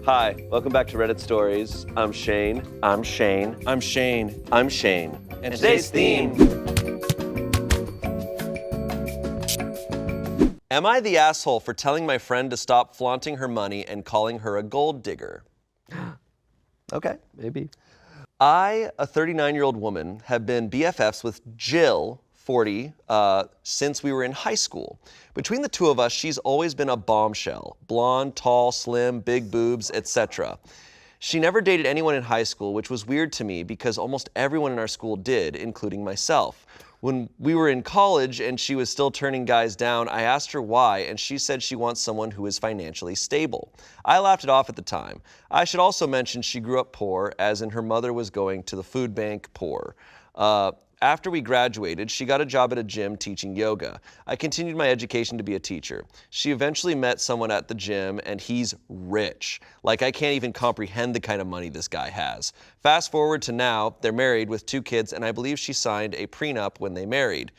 Hi, welcome back to Reddit Stories. I'm Shane. I'm Shane. I'm Shane. I'm Shane. And today's theme. Am I the asshole for telling my friend to stop flaunting her money and calling her a gold digger? Okay. Maybe. I, a 39-year-old woman, have been BFFs with Jill, 40, since we were in high school. Between the two of us, she's always been a bombshell. Blonde, tall, slim, big boobs, etc. She never dated anyone in high school, which was weird to me because almost everyone in our school did, including myself. When we were in college and she was still turning guys down, I asked her why, and she said she wants someone who is financially stable. I laughed it off at the time. I should also mention she grew up poor, as in her mother was going to the food bank poor. After we graduated, she got a job at a gym teaching yoga. I continued my education to be a teacher. She eventually met someone at the gym, and he's rich. Like, I can't even comprehend the kind of money this guy has. Fast forward to now, they're married with 2 kids, and I believe she signed a prenup when they married.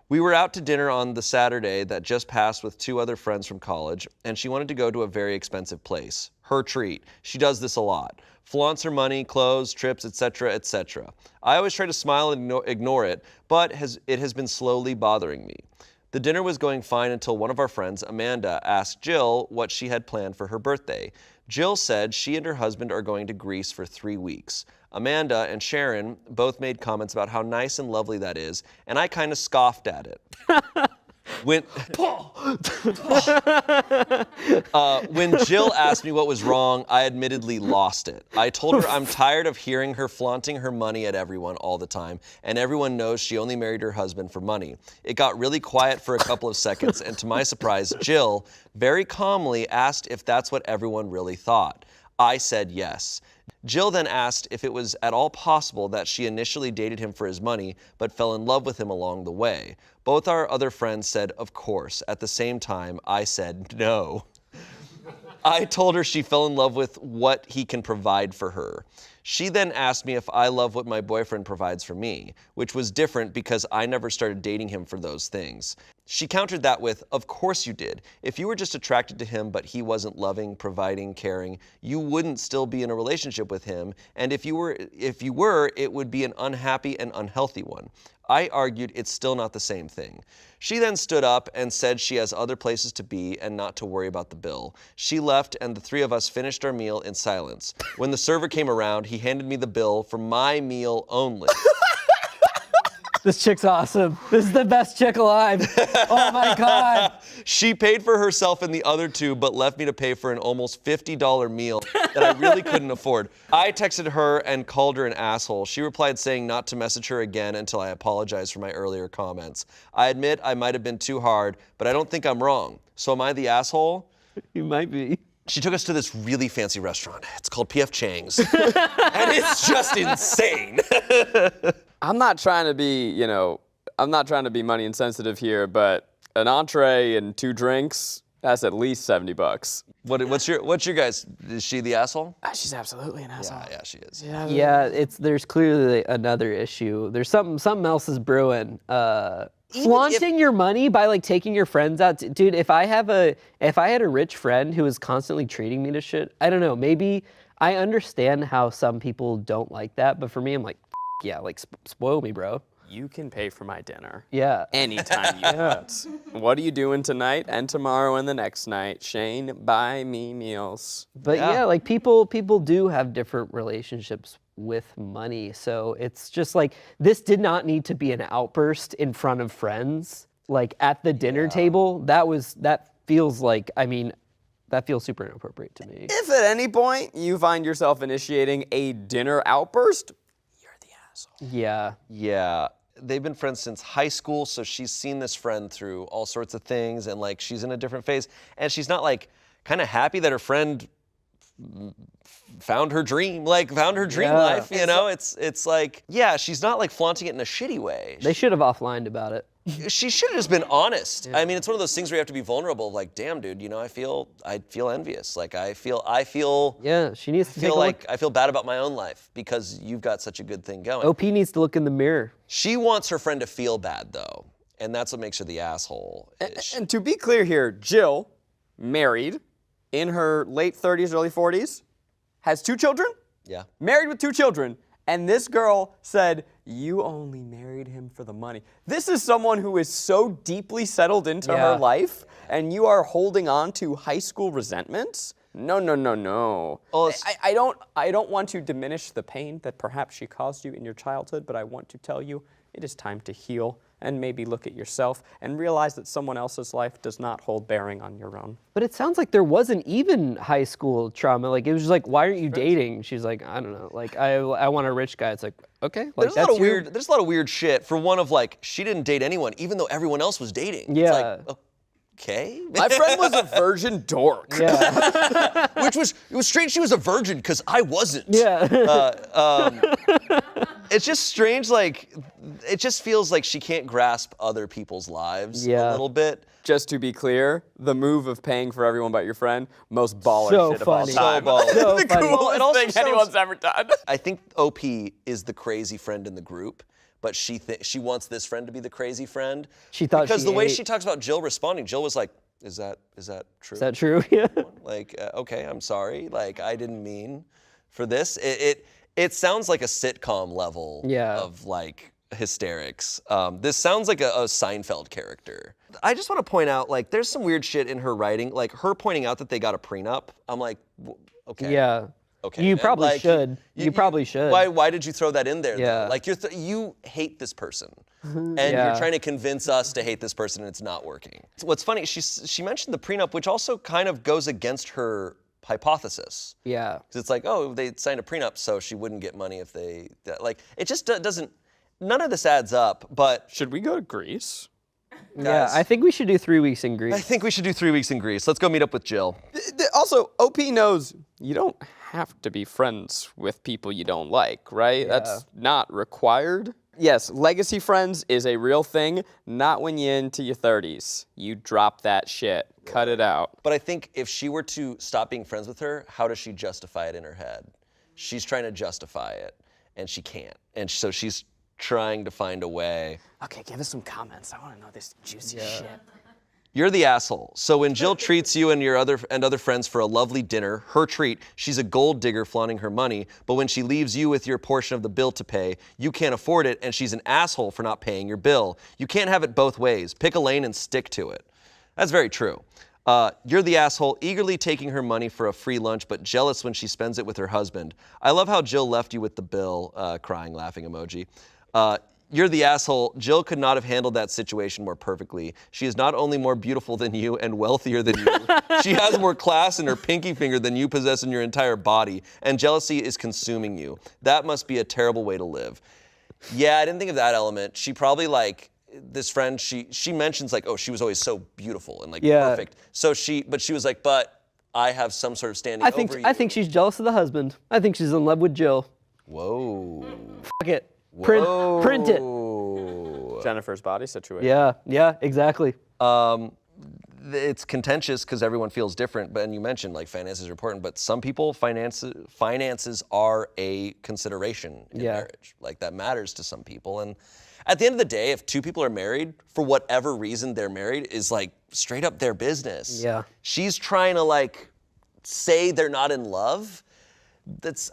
We were out to dinner on the Saturday that just passed with 2 other friends from college, and she wanted to go to a very expensive place. Her treat. She does this a lot. Flaunts her money, clothes, trips, etc., etc. I always try to smile and ignore it, but it has been slowly bothering me. The dinner was going fine until one of our friends, Amanda, asked Jill what she had planned for her birthday. Jill said she and her husband are going to Greece for 3 weeks. Amanda and Sharon both made comments about how nice and lovely that is, and I kind of scoffed at it. When Jill asked me what was wrong, I admittedly lost it. I told her I'm tired of hearing her flaunting her money at everyone all the time, and everyone knows she only married her husband for money. It got really quiet for a couple of seconds, and to my surprise, Jill very calmly asked if that's what everyone really thought. I said yes. Jill then asked if it was at all possible that she initially dated him for his money, but fell in love with him along the way. Both our other friends said, of course. At the same time, I said no. I told her she fell in love with what he can provide for her. She then asked me if I love what my boyfriend provides for me, which was different because I never started dating him for those things. She countered that with, of course you did. If you were just attracted to him but he wasn't loving, providing, caring, you wouldn't still be in a relationship with him, and if you were, it would be an unhappy and unhealthy one. I argued it's still not the same thing. She then stood up and said she has other places to be and not to worry about the bill. She left and the 3 of us finished our meal in silence. When the server came around, he handed me the bill for my meal only. This chick's awesome. This is the best chick alive. Oh my God. She paid for herself and the other 2, but left me to pay for an almost $50 meal that I really couldn't afford. I texted her and called her an asshole. She replied saying not to message her again until I apologized for my earlier comments. I admit I might have been too hard, but I don't think I'm wrong. So am I the asshole? You might be. She took us to this really fancy restaurant. It's called P.F. Chang's. And it's just insane. I'm not trying to be, I'm not trying to be money insensitive here, but an entree and 2 drinks, that's at least $70. What's your guys? Is she the asshole? She's absolutely an asshole. Yeah, she is. Yeah, there's clearly another issue. There's something else is brewing. Flaunting your money by like taking your friends out, dude. If I had a rich friend who was constantly treating me to shit, I don't know. Maybe I understand how some people don't like that, but for me, I'm like, yeah, like spoil me, bro. You can pay for my dinner. Yeah. Anytime you want. What are you doing tonight and tomorrow and the next night? Shane, buy me meals. But yeah, like people do have different relationships with money. So it's just like, this did not need to be an outburst in front of friends. Like at the dinner table, that feels super inappropriate to me. If at any point you find yourself initiating a dinner outburst, you're the asshole. Yeah. Yeah. They've been friends since high school, so she's seen this friend through all sorts of things, and like she's in a different phase, and she's not like kind of happy that her friend found her dream life, you know? It's like, yeah, she's not like flaunting it in a shitty way. They should have offlined about it. She should have just been honest. Yeah. I mean, it's one of those things where you have to be vulnerable. Like, damn, dude, you know, I feel envious. Like, I feel. Yeah, she needs to feel like I feel bad about my own life because you've got such a good thing going. OP needs to look in the mirror. She wants her friend to feel bad though, and that's what makes her the asshole. And to be clear here, Jill, married, in her late 30s, early 40s, has 2 children, Yeah. married with 2 children, and this girl said, you only married him for the money. This is someone who is so deeply settled into Yeah. her life, and you are holding on to high school resentments? No, no, no, no. Well, I don't want to diminish the pain that perhaps she caused you in your childhood, but I want to tell you it is time to heal and maybe look at yourself and realize that someone else's life does not hold bearing on your own. But it sounds like there wasn't even high school trauma. Like, it was just like, why aren't you dating? She's like, I don't know. Like, I want a rich guy. It's like, okay. Like, There's a lot of weird shit. For one of like, she didn't date anyone, even though everyone else was dating. Yeah. It's like, okay. My friend was a virgin dork. Yeah. It was strange she was a virgin because I wasn't. Yeah. It's just strange, like, it just feels like she can't grasp other people's lives a little bit. Just to be clear, the move of paying for everyone but your friend, most baller So shit funny. of all time. So baller. So The funny. coolest It also thing sounds- anyone's ever done. I think OP is the crazy friend in the group, but she wants this friend to be the crazy friend. She thought because she the way ate. she talks about Jill responding, Jill was like, "Is that true? Is that true? Yeah. Like, okay, I'm sorry. Like, I didn't mean for this." It sounds like a sitcom level of like hysterics. This sounds like a Seinfeld character. I just want to point out, like, there's some weird shit in her writing, like her pointing out that they got a prenup. I'm like, okay. Yeah. Okay. You man. probably Like, should. You probably should. Why did you throw that in there? Yeah. Though? Like you hate this person, and Yeah. you're trying to convince us to hate this person, and it's not working. What's funny? She mentioned the prenup, which also kind of goes against her hypothesis. Yeah. Because it's like, oh, they signed a prenup, so she wouldn't get money if they like. It just doesn't. None of this adds up. But Should we go to Greece? Yeah. guys, I think we should do 3 weeks in I Greece. think we should do 3 weeks in Greece. Let's go meet up with Jill. Also, OP knows you don't have to be friends with people you don't like, right? That's not required. Yes, legacy friends is a real thing, not when you're into your 30s. You drop that shit. Cut it out. But I think if she were to stop being friends with her, how does she justify it in her head? She's trying to justify it, and she can't. And so she's trying to find a way. Okay, give us some comments. I want to know this juicy shit. You're the asshole. So when Jill treats you and your other friends for a lovely dinner, her treat, she's a gold digger flaunting her money, but when she leaves you with your portion of the bill to pay, you can't afford it, and she's an asshole for not paying your bill. You can't have it both ways. Pick a lane and stick to it. That's very true. You're the asshole, eagerly taking her money for a free lunch, but jealous when she spends it with her husband. I love how Jill left you with the bill, crying, laughing emoji. You're the asshole. Jill could not have handled that situation more perfectly. She is not only more beautiful than you and wealthier than you, she has more class in her pinky finger than you possess in your entire body, and jealousy is consuming you. That must be a terrible way to live. Yeah, I didn't think of that element. She probably, like, this friend, she mentions, like, oh, she was always so beautiful and, like, perfect. So she was like, but I have some sort of standing over you. I think she's jealous of the husband. I think she's in love with Jill. Whoa. Fuck it. Print it. Jennifer's body situation. Yeah, exactly. It's contentious because everyone feels different, but and you mentioned like finances are important, but some people finances are a consideration in marriage. Like that matters to some people. And at the end of the day, if two people are married, for whatever reason they're married, is like straight up their business. Yeah. She's trying to like say they're not in love.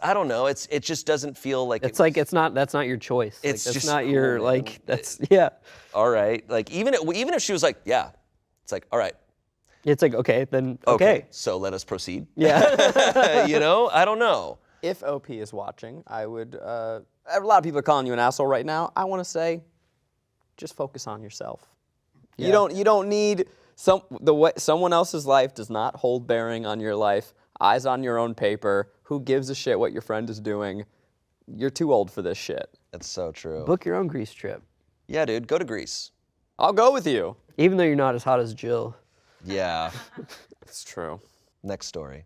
I don't know. It just doesn't feel like It's like that's not your choice. Like, It's that's just not your cool, like man. that's yeah. all right. Like even if she was like, yeah, it's like, all right. It's like okay, then okay. So let us proceed. Yeah. You know, I don't know. If OP is watching, I would. A lot of people are calling you an asshole right now. I want to say, just focus on yourself. You don't need someone else's life does not hold bearing on your life. Eyes on your own paper. Who gives a shit what your friend is doing? You're too old for this shit. That's so true. Book your own Greece trip. Yeah, dude, go to Greece. I'll go with you. Even though you're not as hot as Jill. Yeah. It's true. Next story.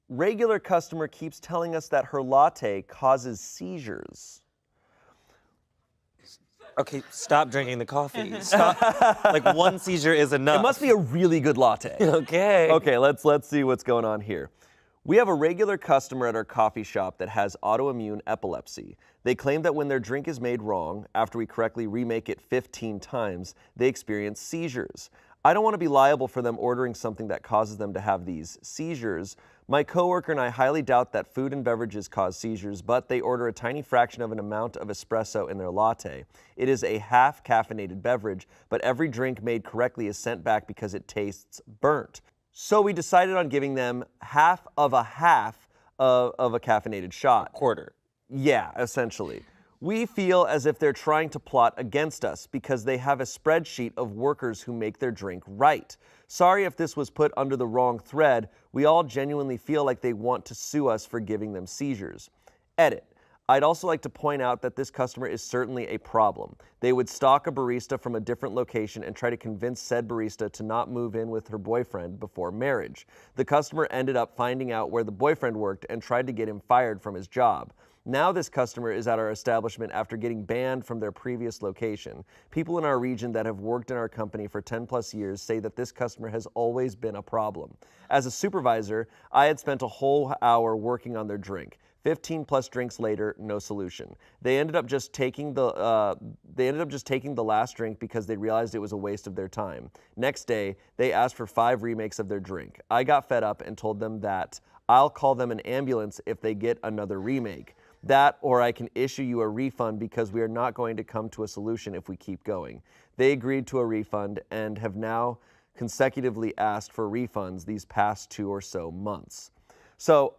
Regular customer keeps telling us that her latte causes seizures. Okay, stop drinking the coffee. Stop. Like one seizure is enough. It must be a really good latte. Okay. Okay, let's see what's going on here. We have a regular customer at our coffee shop that has autoimmune epilepsy. They claim that when their drink is made wrong, after we correctly remake it 15 times, they experience seizures. I don't want to be liable for them ordering something that causes them to have these seizures. My coworker and I highly doubt that food and beverages cause seizures, but they order a tiny fraction of an amount of espresso in their latte. It is a half caffeinated beverage, but every drink made correctly is sent back because it tastes burnt. So we decided on giving them half of a caffeinated shot. Quarter. Yeah, essentially. We feel as if they're trying to plot against us because they have a spreadsheet of workers who make their drink right. Sorry if this was put under the wrong thread. We all genuinely feel like they want to sue us for giving them seizures. Edit. I'd also like to point out that this customer is certainly a problem. They would stalk a barista from a different location and try to convince said barista to not move in with her boyfriend before marriage. The customer ended up finding out where the boyfriend worked and tried to get him fired from his job. Now this customer is at our establishment after getting banned from their previous location. People in our region that have worked in our company for 10 plus years say that this customer has always been a problem. As a supervisor, I had spent a whole hour working on their drink. 15 plus drinks later, no solution. They ended up just taking the last drink because they realized it was a waste of their time. Next day, they asked for 5 remakes of their drink. I got fed up and told them that I'll call them an ambulance if they get another remake. That, or I can issue you a refund because we are not going to come to a solution if we keep going. They agreed to a refund and have now consecutively asked for refunds these past 2 or so months. So,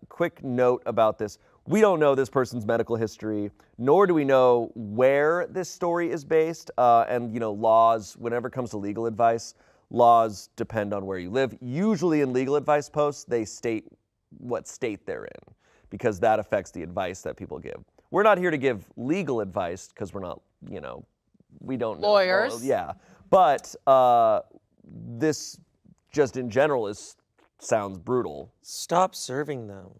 quick note about this. We don't know this person's medical history, nor do we know where this story is based. And, laws, whenever it comes to legal advice, laws depend on where you live. Usually in legal advice posts, they state what state they're in, because that affects the advice that people give. We're not here to give legal advice because we're not, we don't know. Lawyers. Yeah. But this, just in general, sounds brutal. Stop serving them.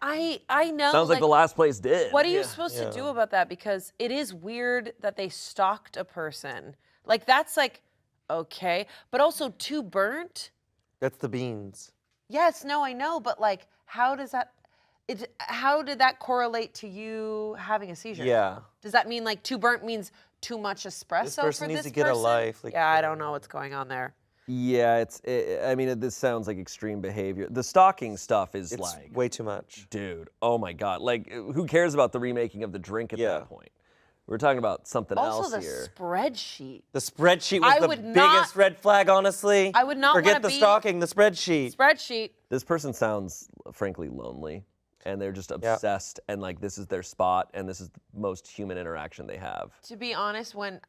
I know. Sounds like the last place did. What are you supposed to do about that? Because it is weird that they stalked a person. Like, that's like, okay. But also too burnt. That's the beans. Yes, no, I know. But like, how did that correlate to you having a seizure? Yeah. Does that mean like too burnt means too much espresso This person for needs this to get a person? life. Like, Yeah, I don't know what's going on there. Yeah, this sounds like extreme behavior. The stalking stuff is It's like, way too much. dude, oh my God. Like, who cares about the remaking of the drink at that point? We're talking about something Also, else the here. spreadsheet. The spreadsheet was I the would biggest red flag, honestly. I would not Forget wanna the be- stalking, the spreadsheet. Spreadsheet. This person sounds, frankly, lonely. And they're just obsessed, and like this is their spot, and this is the most human interaction they have. To be honest, when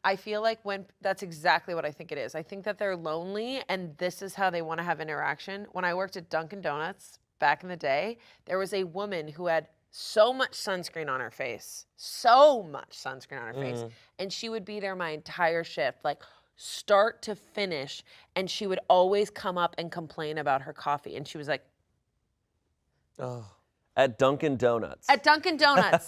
that's exactly what I think it is. I think that they're lonely and this is how they want to have interaction. When I worked at Dunkin' Donuts back in the day, there was a woman who had so much sunscreen on her face, and she would be there my entire shift, like start to finish, and she would always come up and complain about her coffee, and she was like, Oh. At Dunkin' Donuts. at Dunkin' Donuts,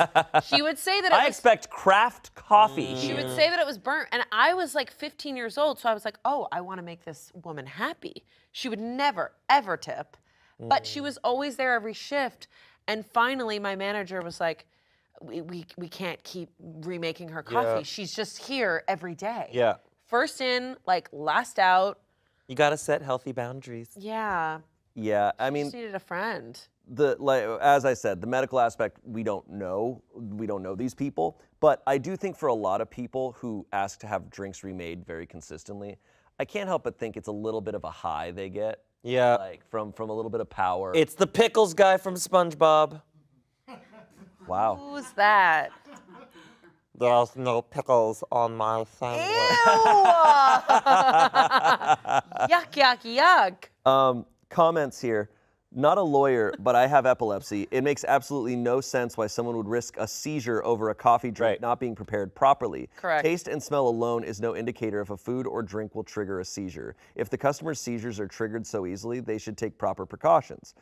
she would say that it I was expect craft coffee. She would say that it was burnt, and I was like 15 years old, so I was like, oh, I want to make this woman happy. She would never, ever tip, but she was always there every shift, and finally my manager was like, we can't keep remaking her coffee. Yeah. She's just here every day. Yeah. First in, like last out. You gotta set healthy boundaries. Yeah. Yeah, I She mean, just needed a friend. as I said, the medical aspect, we don't know. We don't know these people. But I do think for a lot of people who ask to have drinks remade very consistently, I can't help but think it's a little bit of a high they get. Yeah. Like from a little bit of power. It's the pickles guy from SpongeBob. Wow. Who's that? There's no pickles on my sandwich. Yuck, yuck, yuck. Comments here. Not a lawyer, but I have epilepsy. It makes absolutely no sense why someone would risk a seizure over a coffee drink not being prepared properly. Correct. Taste and smell alone is no indicator if a food or drink will trigger a seizure. If the customer's seizures are triggered so easily, they should take proper precautions.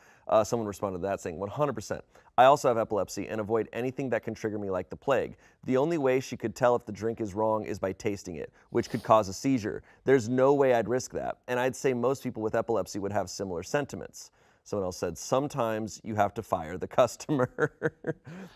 Someone responded to that saying, 100%. I also have epilepsy and avoid anything that can trigger me like the plague. The only way she could tell if the drink is wrong is by tasting it, which could cause a seizure. There's no way I'd risk that. And I'd say most people with epilepsy would have similar sentiments. Someone else said, sometimes you have to fire the customer.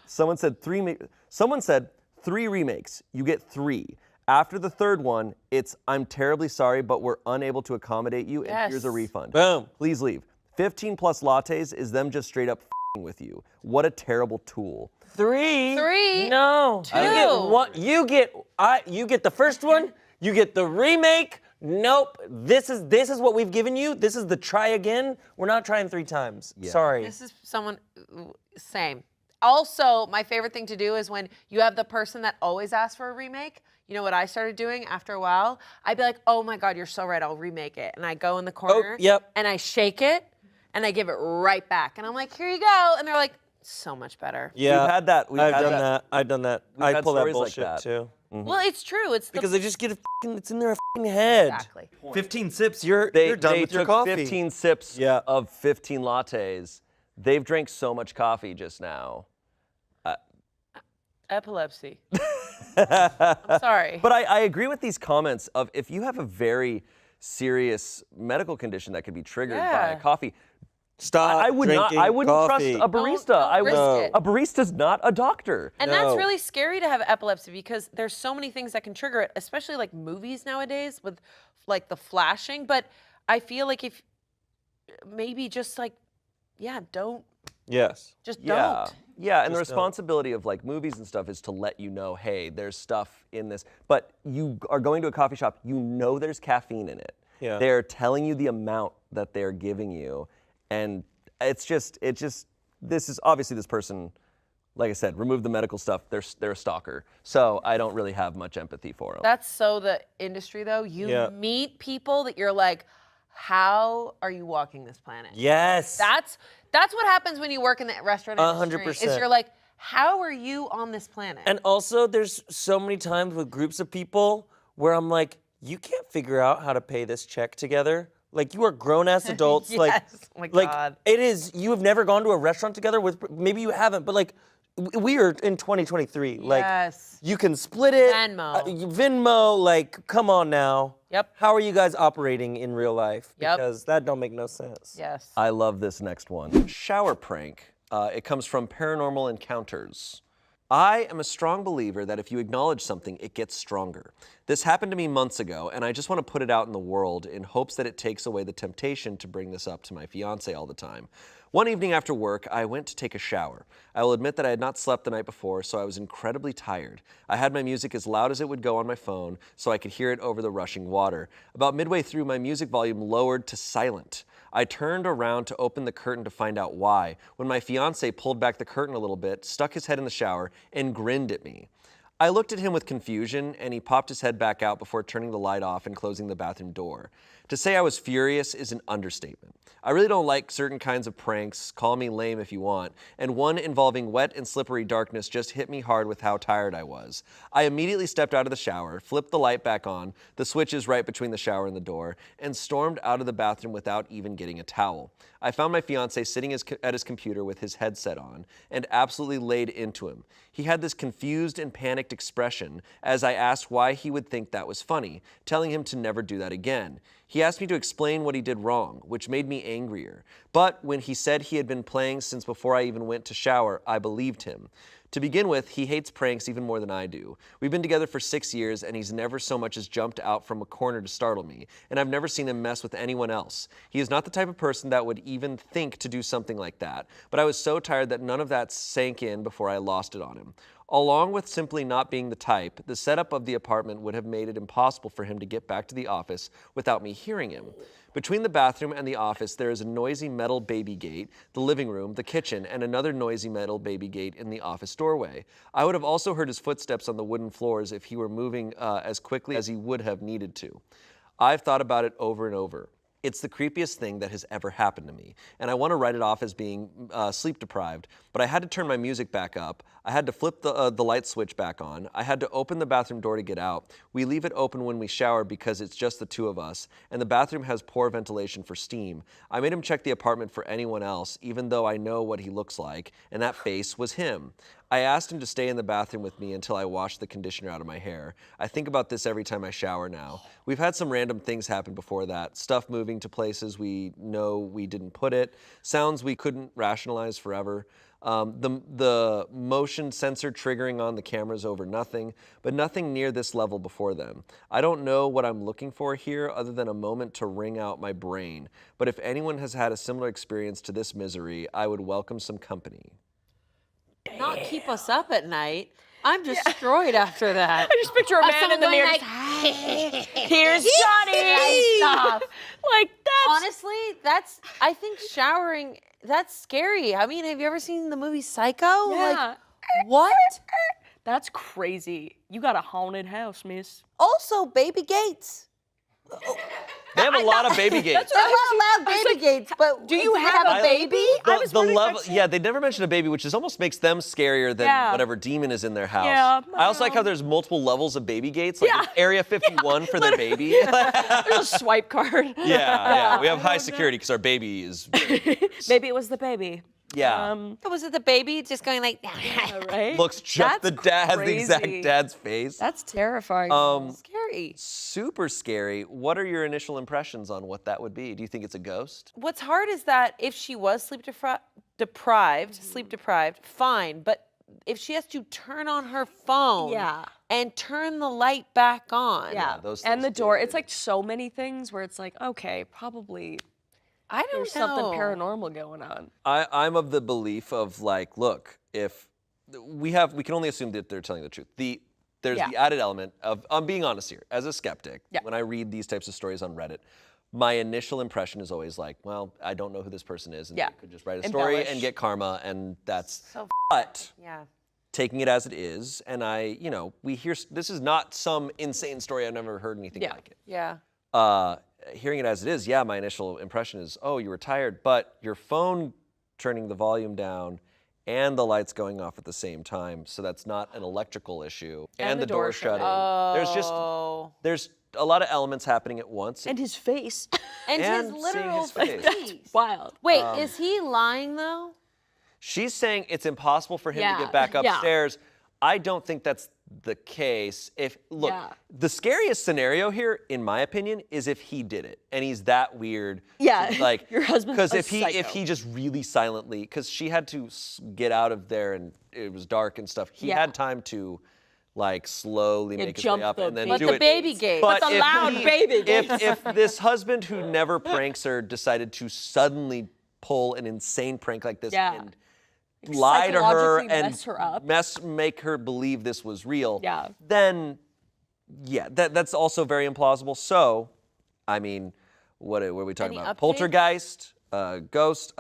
Someone said three remakes. You get 3. After the third one, it's I'm terribly sorry, but we're unable to accommodate you, and here's a Yes. refund. Boom. Please leave. 15 plus lattes is them just straight up f***ing with you. What a terrible tool. 3. Three. No. Two. You get one. You get the first one. You get the remake. Nope. This is what we've given you. This is the try again. We're not trying 3 times. Sorry. This is someone, same. Also, my favorite thing to do is when you have the person that always asks for a remake. You know what I started doing after a while? I'd be like, oh my God, you're so right, I'll remake it. And I go in the corner, yep. and I shake it, and I give it right back. And I'm like, here you go. And they're like, so much better. Yeah. We've had that. I've done that. I've done that. We've I had pull that stories like bullshit that. too. Well, it's true. It's Because they just get it's in their head. exactly. 15 sips, you're They done with your took coffee. 15 sips Yeah. of 15 lattes. They've drank so much coffee just now. Epilepsy. I'm sorry. But I agree with these comments of if you have a very serious medical condition that could be triggered by Yeah. a coffee, Stop I would not. drinking I wouldn't coffee. trust a barista. Don't risk it. A barista's not a doctor. And No. that's really scary to have epilepsy because there's so many things that can trigger it, especially like movies nowadays with like the flashing. But I feel like if maybe just like, yeah, don't, Yes. just Yeah. don't. Yeah, and the Just don't. responsibility of like movies and stuff is to let you know, hey, there's stuff in this. But you are going to a coffee shop, you know there's caffeine in it. Yeah. They're telling you the amount that they're giving you. And this is obviously this person, like I said, remove the medical stuff. They're a stalker. So I don't really have much empathy for them. That's so the industry though. You Yeah. meet people that you're like, how are you walking this planet? Yes. That's what happens when you work in the restaurant industry. 100%. Is you're like, how are you on this planet? And also, there's so many times with groups of people where I'm like, you can't figure out how to pay this check together. Like, you are grown-ass adults. Like, Yes. Oh my God. it is, you have never gone to a restaurant together with, maybe you haven't, but like, we are in 2023. Like, Yes. you can split it. Venmo. Venmo, like, come on now. Yep. How are you guys operating in real life? Yep. Because that don't make no sense. Yes. I love this next one. Shower prank. It comes from Paranormal Encounters. I am a strong believer that if you acknowledge something, it gets stronger. This happened to me months ago, and I just want to put it out in the world in hopes that it takes away the temptation to bring this up to my fiance all the time. One evening after work, I went to take a shower. I will admit that I had not slept the night before, so I was incredibly tired. I had my music as loud as it would go on my phone, so I could hear it over the rushing water. About midway through, my music volume lowered to silent. I turned around to open the curtain to find out why, when my fiance pulled back the curtain a little bit, stuck his head in the shower, and grinned at me. I looked at him with confusion, and he popped his head back out before turning the light off and closing the bathroom door. To say I was furious is an understatement. I really don't like certain kinds of pranks, call me lame if you want, and one involving wet and slippery darkness just hit me hard with how tired I was. I immediately stepped out of the shower, flipped the light back on, the switch is right between the shower and the door, and stormed out of the bathroom without even getting a towel. I found my fiance sitting at his computer with his headset on, and absolutely laid into him. He had this confused and panicked expression as I asked why he would think that was funny, telling him to never do that again. He asked me to explain what he did wrong, which made me angrier. But when he said he had been playing since before I even went to shower, I believed him. To begin with, he hates pranks even more than I do. We've been together for 6 years, and he's never so much as jumped out from a corner to startle me, and I've never seen him mess with anyone else. He is not the type of person that would even think to do something like that, but I was so tired that none of that sank in before I lost it on him. Along with simply not being the type, the setup of the apartment would have made it impossible for him to get back to the office without me hearing him. Between the bathroom and the office, there is a noisy metal baby gate, the living room, the kitchen, and another noisy metal baby gate in the office doorway. I would have also heard his footsteps on the wooden floors if he were moving as quickly as he would have needed to. I've thought about it over and over. It's the creepiest thing that has ever happened to me, and I want to write it off as being sleep deprived, but I had to turn my music back up, I had to flip the light switch back on, I had to open the bathroom door to get out. We leave it open when we shower because it's just the two of us, and the bathroom has poor ventilation for steam. I made him check the apartment for anyone else, even though I know what he looks like, and that face was him. I asked him to stay in the bathroom with me until I washed the conditioner out of my hair. I think about this every time I shower now. We've had some random things happen before that. Stuff moving to places we know we didn't put it. Sounds we couldn't rationalize forever. The motion sensor triggering on the cameras over nothing, but nothing near this level before then. I don't know what I'm looking for here other than a moment to wring out my brain. But if anyone has had a similar experience to this misery, I would welcome some company. Not keep us up at night. I'm destroyed after that. I just picture a man in the mirror. Like, Here's Johnny. stop. Like that's Honestly, I think showering, that's scary. I mean, have you ever seen the movie Psycho? Yeah. Like, what? that's crazy. You got a haunted house, miss. Also, baby gates. They have a lot of baby gates. They're not allowed baby gates, but Do you have a baby? The level, yeah, they never mention a baby, which is almost makes them scarier than Yeah. whatever demon is in their house. Yeah, I also like how there's multiple levels of baby gates, like Yeah. Area 51 for their baby. There's a swipe card. Yeah, we have high security because our baby is. Maybe it was the baby. Yeah. was it the baby just going like, Right? Looks just That's the dad, has the exact crazy. dad's face. That's terrifying. scary. Super scary. What are your initial impressions on what that would be? Do you think it's a ghost? What's hard is that if she was sleep deprived, fine. But if she has to turn on her phone Yeah. and turn the light back on, yeah. those And the things door. did. It's like so many things where it's like, okay, probably I don't there's know. something paranormal going on. I'm of the belief of like, look, if we can only assume that they're telling the truth. There's Yeah. the added element of, I'm being honest here, as a skeptic, Yeah. when I read these types of stories on Reddit, my initial impression is always like, well, I don't know who this person is, and Yeah. they could just write a story and Embellish. get karma, and that's. So But Yeah. taking it as it is, and we hear this is not some insane story. I've never heard anything Yeah. like it. Yeah. Hearing it as it is, yeah, my initial impression is, oh, you were tired, but your phone turning the volume down and the lights going off at the same time, so that's not an electrical issue, and the door shutting. There's a lot of elements happening at once. And his face. And his seeing literal his face. face. Wild. Wait, is he lying though? She's saying it's impossible for him to Yeah, get back yeah. upstairs. I don't think that's the case. Look, Yeah. the scariest scenario here, in my opinion, is if he did it and he's that weird. Yeah, like your husband's because a if psycho. he just really silently, because she had to get out of there and it was dark and stuff. He Yeah. had time to like slowly Yeah, make his jump way up the and then baby do But the it. baby gate. But the if loud baby gate. If this husband who never pranks her decided to suddenly pull an insane prank like this Yeah. and lie to her Psychologically and mess her up. make her believe this was real, Yeah. then yeah, that's also very implausible. So, I mean, what are we talking Any about? updates? Poltergeist, ghost?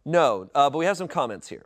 No, but we have some comments here.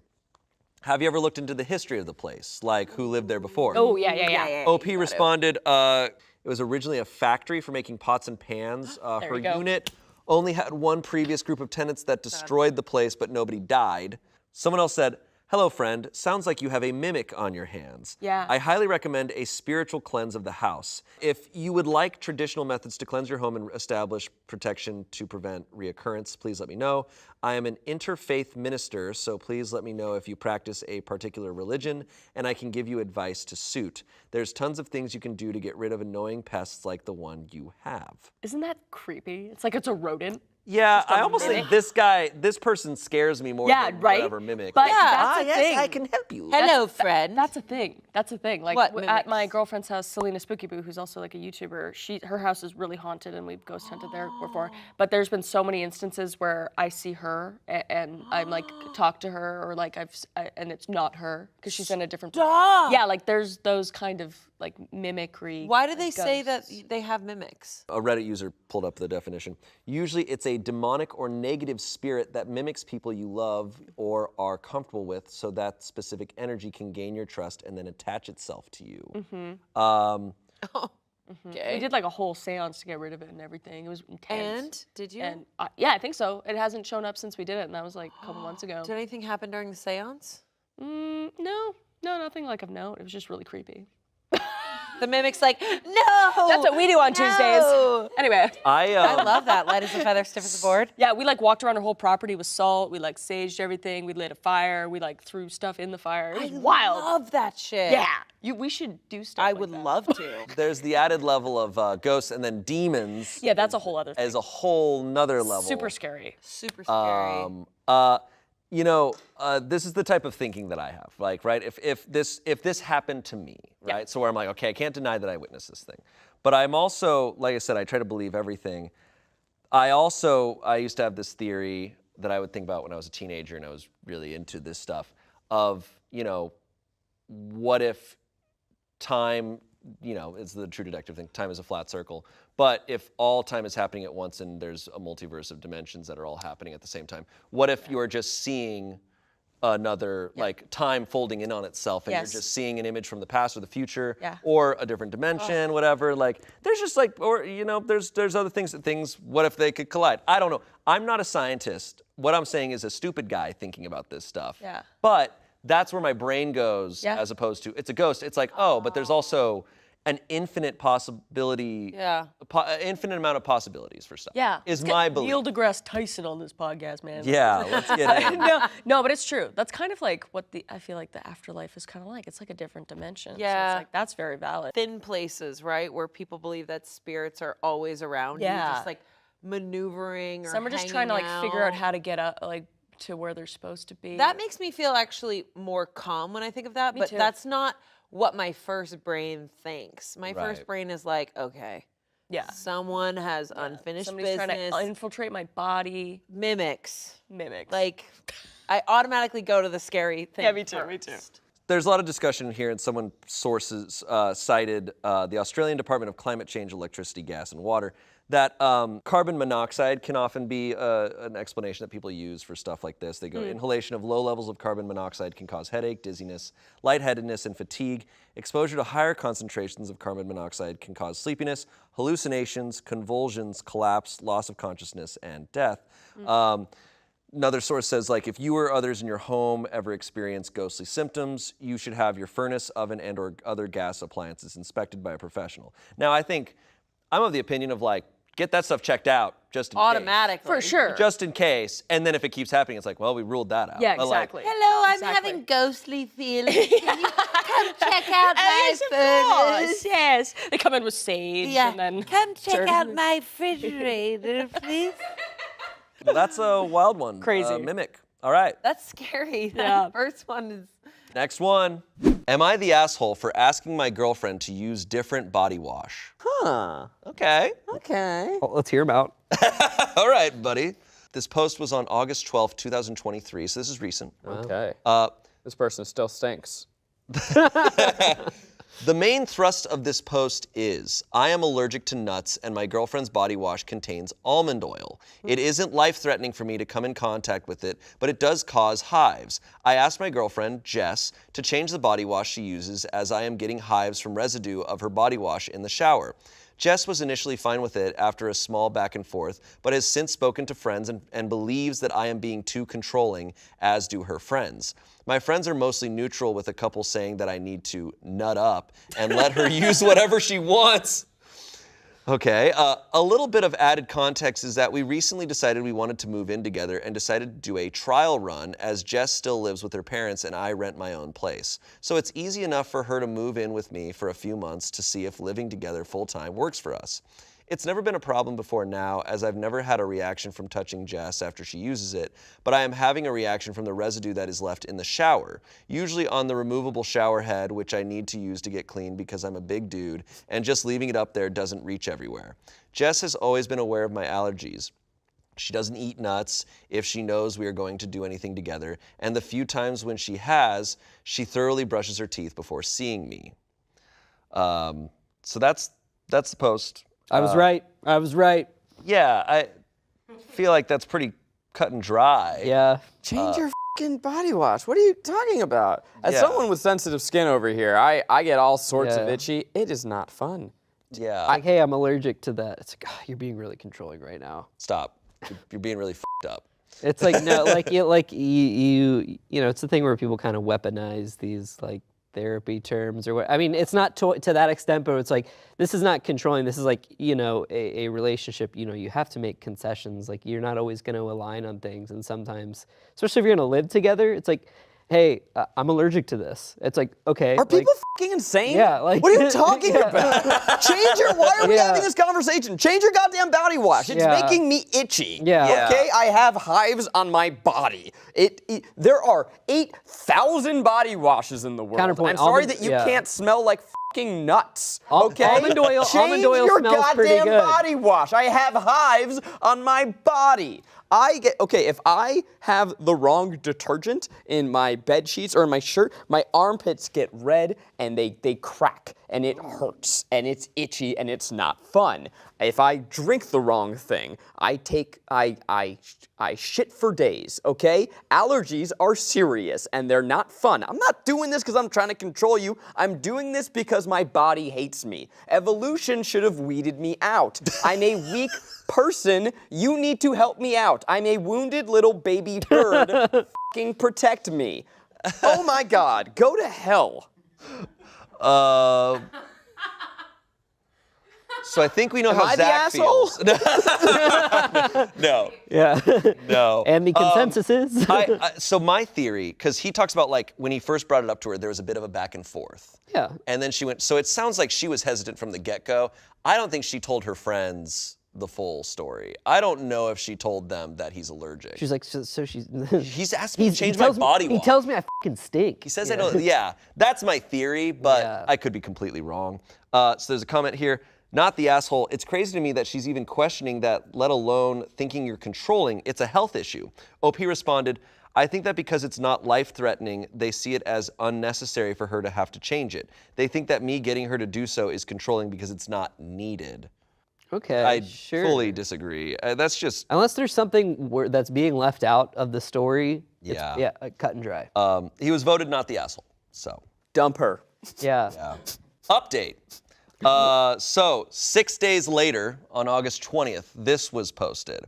Have you ever looked into the history of the place, like who lived there before? Oh, yeah. OP responded, it was originally a factory for making pots and pans. Her we go. unit only had one previous group of tenants that destroyed the place, but nobody died. Someone else said, hello, friend. Sounds like you have a mimic on your hands. Yeah. I highly recommend a spiritual cleanse of the house. If you would like traditional methods to cleanse your home and establish protection to prevent reoccurrence, please let me know. I am an interfaith minister, so please let me know if you practice a particular religion, and I can give you advice to suit. There's tons of things you can do to get rid of annoying pests like the one you have. Isn't that creepy? It's like it's a rodent. Yeah, I almost think this person scares me more Yeah, than right? whatever mimic. But Like, that's the yes, thing. I can help you. Hello, friend. That's a thing. That's a thing. Like What at my mimics? girlfriend's house, Selena Spooky Boo, who's also like a YouTuber, her house is really haunted and we've ghost hunted there before. But there's been so many instances where I see her and I'm like talk to her or like and it's not her because she's in a different. Yeah, like there's those kind of like mimicry. Why do they say that ghosts. they have mimics? A Reddit user pulled up the definition. Usually it's a demonic or negative spirit that mimics people you love or are comfortable with so that specific energy can gain your trust and then attach itself to you. Okay. We did like a whole seance to get rid of it and everything. It was intense. And did you? And yeah, I think so. It hasn't shown up since we did it, and that was like a couple months ago. Did anything happen during the seance? No, nothing like of note. It was just really creepy. The mimic's like, no. That's what we do on Tuesdays. Anyway. I love that. Light as a feather, stiff as a board. Yeah, we like walked around our whole property with salt. We like saged everything. We lit a fire. We like threw stuff in the fire. It was wild. I love that shit. Yeah, we should do stuff. I like would that. love to. There's the added level of ghosts, and then demons Yeah, that's a whole other thing. as a whole nother level. Super scary. Super scary. This is the type of thinking that I have. Like, right, if this happened to me, right? So where I'm like, okay, I can't deny that I witnessed this thing. But I'm also, like I said, I try to believe everything. I used to have this theory that I would think about when I was a teenager and I was really into this stuff of, what if time, it's the true detective thing, time is a flat circle. But if all time is happening at once and there's a multiverse of dimensions that are all happening at the same time, what if you are just seeing another, like, time folding in on itself and you're just seeing an image from the past or the future or a different dimension, whatever. Like, there's just like, or, there's other things, what if they could collide? I don't know. I'm not a scientist. What I'm saying is a stupid guy thinking about this stuff. Yeah. But that's where my brain goes as opposed to, it's a ghost. It's like, oh, but there's also an infinite possibility, infinite amount of possibilities for stuff. Yeah. Is my belief. Neil deGrasse Tyson on this podcast, man. Yeah, let's get in. No, but it's true. That's kind of like what I feel like the afterlife is kind of like. It's like a different dimension. Yeah. So it's like, that's very valid. Thin places, right, where people believe that spirits are always around you, just like maneuvering or Some are just trying to hanging figure out out. how to get up, like, to where they're supposed to be. That makes me feel actually more calm when I think of that, but too. that's not what my first brain thinks. My first Right. brain is like, okay, Yeah. someone has unfinished Somebody's business. trying to infiltrate my body. Mimics. Mimics. Like, I automatically go to the scary thing. Yeah, me too, me too. first. There's a lot of discussion here, and someone sources cited the Australian Department of Climate Change, Electricity, Gas, and Water, that carbon monoxide can often be an explanation that people use for stuff like this. They go, inhalation of low levels of carbon monoxide can cause headache, dizziness, lightheadedness, and fatigue. Exposure to higher concentrations of carbon monoxide can cause sleepiness, hallucinations, convulsions, collapse, loss of consciousness, and death. Another source says, like, if you or others in your home ever experience ghostly symptoms, you should have your furnace, oven, and or other gas appliances inspected by a professional. Now, I think, I'm of the opinion of, like, get that stuff checked out just in Automatically. For sure. case. Just in case. And then if it keeps happening, it's like, well, we ruled that out. Yeah, But, like, exactly. Hello, I'm Exactly. having ghostly feelings. Can you come check out my furnace? Yes. They come in with sage and then come check turn out it- my refrigerator, please. well, that's a wild one. Crazy. Mimic. All right. That's scary. Yeah. That first one is. Next one. Am I the asshole for asking my girlfriend to use different body wash? Huh. Okay. Okay. Well, let's hear them out. All right, buddy. This post was on August 12th, 2023, so this is recent. Okay. This person still stinks. The main thrust of this post is, I am allergic to nuts and my girlfriend's body wash contains almond oil. It isn't life-threatening for me to come in contact with it, but it does cause hives. I asked my girlfriend, Jess, to change the body wash she uses as I am getting hives from residue of her body wash in the shower. Jess was initially fine with it after a small back and forth, but has since spoken to friends and believes that I am being too controlling, as do her friends. My friends are mostly neutral, with a couple saying that I need to nut up and let her use whatever she wants. Okay, a little bit of added context is that we recently decided we wanted to move in together and decided to do a trial run, as Jess still lives with her parents and I rent my own place. So it's easy enough for her to move in with me for a few months to see if living together full-time works for us. It's never been a problem before now, as I've never had a reaction from touching Jess after she uses it, but I am having a reaction from the residue that is left in the shower, usually on the removable shower head, which I need to use to get clean because I'm a big dude, and just leaving it up there doesn't reach everywhere. Jess has always been aware of my allergies. She doesn't eat nuts if she knows we are going to do anything together, and the few times when she has, she thoroughly brushes her teeth before seeing me. So that's the post. I was right. I was right. Yeah, I feel like that's pretty cut and dry. Yeah. Change your fucking body wash. What are you talking about? As Yeah. someone with sensitive skin over here, I get all sorts of Yeah. itchy. It is not fun. Yeah. Like, hey, I'm allergic to that. It's like, oh, you're being really controlling right now. Stop. You're being really f***ed up. It's like, no, you know, it's the thing where people kind of weaponize these, like, therapy terms or what. I mean, it's not to that extent, but it's like, this is not controlling. This is like, you know, a relationship, you know, you have to make concessions. Like, you're not always going to align on things. And sometimes, especially if you're going to live together, it's like, hey, I'm allergic to this. It's like, okay. Are people fucking insane? Yeah, like- what are you talking Yeah. about? Why are we Yeah. having this conversation? Change your goddamn body wash. It's Yeah. making me itchy. Yeah. Okay, I have hives on my body. There are 8,000 body washes in the world. Counterpoint, I'm sorry almond- that you yeah. can't smell like fucking nuts. Al- Okay, almond oil- Change almond oil your smells pretty goddamn good. body wash. I have hives on my body. If I have the wrong detergent in my bed sheets or in my shirt, my armpits get red and they crack and it hurts and it's itchy and it's not fun. If I drink the wrong thing, I shit for days, okay? Allergies are serious and they're not fun. I'm not doing this because I'm trying to control you. I'm doing this because my body hates me. Evolution should have weeded me out. I'm a weak person. You need to help me out. I'm a wounded little baby bird. Fucking protect me. Oh my God, go to hell. So I think we know Am how I the Zach asshole? feels. No, Yeah. no. And the consensus is? So my theory, because he talks about like when he first brought it up to her, there was a bit of a back and forth. Yeah. And then she went, so it sounds like she was hesitant from the get-go. I don't think she told her friends the full story. I don't know if she told them that he's allergic. She's like, so she's... He's asked me to change my body wash. He tells me I fucking stink. He says I don't, yeah, that's my theory, but Yeah. I could be completely wrong. So there's a comment here, not the asshole. It's crazy to me that she's even questioning that, let alone thinking you're controlling. It's a health issue. OP responded, I think that because it's not life-threatening, they see it as unnecessary for her to have to change it. They think that me getting her to do so is controlling because it's not needed. Okay, I sure. fully disagree. That's just, Unless there's something that's being left out of the story, Yeah. cut and dry. he was voted not the asshole, so. Dump her. Yeah. Update. So 6 days later, on August 20th, this was posted.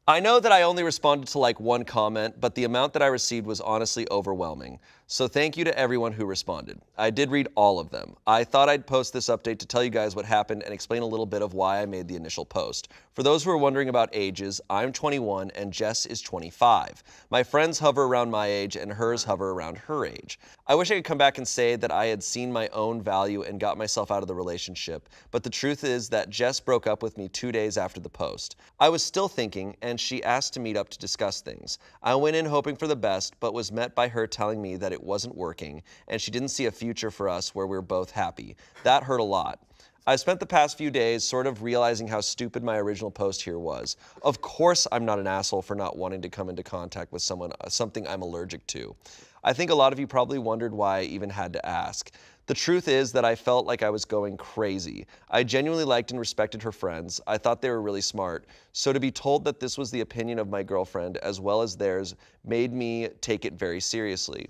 I know that I only responded to like one comment, but the amount that I received was honestly overwhelming. So thank you to everyone who responded. I did read all of them. I thought I'd post this update to tell you guys what happened and explain a little bit of why I made the initial post. For those who are wondering about ages, I'm 21 and Jess is 25. My friends hover around my age and hers hover around her age. I wish I could come back and say that I had seen my own value and got myself out of the relationship, but the truth is that Jess broke up with me 2 days after the post. I was still thinking, and she asked to meet up to discuss things. I went in hoping for the best, but was met by her telling me that it wasn't working, and she didn't see a future for us where we're both happy. That hurt a lot. I spent the past few days sort of realizing how stupid my original post here was. Of course I'm not an asshole for not wanting to come into contact with something I'm allergic to. I think a lot of you probably wondered why I even had to ask. The truth is that I felt like I was going crazy. I genuinely liked and respected her friends. I thought they were really smart. So to be told that this was the opinion of my girlfriend as well as theirs made me take it very seriously.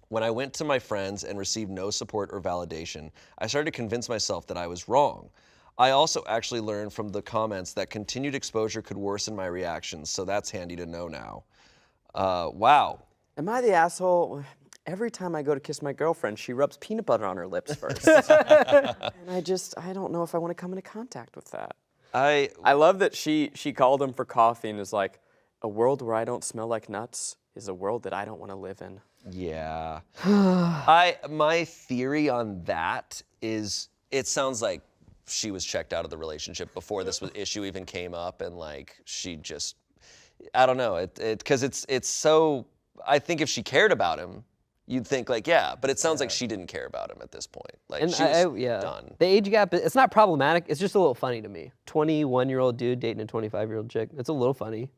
When I went to my friends and received no support or validation, I started to convince myself that I was wrong. I also actually learned from the comments that continued exposure could worsen my reactions, so that's handy to know now. Wow. Am I the asshole? Every time I go to kiss my girlfriend, she rubs peanut butter on her lips first. And I don't know if I want to come into contact with that. I love that she called him for coffee and is like, a world where I don't smell like nuts is a world that I don't want to live in. Yeah. My theory on that is it sounds like she was checked out of the relationship before this issue even came up, and like she just, I don't know, because it's so, I think if she cared about him, you'd think like, yeah, but it sounds like she didn't care about him at this point. Like And she was done. The age gap, it's not problematic. It's just a little funny to me. 21-year-old dude dating a 25-year-old chick. It's a little funny.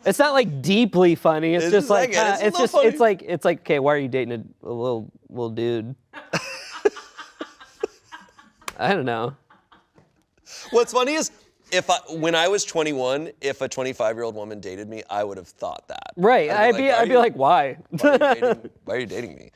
It's not like deeply funny. It's just like, it's like, okay, why are you dating a little dude? I don't know. What's funny is when I was 21, if a 25-year-old woman dated me, I would have thought that. Right. I'd be like, why? Why are you dating me?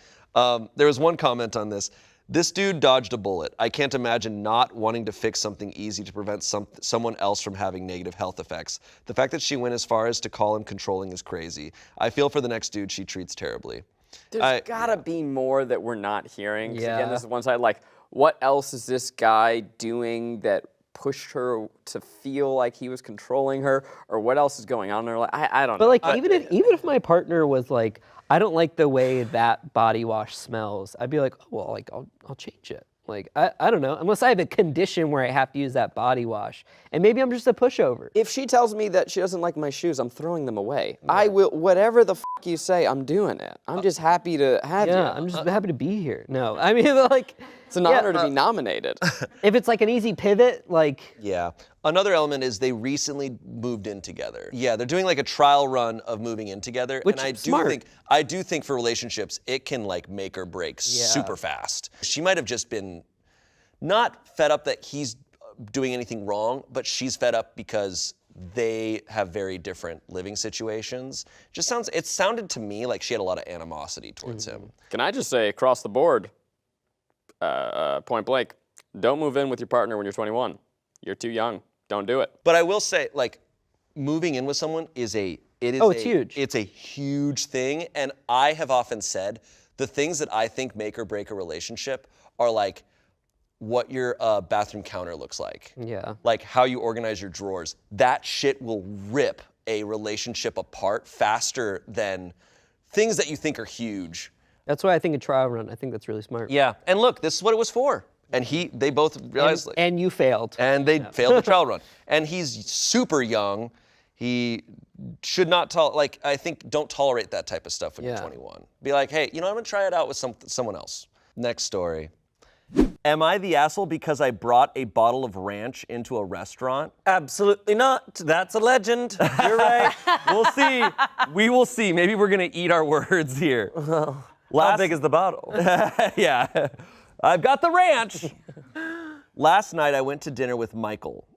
There was one comment on this. This dude dodged a bullet. I can't imagine not wanting to fix something easy to prevent someone else from having negative health effects. The fact that she went as far as to call him controlling is crazy. I feel for the next dude she treats terribly. There's gotta be more that we're not hearing. 'Cause Yeah. Again, this is one side. Like, what else is this guy doing that pushed her to feel like he was controlling her, or what else is going on in her life? I don't know. But like, even if my partner was like, I don't like the way that body wash smells, I'd be like, oh, well, like I'll change it. Like, I don't know, unless I have a condition where I have to use that body wash, and maybe I'm just a pushover. If she tells me that she doesn't like my shoes, I'm throwing them away. I will, whatever the you say, I'm doing it. I'm just happy to have you. Yeah, I'm just happy to be here. No, I mean, like, It's an honor to be nominated. if it's like an easy pivot, like, Yeah. Another element is they recently moved in together. Yeah, they're doing like a trial run of moving in together. Which and smart. I do think for relationships, it can like make or break super fast. She might have just been not fed up that he's doing anything wrong, but she's fed up because they have very different living situations. It sounded to me like she had a lot of animosity towards him. Can I just say, across the board, point blank, don't move in with your partner when you're 21. You're too young. Don't do it. But I will say, like, moving in with someone is it's huge. It's a huge thing, and I have often said the things that I think make or break a relationship are like what your bathroom counter looks like. Yeah. Like how you organize your drawers. That shit will rip a relationship apart faster than things that you think are huge. That's why I think a trial run. I think that's really smart. Yeah, and look, this is what it was for. And they both realized, And you failed. and they failed the trial run. And he's super young. He should not I think don't tolerate that type of stuff when you're 21. Be like, hey, I'm gonna try it out with someone else. Next story. Am I the asshole because I brought a bottle of ranch into a restaurant? Absolutely not. That's a legend. You're right. We'll see. We will see. Maybe we're gonna eat our words here. How big is the bottle? Yeah. I've got the ranch. Last night I went to dinner with Michael.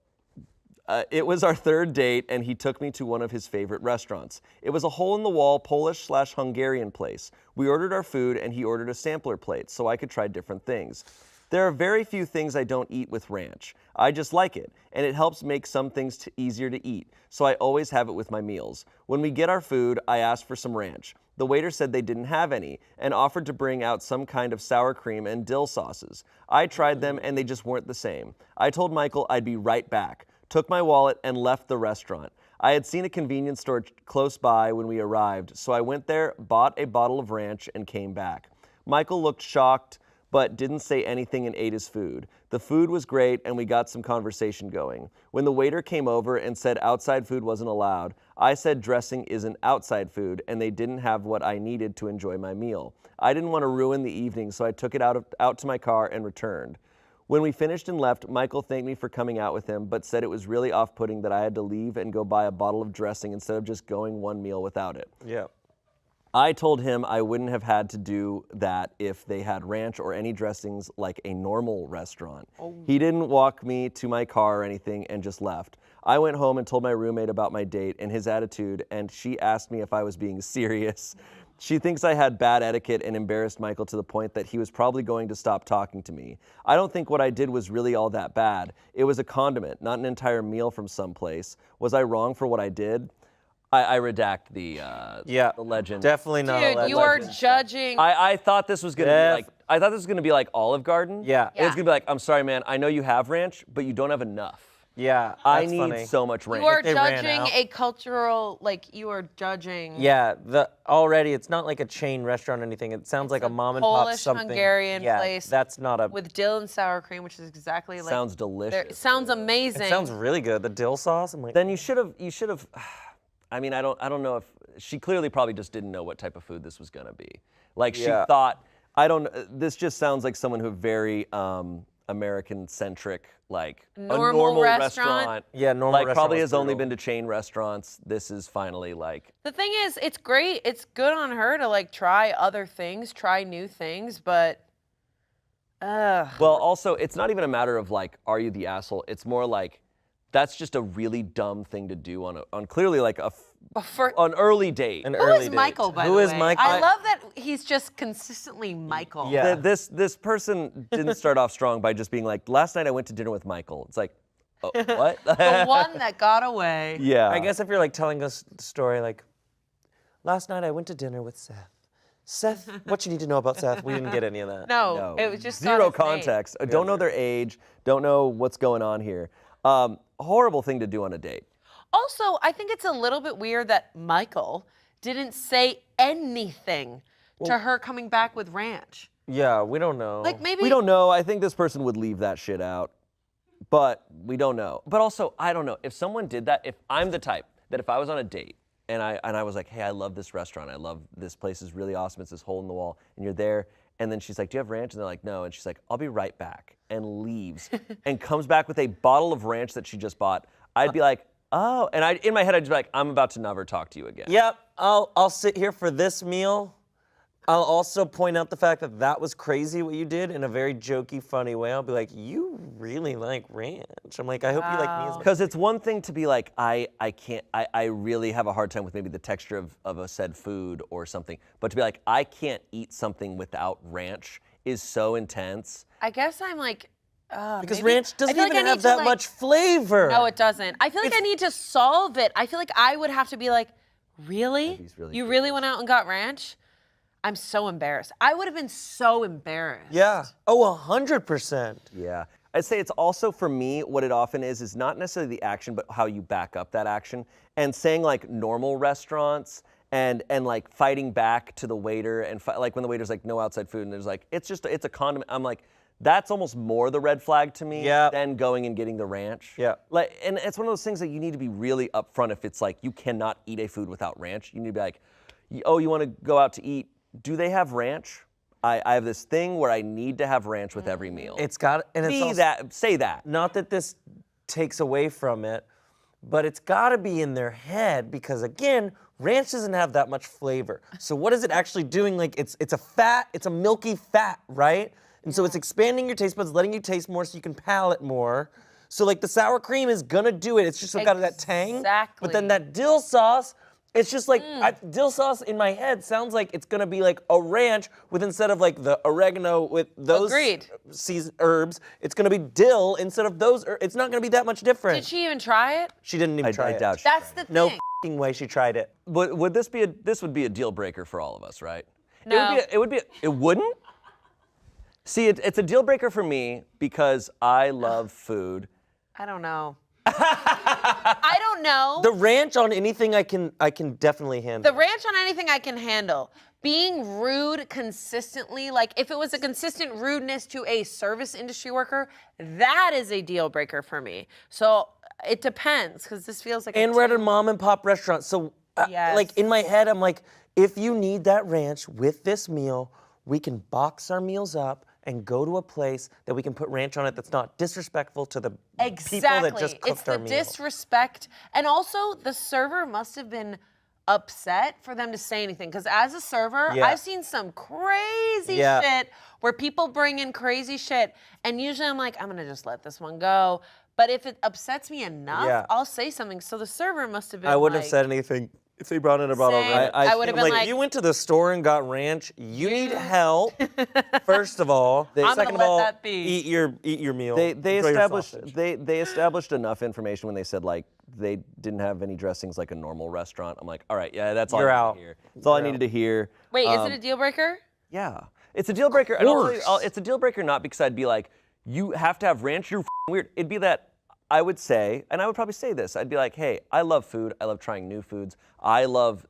It was our third date, and he took me to one of his favorite restaurants. It was a hole-in-the-wall Polish/Hungarian place. We ordered our food, and he ordered a sampler plate so I could try different things. There are very few things I don't eat with ranch. I just like it, and it helps make some things easier to eat, so I always have it with my meals. When we get our food, I asked for some ranch. The waiter said they didn't have any and offered to bring out some kind of sour cream and dill sauces. I tried them, and they just weren't the same. I told Michael I'd be right back, took my wallet, and left the restaurant. I had seen a convenience store close by when we arrived, so I went there, bought a bottle of ranch, and came back. Michael looked shocked, but didn't say anything and ate his food. The food was great, and we got some conversation going. When the waiter came over and said outside food wasn't allowed, I said dressing isn't outside food, and they didn't have what I needed to enjoy my meal. I didn't want to ruin the evening, so I took it out to my car and returned. When we finished and left, Michael thanked me for coming out with him, but said it was really off-putting that I had to leave and go buy a bottle of dressing instead of just going one meal without it. Yeah. I told him I wouldn't have had to do that if they had ranch or any dressings like a normal restaurant. He didn't walk me to my car or anything and just left. I went home and told my roommate about my date and his attitude, and she asked me if I was being serious. She thinks I had bad etiquette and embarrassed Michael to the point that he was probably going to stop talking to me. I don't think what I did was really all that bad. It was a condiment, not an entire meal from someplace. Was I wrong for what I did? I redact the legend. Definitely not a Dude, legend. you are judging. I thought this was gonna be like Olive Garden. Yeah. And it's gonna be like, I'm sorry, man. I know you have ranch, but you don't have enough. Yeah, I that's need funny. so much ranch. You are They ran judging out. a cultural, you are judging. Yeah, already it's not like a chain restaurant or anything. It sounds like a mom and pop Polish, something. Hungarian yeah, place that's not a. with dill and sour cream, which is exactly like. Sounds delicious. It sounds amazing. It sounds really good. The dill sauce. I'm like. Then you should have. I mean, I don't know if she clearly probably just didn't know what type of food this was gonna be. Like she Yeah. thought. This just sounds like someone who very American-centric, like Normal a normal restaurant? Yeah, normal Like probably restaurant's has only brutal. been to chain restaurants. This is finally like. The thing is, it's great. It's good on her to try other things, try new things, but. Well, also, it's not even a matter of are you the asshole? It's more like, that's just a really dumb thing to do on clearly an early date. An Who early is date. Michael, by the Who way? is Michael? I love that he's just consistently Michael. Yeah. This person didn't start off strong by just being like, last night I went to dinner with Michael. It's like, oh, what? The one that got away. Yeah. I guess if you're telling us the story, last night I went to dinner with Seth. Seth, what you need to know about Seth? We didn't get any of that. No, it was just zero got his name. context. Don't know their age. Don't know what's going on here. Horrible thing to do on a date. Also, I think it's a little bit weird that Michael didn't say anything to her coming back with ranch. Yeah, we don't know. Like maybe We don't know. I think this person would leave that shit out, but we don't know. But also, I don't know. If someone did that, if I'm the type that if I was on a date and I was like, hey, I love this restaurant. I love this place is really awesome. It's this hole in the wall. And you're there. And then she's like, do you have ranch? And they're like, no. And she's like, I'll be right back. And leaves and comes back with a bottle of ranch that she just bought. I'd be like, oh. And in my head, I'd just be like, I'm about to never talk to you again. Yep, I'll sit here for this meal. I'll also point out the fact that that was crazy what you did in a very jokey, funny way. I'll be like, you really like ranch. I'm like, I hope you like me as much. Because it's one thing to be like, I really have a hard time with maybe the texture of a said food or something. But to be like, I can't eat something without ranch is so intense. I guess I'm like, Because maybe- ranch doesn't I feel like even I have need to, that like- much flavor. No, it doesn't. I feel like I need to solve it. I feel like I would have to be like, really? He's really You curious. really went out and got ranch? I'm so embarrassed. I would have been so embarrassed. Yeah. Oh, 100%. Yeah. I'd say it's also for me, what it often is not necessarily the action, but how you back up that action. And saying like normal restaurants and like fighting back to the waiter and like when the waiter's like, no outside food and there's like, it's a condiment. I'm like, that's almost more the red flag to me than going and getting the ranch. Yeah. Like, and it's one of those things that you need to be really upfront if it's like you cannot eat a food without ranch. You need to be like, oh, you want to go out to eat? Do they have ranch? I have this thing where I need to have ranch with every meal. It's got, and it's also, Say that. not that this takes away from it, but it's got to be in their head because again, ranch doesn't have that much flavor. So what is it actually doing? Like it's a milky fat, right? And so it's expanding your taste buds, letting you taste more so you can palate more. So like the sour cream is gonna do it. It's just got that tang. Exactly. But then that dill sauce, it's just like, dill sauce in my head sounds like it's gonna be like a ranch with instead of like the oregano with those Agreed. herbs, it's gonna be dill instead of those It's not gonna be that much different. Did she even try it? She didn't even try I it. doubt she That's tried the it. No thing. f***ing way she tried it. Would this would be a deal breaker for all of us, right? No. It wouldn't? See, it's a deal breaker for me because I love food. I don't know. I don't know. The ranch on anything I can definitely handle. The ranch on anything I can handle. Being rude consistently, like if it was a consistent rudeness to a service industry worker, that is a deal breaker for me. So it depends, because this feels like And we're at a mom and pop restaurant, so Yes. like in my head, I'm like, if you need that ranch with this meal, we can box our meals up and go to a place that we can put ranch on it that's not disrespectful to the people that just cooked It's our the meal. disrespect. And also, the server must have been upset for them to say anything. Because as a server, Yeah. I've seen some crazy Yeah. shit where people bring in crazy shit. And usually I'm like, I'm going to just let this one go. But if it upsets me enough, Yeah. I'll say something. So the server must have been I wouldn't like, have said anything if they brought in a bottle of Same. ranch. I would have been Like, like, if you went to the store and got ranch, you need help. First of all, I'm second gonna of all, let that be. eat your meal. They Enjoy your established sausage. they established enough information when they said like they didn't have any dressings like a normal restaurant. I'm like, all right, yeah, that's all You're I out. needed to hear. That's all I needed to hear. wait, is it a deal breaker? Yeah, it's a deal breaker. And I'll tell you, course. it's a deal breaker not because I'd be like, you have to have ranch. You're weird. It'd be that I would say, and I would probably say this. I'd be like, hey, I love food. I love trying new foods.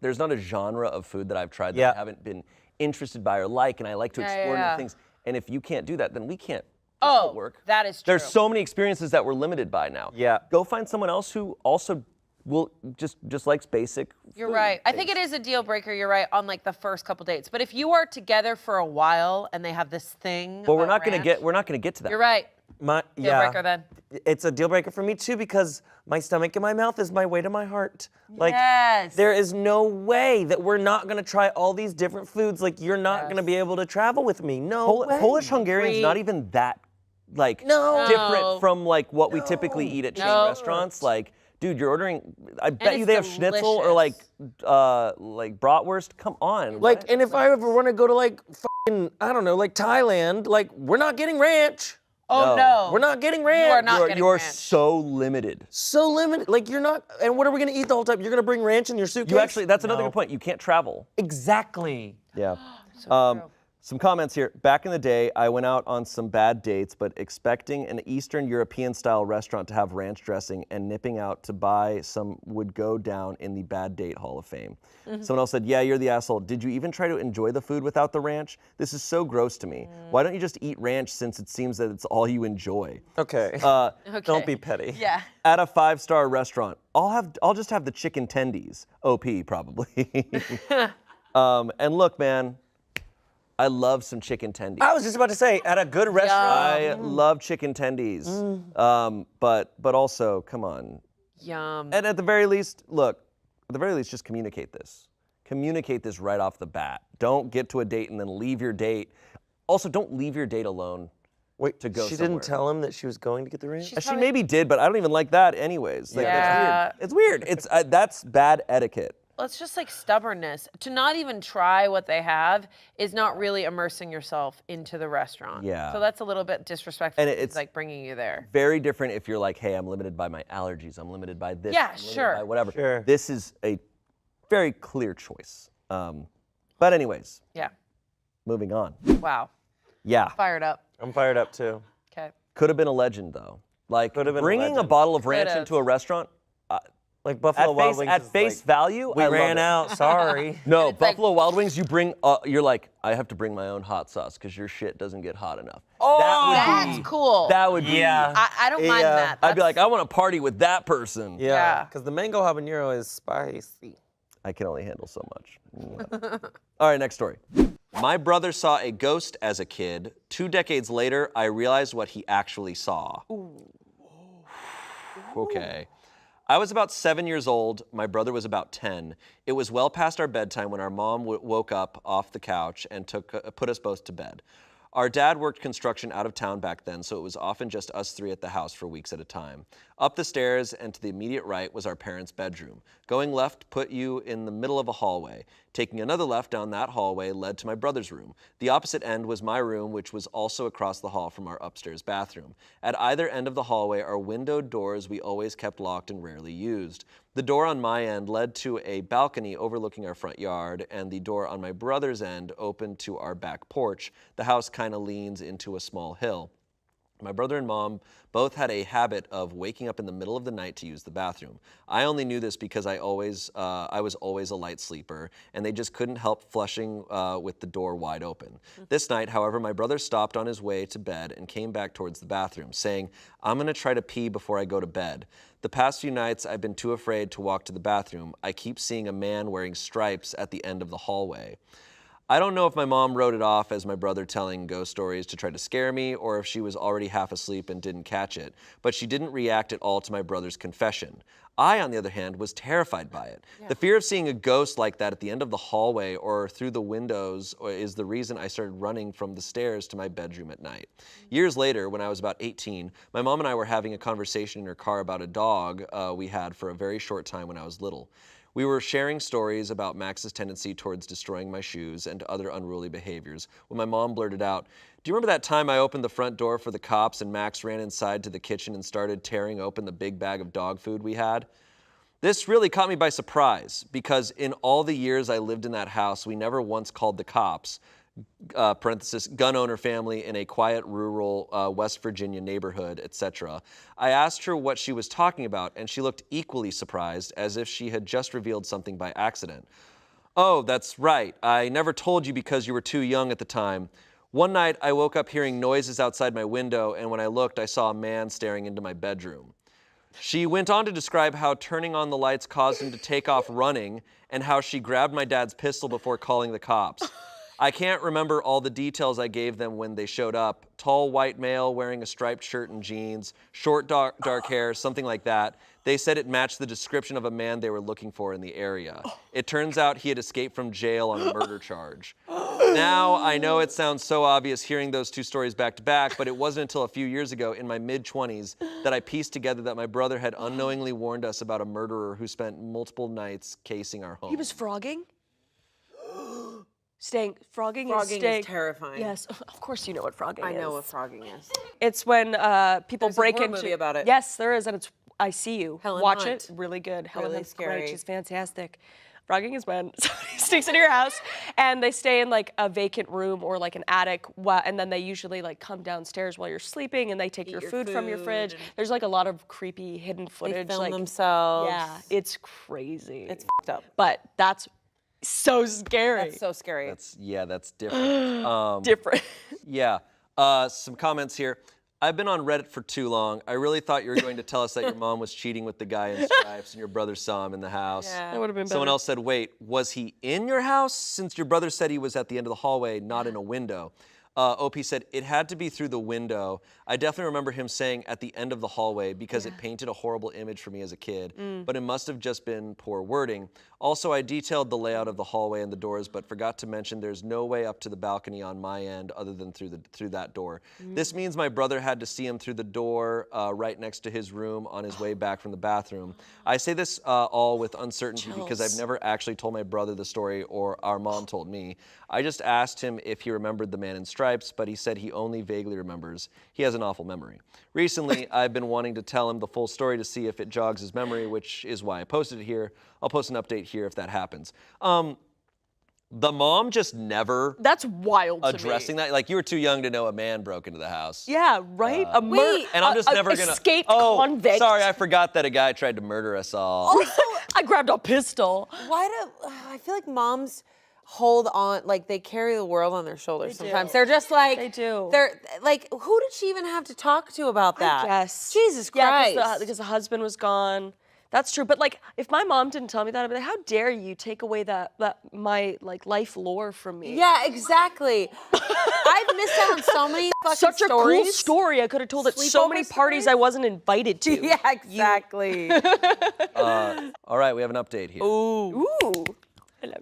There's not a genre of food that I've tried that Yeah. I haven't been interested by or like, and I like to explore yeah. new things. And if you can't do that, then we can't. Oh, work. that is true. There's so many experiences that we're limited by now. Yeah. Go find someone else who also will just likes basic. You're food right. I think things. it is a deal breaker. You're right on like the first couple dates. But if you are together for a while and they have this thing, But we're about not gonna ranch, get to that. You're right. Deal Yeah. breaker then. It's a deal breaker for me too because my stomach and my mouth is my way to my heart. Like Yes. there is no way that we're not gonna try all these different foods. Like you're not gonna be able to travel with me. No way. Polish Hungarian's We- not even that like No. different from like what we typically eat at chain No. restaurants. Like, dude, you're ordering. I bet you it's they have schnitzel or like bratwurst. Come on. Like, what? and if I ever want to go to like fucking, I don't know, like Thailand, like we're not getting ranch. Oh no. We're not getting ranch. You are not getting you're ranch. so limited. So limited. Like you're not. And what are we gonna eat the whole time? You're gonna bring ranch in your suitcase? You actually, that's another good point. You can't travel. Exactly. Yeah. So true. Some comments here. Back in the day, I went out on some bad dates, but expecting an Eastern European-style restaurant to have ranch dressing and nipping out to buy some would go down in the bad date Hall of Fame. Someone else said, yeah, you're the asshole. Did you even try to enjoy the food without the ranch? This is so gross to me. Why don't you just eat ranch since it seems that it's all you enjoy? Okay. Okay. Don't be petty. Yeah. At a 5-star restaurant, I'll just have the chicken tendies. OP, probably. And look, man, I love some chicken tendies. I was just about to say, at a good restaurant. I love chicken tendies. But also, come on. Yum. And at the very least, look, at the very least, just communicate this. Communicate this right off the bat. Don't get to a date and then leave your date. Also, don't leave your date alone. Wait, to go she somewhere. didn't tell him that she was going to get the ranch? She maybe did, but I don't even like that anyways. Like, Yeah. It's weird. It's that's bad etiquette. Well, it's just like stubbornness. To not even try what they have is not really immersing yourself into the restaurant. Yeah. So that's a little bit disrespectful. And It's it's like bringing you there. Very different if you're like, hey, I'm limited by my allergies. I'm limited by this. Yeah, I'm limited sure. by whatever. Sure. This is a very clear choice. But anyways, Yeah. moving on. Wow. Yeah. Fired up. I'm fired up too. Okay. Could have been a legend though. Like Could have been a bringing a legend. bottle of ranch Could've. into a restaurant. Like Buffalo Wild Wings. At is face like, value, we I love ran it. out, sorry. No, it's like- Buffalo Wild Wings, you bring, you're like, I have to bring my own hot sauce because your shit doesn't get hot enough. That's cool. That would be. Yeah. I don't mind Yeah. that. I'd be That's- like, I want to party with that person. Yeah, Yeah. because the mango habanero is spicy. I can only handle so much. All right, next story. My brother saw a ghost as a kid. 2 decades later, I realized what he actually saw. Okay. I was about 7 years old. My brother was about 10. It was well past our bedtime when our mom woke up off the couch and put us both to bed. Our dad worked construction out of town back then, so it was often just us 3 at the house for weeks at a time. Up the stairs and to the immediate right was our parents' bedroom. Going left put you in the middle of a hallway. Taking another left down that hallway led to my brother's room. The opposite end was my room, which was also across the hall from our upstairs bathroom. At either end of the hallway are windowed doors we always kept locked and rarely used. The door on my end led to a balcony overlooking our front yard, and the door on my brother's end opened to our back porch. The house kind of leans into a small hill. My brother and mom both had a habit of waking up in the middle of the night to use the bathroom. I only knew this because I was always a light sleeper, and they just couldn't help flushing with the door wide open. This night, however, my brother stopped on his way to bed and came back towards the bathroom, saying, "I'm gonna try to pee before I go to bed." The past few nights, I've been too afraid to walk to the bathroom. I keep seeing a man wearing stripes at the end of the hallway. I don't know if my mom wrote it off as my brother telling ghost stories to try to scare me, or if she was already half asleep and didn't catch it, but she didn't react at all to my brother's confession. I, on the other hand, was terrified by it. The fear of seeing a ghost like that at the end of the hallway or through the windows is the reason I started running from the stairs to my bedroom at night. Years later, when I was about 18, my mom and I were having a conversation in her car about a dog we had for a very short time when I was little. We were sharing stories about Max's tendency towards destroying my shoes and other unruly behaviors when my mom blurted out, "Do you remember that time I opened the front door for the cops and Max ran inside to the kitchen and started tearing open the big bag of dog food we had?" This really caught me by surprise because in all the years I lived in that house, we never once called the cops, parenthesis, gun owner family in a quiet rural West Virginia neighborhood, etc. I asked her what she was talking about, and she looked equally surprised, as if she had just revealed something by accident. "Oh, that's right. I never told you because you were too young at the time. One night, I woke up hearing noises outside my window, and when I looked, I saw a man staring into my bedroom." She went on to describe how turning on the lights caused him to take off running, and how she grabbed my dad's pistol before calling the cops. I can't remember all the details I gave them when they showed up. Tall white male wearing a striped shirt and jeans, short dark hair, something like that. They said it matched the description of a man they were looking for in the area. It turns out he had escaped from jail on a murder charge. Now, I know it sounds so obvious hearing those two stories back to back, but it wasn't until a few years ago in my mid-20s that I pieced together that my brother had unknowingly warned us about a murderer who spent multiple nights casing our home. He was frogging? Frogging Frogging is is terrifying. Yes, of course you know what frogging is. I know what frogging is. It's when people There's a break horror into. movie about it. Yes, there is, and it's I See You. Helen Watch Hunt. it. Really good. Helen Really Hunt's scary. great. She's fantastic. bragging is when somebody sneaks into your house and they stay in like a vacant room or like an attic, and then they usually like come downstairs while you're sleeping and they take your food from your fridge. There's like a lot of creepy hidden footage. They film like, themselves. Yeah, it's crazy. It's fucked up. But that's so scary. That's so scary. That's different. Different. Yeah. Some comments here. I've been on Reddit for too long. I really thought you were going to tell us that your mom was cheating with the guy in stripes and your brother saw him in the house. Yeah. That would have been better. Someone else said, wait, was he in your house? Since your brother said he was at the end of the hallway, not in a window. OP said, it had to be through the window. I definitely remember him saying at the end of the hallway because it painted a horrible image for me as a kid, but it must have just been poor wording. Also, I detailed the layout of the hallway and the doors, but forgot to mention there's no way up to the balcony on my end other than through that door. This means my brother had to see him through the door right next to his room on his way back from the bathroom. I say this all with uncertainty because I've never actually told my brother the story or our mom told me. I just asked him if he remembered the man in stripes, but he said he only vaguely remembers. He has an awful memory. Recently, I've been wanting to tell him the full story to see if it jogs his memory, which is why I posted it here. I'll post an update here if that happens. The mom just never That's wild to me. addressing that. Like, you were too young to know a man broke into the house. Yeah, right? And I'm just never gonna. Escaped Oh, convict. sorry, I forgot that a guy tried to murder us all. Also, I grabbed a pistol. why do I feel like moms hold on, like they carry the world on their shoulders sometimes. They're just like They do. They're like, who did she even have to talk to about that? Yes. Jesus Yeah, Christ. because the husband was gone. That's true. But like, if my mom didn't tell me that, I'd be like, how dare you take away that my like life lore from me? Yeah, exactly. I've missed out on so many fucking Such a stories. cool story. I could have told at so Sleepover many parties stories? I wasn't invited to. Yeah, exactly. All right, we have an update here. Ooh. Hello.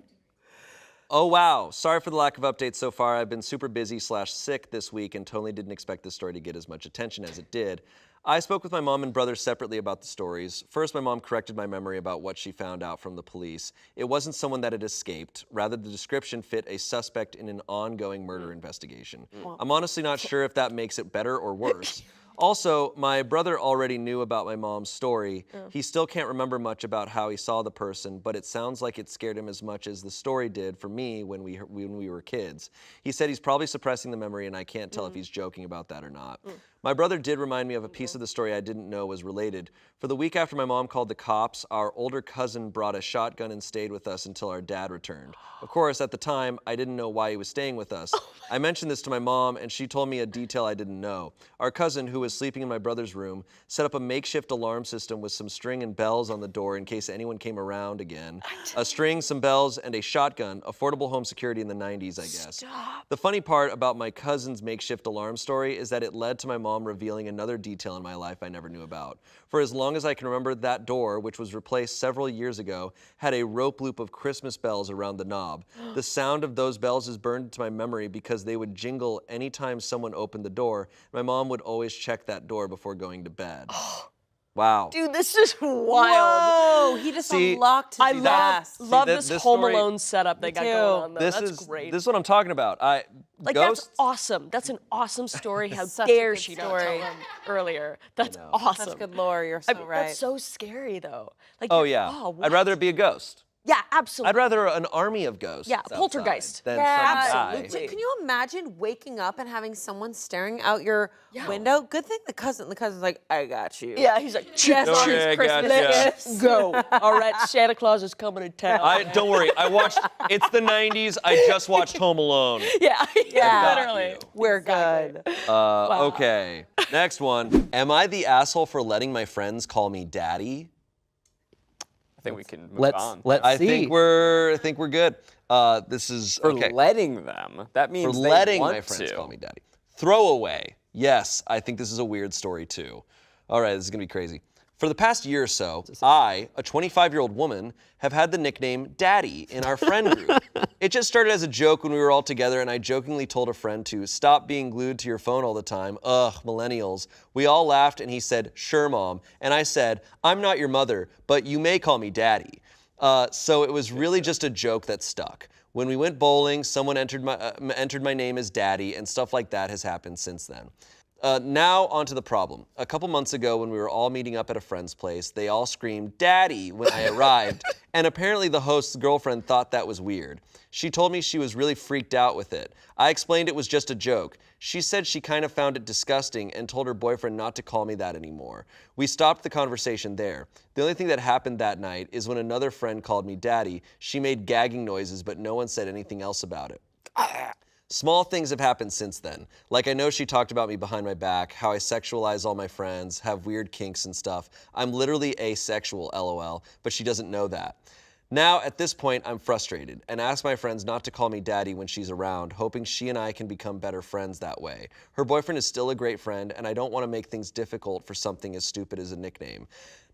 Oh, wow. Sorry for the lack of updates so far. I've been super busy / sick this week and totally didn't expect this story to get as much attention as it did. I spoke with my mom and brother separately about the stories. First, my mom corrected my memory about what she found out from the police. It wasn't someone that had escaped. Rather, the description fit a suspect in an ongoing murder investigation. I'm honestly not sure if that makes it better or worse. Also, my brother already knew about my mom's story. He still can't remember much about how he saw the person, but it sounds like it scared him as much as the story did for me when we were kids. He said he's probably suppressing the memory, and I can't tell if he's joking about that or not. My brother did remind me of a piece of the story I didn't know was related. For the week after my mom called the cops, our older cousin brought a shotgun and stayed with us until our dad returned. Of course, at the time, I didn't know why he was staying with us. I mentioned this to my mom, and she told me a detail I didn't know. Our cousin, who was sleeping in my brother's room, set up a makeshift alarm system with some string and bells on the door in case anyone came around again. A string, some bells, and a shotgun. Affordable home security in the 90s, I guess. The funny part about my cousin's makeshift alarm story is that it led to my mom revealing another detail in my life I never knew about. For as long as I can remember, that door, which was replaced several years ago, had a rope loop of Christmas bells around the knob. The sound of those bells is burned into my memory because they would jingle anytime someone opened the door. My mom would always check that door before going to bed. Wow. Dude, this is wild. Whoa, he just See, unlocked his I ass. love this this Home story- Alone setup they got too. going on. Though. This That's is great. This is what I'm talking about. Like, Ghosts. that's awesome. That's an awesome story. How Such a dare good she not story. tell them earlier? That's awesome. Such good lore, you're I so mean, right. That's so scary, though. Like, Oh you're- yeah. Oh, I'd rather it be a ghost. Yeah, absolutely. I'd rather an army of ghosts. Yeah, outside poltergeist. Than Yeah, some guy. absolutely. Can you imagine waking up and having someone staring out your window? Good thing the cousin's like, I got you. Yeah, he's like, Yes, Oh, on his yeah, I Christmas gotcha. gifts. go. All right, Santa Claus is coming to town. Don't worry. I watched. It's the '90s. I just watched Home Alone. yeah, Yeah. literally. We're good. Okay. Next one. Am I the asshole for letting my friends call me daddy? I think we can move Let's on. I see. think we're good. This is For okay. letting them. That means For they letting want my friends to. call me daddy. Throwaway. Yes, I think this is a weird story too. All right, this is gonna be crazy. For the past year or so, I, a 25-year-old woman, have had the nickname Daddy in our friend group. It just started as a joke when we were all together, and I jokingly told a friend to stop being glued to your phone all the time. Ugh, millennials. We all laughed, and he said, sure, Mom. And I said, I'm not your mother, but you may call me Daddy. So it was really just a joke that stuck. When we went bowling, someone entered my name as Daddy, and stuff like that has happened since then. Now onto the problem. A couple months ago when we were all meeting up at a friend's place, they all screamed, "Daddy," when I arrived, and apparently the host's girlfriend thought that was weird. She told me she was really freaked out with it. I explained it was just a joke. She said she kind of found it disgusting and told her boyfriend not to call me that anymore. We stopped the conversation there. The only thing that happened that night is when another friend called me daddy, she made gagging noises, but no one said anything else about it. Small things have happened since then. Like I know she talked about me behind my back, how I sexualize all my friends, have weird kinks and stuff. I'm literally asexual, LOL, but she doesn't know that. Now, at this point, I'm frustrated and ask my friends not to call me daddy when she's around, hoping she and I can become better friends that way. Her boyfriend is still a great friend, and I don't want to make things difficult for something as stupid as a nickname.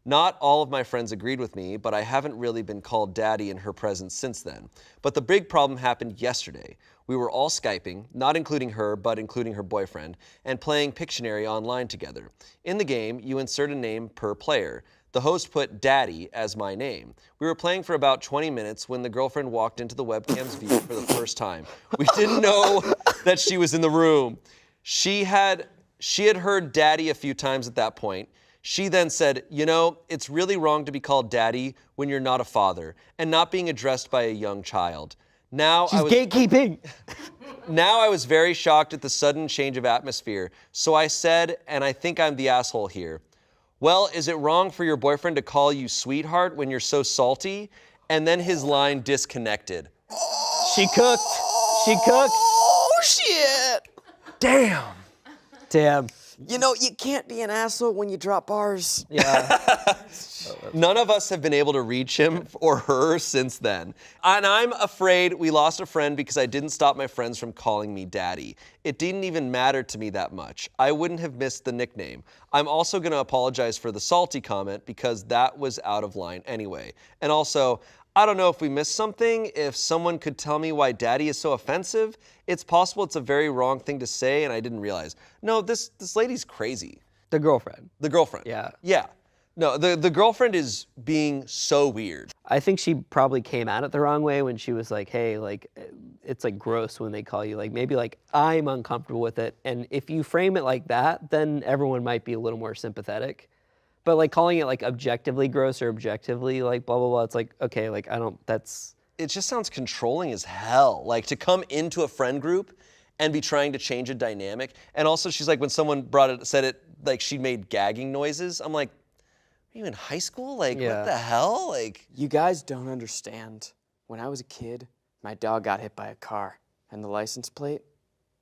Not all of my friends agreed with me, but I haven't really been called daddy in her presence since then. But the big problem happened yesterday. We were all Skyping, not including her, but including her boyfriend, and playing Pictionary online together. In the game, you insert a name per player. The host put daddy as my name. We were playing for about 20 minutes when the girlfriend walked into the webcam's view for the first time. We didn't know that she was in the room. She had heard daddy a few times at that point. She then said, "You know, it's really wrong to be called daddy when you're not a father and not being addressed by a young child." Now She's gatekeeping. Now I was very shocked at the sudden change of atmosphere. So I said, and I think I'm the asshole here, "Well, is it wrong for your boyfriend to call you sweetheart when you're so salty?" And then his line disconnected. She cooked. She cooked. Oh, shit. Damn. Damn. You know, you can't be an asshole when you drop bars. Yeah. None of us have been able to reach him or her since then. And I'm afraid we lost a friend because I didn't stop my friends from calling me daddy. It didn't even matter to me that much. I wouldn't have missed the nickname. I'm also going to apologize for the salty comment because that was out of line anyway. And also, I don't know if we missed something. If someone could tell me why daddy is so offensive, it's possible it's a very wrong thing to say and I didn't realize. No, this lady's crazy. The girlfriend. The girlfriend. Yeah. Yeah. No, the girlfriend is being so weird. I think she probably came at it the wrong way when she was like, hey, like, it's like gross when they call you. Like, maybe like, I'm uncomfortable with it. And if you frame it like that, then everyone might be a little more sympathetic. But like calling it like objectively gross or objectively like blah, blah, blah, it's like, okay, like It just sounds controlling as hell. Like to come into a friend group and be trying to change a dynamic. And also she's like, when someone said it, like she made gagging noises. I'm like, are you in high school? Like, Yeah. What the hell? Like, You guys don't understand. When I was a kid, my dog got hit by a car, and the license plate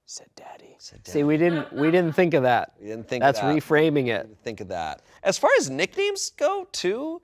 said daddy. See, we didn't think of that. We didn't think That's of that. reframing it. Think of that. As far as nicknames go, too,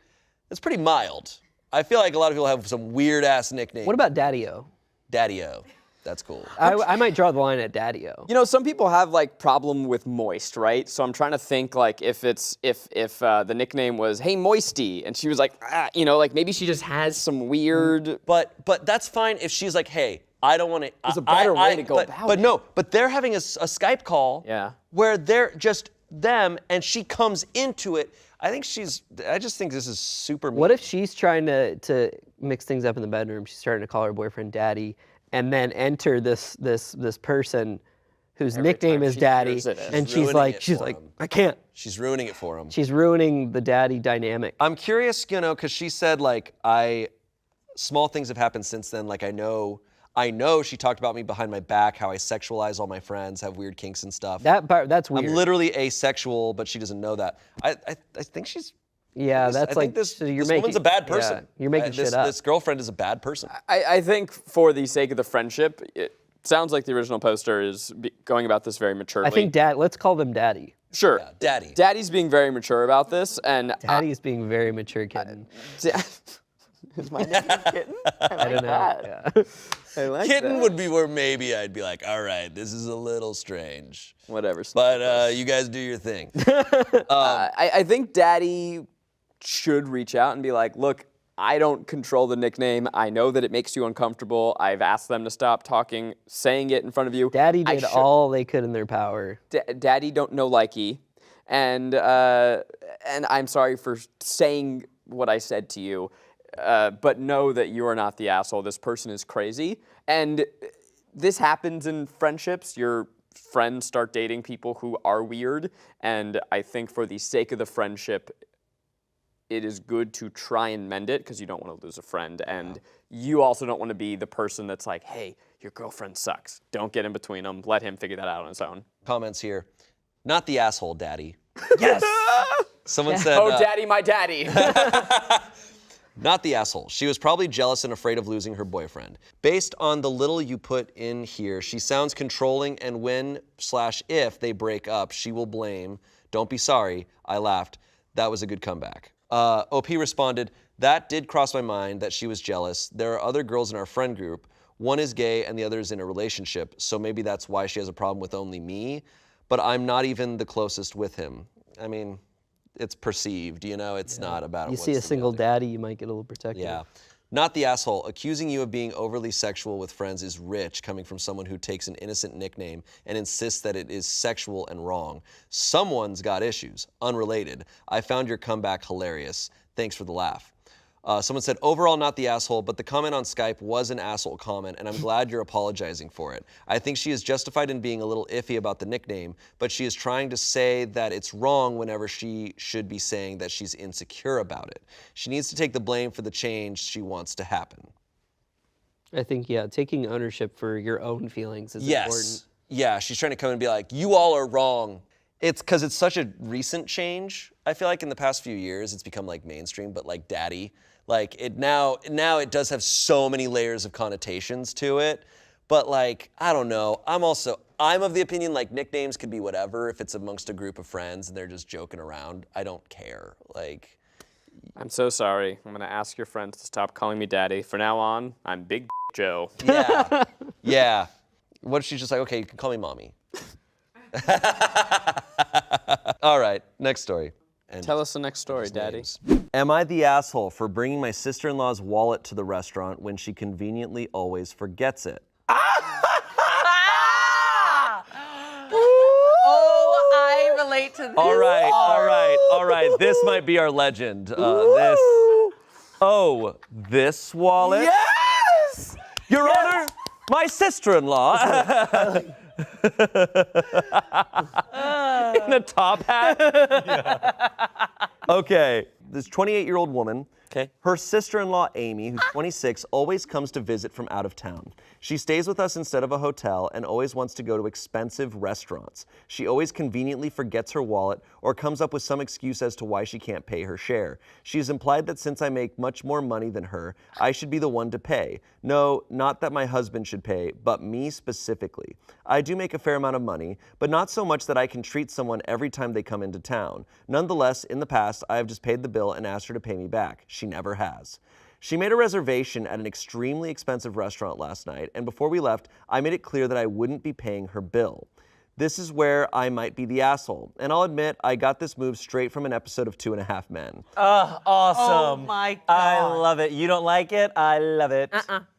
it's pretty mild. I feel like a lot of people have some weird ass nicknames. What about Daddy-O? Daddy-O? That's cool. I might draw the line at Daddy-O. You know, some people have like problem with moist, right? So I'm trying to think like if the nickname was "Hey Moisty" and she was like, you know, like maybe she just has some weird. But that's fine if she's like, hey, I don't want to. There's a better way to go about But it. no, but they're having a Skype call. Yeah. Where they're just them and she comes into it. I just think this is super. What if she's trying to mix things up in the bedroom? She's starting to call her boyfriend Daddy, and then enter this person whose nickname time is she Daddy, hears it. and Ruining she's like, it for him. I can't. She's ruining it for him. She's ruining the daddy dynamic. I'm curious, you know, because she said like small things have happened since then. Like I know she talked about me behind my back, how I sexualize all my friends, have weird kinks and stuff. That's weird. I'm literally asexual, but she doesn't know that. I think she's. Yeah, I that's think like this so you're woman's a bad person. Yeah, you're making this, shit up. This girlfriend is a bad person. I think for the sake of the friendship, it sounds like the original poster is going about this very maturely. I think let's call them Daddy. Sure. Yeah, Daddy. Daddy's being very mature about this, and Daddy's being very mature, kitten. is my name Kitten? I don't know. Yeah. I like Kitten that. would be where maybe I'd be like, all right, this is a little strange. Whatever. But you guys do your thing. I think Daddy should reach out and be like, look, I don't control the nickname. I know that it makes you uncomfortable. I've asked them to stop saying it in front of you. Daddy did all they could in their power. Daddy don't know likey, and I'm sorry for saying what I said to you, but know that you are not the asshole. This person is crazy, and this happens in friendships. You're friends start dating people who are weird, and I think for the sake of the friendship, it is good to try and mend it because you don't want to lose a friend, and you also don't want to be the person that's like, hey, your girlfriend sucks. Don't get in between them. Let him figure that out on his own. Comments here. Not the asshole, daddy. Yes. Someone said, Oh, daddy, my daddy. not the asshole. She was probably jealous and afraid of losing her boyfriend. Based on the little you put in here, she sounds controlling, and when/if they break up, she will blame. Don't be sorry. I laughed. That was a good comeback. OP responded, that did cross my mind that she was jealous. There are other girls in our friend group. One is gay and the other is in a relationship, so maybe that's why she has a problem with only me, but I'm not even the closest with him. I mean, it's perceived, you know, it's not about You see a single daddy, you might get a little protective. Yeah. Not the asshole. Accusing you of being overly sexual with friends is rich, coming from someone who takes an innocent nickname and insists that it is sexual and wrong. Someone's got issues. Unrelated. I found your comeback hilarious. Thanks for the laugh. Someone said, overall not the asshole, but the comment on Skype was an asshole comment, and I'm glad you're apologizing for it. I think she is justified in being a little iffy about the nickname, but she is trying to say that it's wrong whenever she should be saying that she's insecure about it. She needs to take the blame for the change she wants to happen. I think, yeah, taking ownership for your own feelings is important. Yeah, she's trying to come and be like, you all are wrong. It's because it's such a recent change. I feel like in the past few years, it's become like mainstream, but like daddy. Like it now it does have so many layers of connotations to it. But like, I don't know. I'm of the opinion like nicknames could be whatever if it's amongst a group of friends and they're just joking around. I don't care. Like, I'm so sorry. I'm going to ask your friends to stop calling me daddy. From now on, I'm Big Joe. yeah. Yeah. What if she's just like, okay, you can call me mommy. All right, next story. And Tell us the next story, daddy. names. Am I the asshole for bringing my sister-in-law's wallet to the restaurant when she conveniently always forgets it? Oh, I relate to this. All right. This might be our legend. This wallet? Yes! Your Honor, my sister-in-law. In a top hat? Okay, this 28-year-old woman, her sister-in-law Amy, who's 26, always comes to visit from out of town. She stays with us instead of a hotel and always wants to go to expensive restaurants. She always conveniently forgets her wallet or comes up with some excuse as to why she can't pay her share. She has implied that since I make much more money than her, I should be the one to pay. No, not that my husband should pay, but me specifically. I do make a fair amount of money, but not so much that I can treat someone every time they come into town. Nonetheless, in the past, I have just paid the bill and asked her to pay me back. She never has. She made a reservation at an extremely expensive restaurant last night, and before we left, I made it clear that I wouldn't be paying her bill. This is where I might be the asshole, and I'll admit I got this move straight from an episode of 2.5 Men. Awesome. Oh my God. I love it. You don't like it? I love it.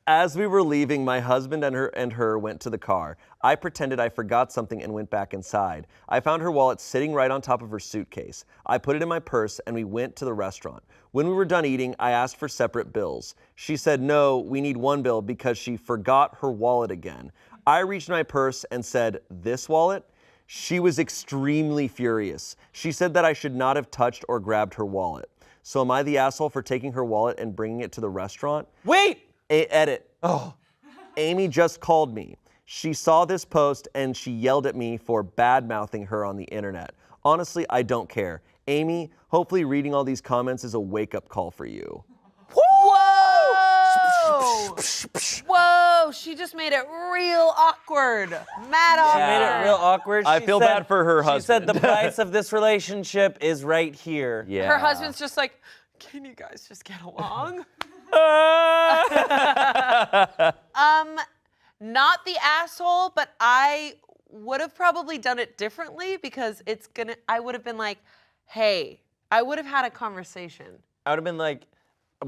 As we were leaving, my husband and her went to the car. I pretended I forgot something and went back inside. I found her wallet sitting right on top of her suitcase. I put it in my purse and we went to the restaurant. When we were done eating, I asked for separate bills. She said, no, we need one bill because she forgot her wallet again. I reached my purse and said, this wallet? She was extremely furious. She said that I should not have touched or grabbed her wallet. So am I the asshole for taking her wallet and bringing it to the restaurant? Wait! Edit. Oh. Amy just called me. She saw this post and she yelled at me for bad-mouthing her on the internet. Honestly, I don't care. Amy, hopefully reading all these comments is a wake-up call for you. Whoa! Whoa, she just made it real awkward. Mad awkward. She made it real awkward. I feel bad for her She said husband. the price of this relationship is right here. Yeah. Her husband's just like, can you guys just get along? Not the asshole, but I would have probably done it differently because I would have been like, hey, I would have had a conversation. I would have been like,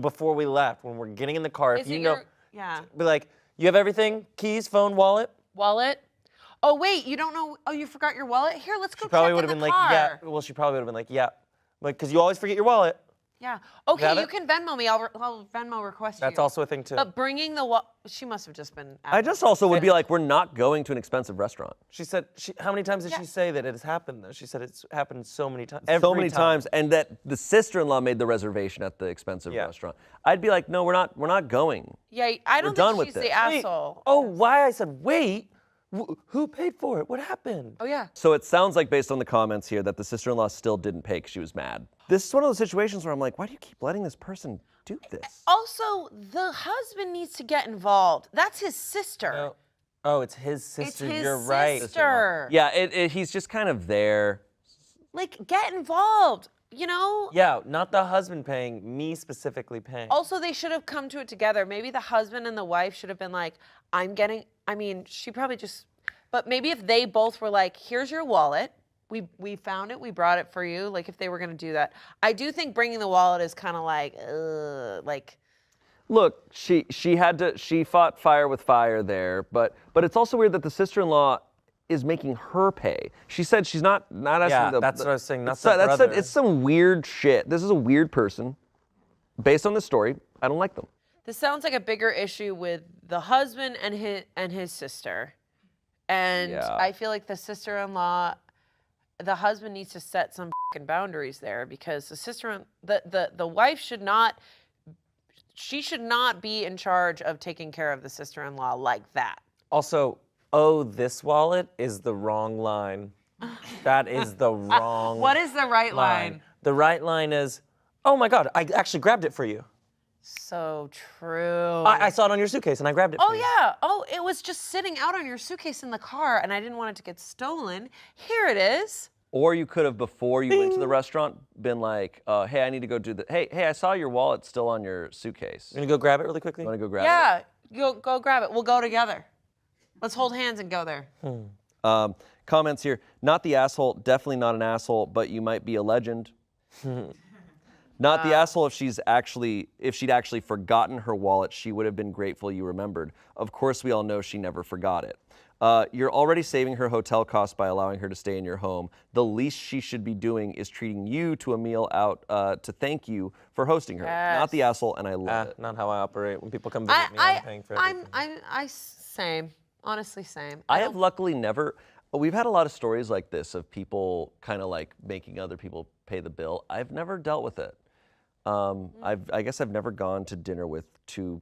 before we left, when we're getting in the car, if Is you it know, yeah. be like, you have everything? Keys, phone, wallet? Wallet? Oh, wait, you don't know, you forgot your wallet? Here, let's go She probably check would in have the been car. like, yeah. Well, she probably would have been like, yeah. Like, because you always forget your wallet. Yeah. Okay, Got you it? can Venmo me. I'll Venmo request That's you. also a thing too. But bringing she must have just been. I just also would be like, we're not going to an expensive restaurant. She said, how many times did she say that it has happened though? She said it's happened so many times. So many times, and that the sister-in-law made the reservation at the expensive restaurant. I'd be like, no, we're not going. Yeah, I don't done think with she's this. the asshole. Oh, why? I said, wait. Who paid for it? What happened? Oh yeah. So it sounds like, based on the comments here, that the sister-in-law still didn't pay because she was mad. This is one of those situations where I'm like, why do you keep letting this person do this? Also, the husband needs to get involved. That's his sister. Oh, it's his sister. It's his You're right. sister. Yeah, he's just kind of there. Like, get involved. You know? Yeah, not the husband paying, me specifically paying. Also, they should have come to it together. Maybe the husband and the wife should have been like, she probably just, but maybe if they both were like, here's your wallet. We found it, we brought it for you. Like, if they were gonna do that. I do think bringing the wallet is kind of like. Look, she fought fire with fire there, but it's also weird that the sister-in-law is making her pay. She said she's not asking that's what I was saying, not the that's brother. it's some weird shit. This is a weird person. Based on this story, I don't like them. This sounds like a bigger issue with the husband and his sister. And Yeah. I feel like the sister-in-law, the husband needs to set some fucking boundaries there, because the wife should not be in charge of taking care of the sister-in-law like that. Also, this wallet is the wrong line. That is the wrong What is the right line? The right line is, oh my God, I actually grabbed it for you. So true. I saw it on your suitcase and I grabbed it for Oh you. yeah. Oh, it was just sitting out on your suitcase in the car and I didn't want it to get stolen. Here it is. Or you could have, before you went to the restaurant, been like, hey, I need to go do the, hey, I saw your wallet still on your suitcase. You gonna go grab it really quickly? You want to go grab Yeah. Go grab it. We'll go together. Let's hold hands and go there. it? Comments here, not the asshole, definitely not an asshole, but you might be a legend. Not the asshole if she'd actually forgotten her wallet, she would have been grateful you remembered. Of course, we all know she never forgot it. You're already saving her hotel costs by allowing her to stay in your home. The least she should be doing is treating you to a meal out to thank you for hosting her. Not the asshole, and I love it. Not how I operate. When people come visit me, I'm paying for everything. Same. Honestly, same. I have luckily never, we've had a lot of stories like this of people kind of like making other people pay the bill. I've never dealt with it. I guess I've never gone to dinner with two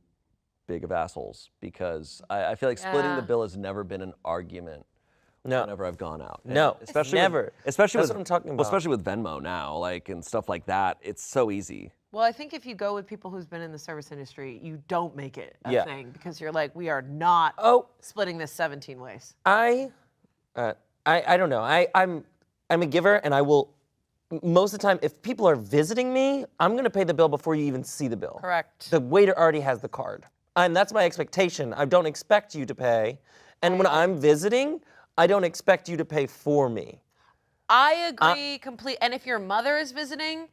big of assholes because I feel like splitting the bill has never been an argument whenever I've gone out. No, especially never. Especially That's with, what I'm talking well, about. especially with Venmo now, like, and stuff like that. It's so easy. Well, I think if you go with people who's been in the service industry, you don't make it a thing because you're like, we are not splitting this 17 ways. I don't know. I'm a giver, and I will. Most of the time, if people are visiting me, I'm gonna pay the bill before you even see the bill. Correct. The waiter already has the card, and that's my expectation. I don't expect you to pay, and when I'm visiting, I don't expect you to pay for me. I agree completely. And if your mother is visiting,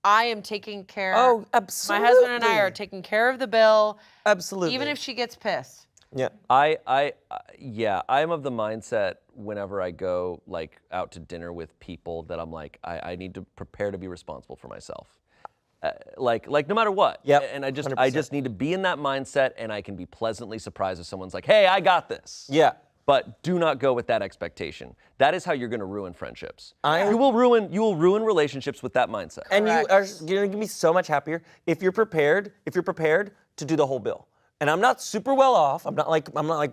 I am taking care. Oh, absolutely. My husband and I are taking care of the bill. Absolutely. Even if she gets pissed. Yeah. I'm of the mindset whenever I go like out to dinner with people that I'm like, I need to prepare to be responsible for myself. Like no matter what. Yep, And I 100%. just need to be in that mindset, and I can be pleasantly surprised if someone's like, hey, I got this. Yeah. But do not go with that expectation. That is how you're going to ruin friendships. I- You will ruin relationships with that mindset. And you're gonna be so much happier if you're prepared to do the whole bill. And I'm not super well off. I'm not like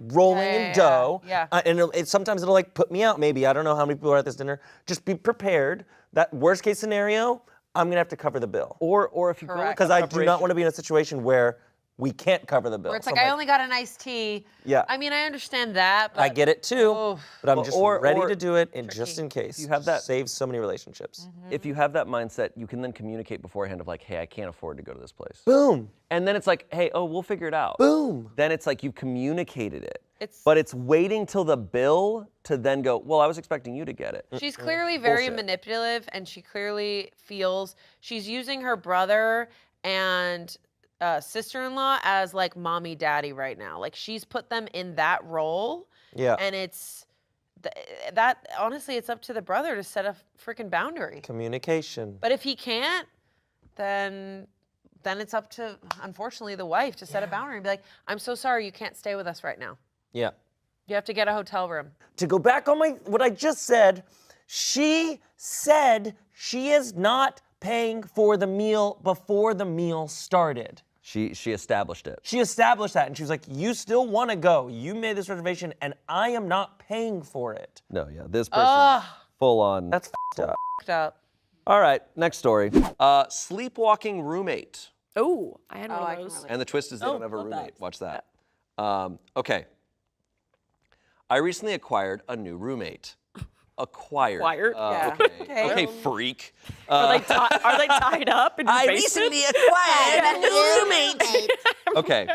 rolling in dough. Yeah. And sometimes it'll like put me out. Maybe I don't know how many people are at this dinner. Just be prepared. That worst case scenario, I'm gonna have to cover the bill. Or if you go with Correct. Because I do not want to be in a situation where we can't cover the bill. Where it's So like, I'm I only got an iced tea. Yeah. I mean, I understand that. But I get it too, Oof. but I'm just Or- ready or- to do it, and just in case. You have that- saves so many relationships. If you have that mindset, you can then communicate beforehand of like, hey, I can't afford to go to this place. Boom. And then it's like, hey, we'll figure it out. Boom. Then it's like you've communicated it. It's- But it's waiting till the bill to then go, well, I was expecting you to get it. She's clearly very Bullshit. manipulative, and she clearly feels she's using her brother and sister-in-law as like mommy daddy right now. Like, she's put them in that role. Yeah. And it's that honestly, it's up to the brother to set a freaking boundary. Communication. But if he can't, then it's up to, unfortunately, the wife to set a boundary and be like, I'm so sorry, you can't stay with us right now. Yeah. You have to get a hotel room. To go back on what I just said, she said she is not paying for the meal before the meal started. She established it. She established that, and she was like, you still want to go. You made this reservation, and I am not paying for it. No, yeah, this person full on. That's f***ed up. Fucked up. All right, next story. Sleepwalking roommate. Oh, I had one I of can those. relate. And the twist is they don't have a love that. roommate. Watch that. Okay. I recently acquired a new roommate. Acquired. Acquired? Yeah. Okay. Okay, freak. Are they tied up in your basement? acquired a new roommate. Okay.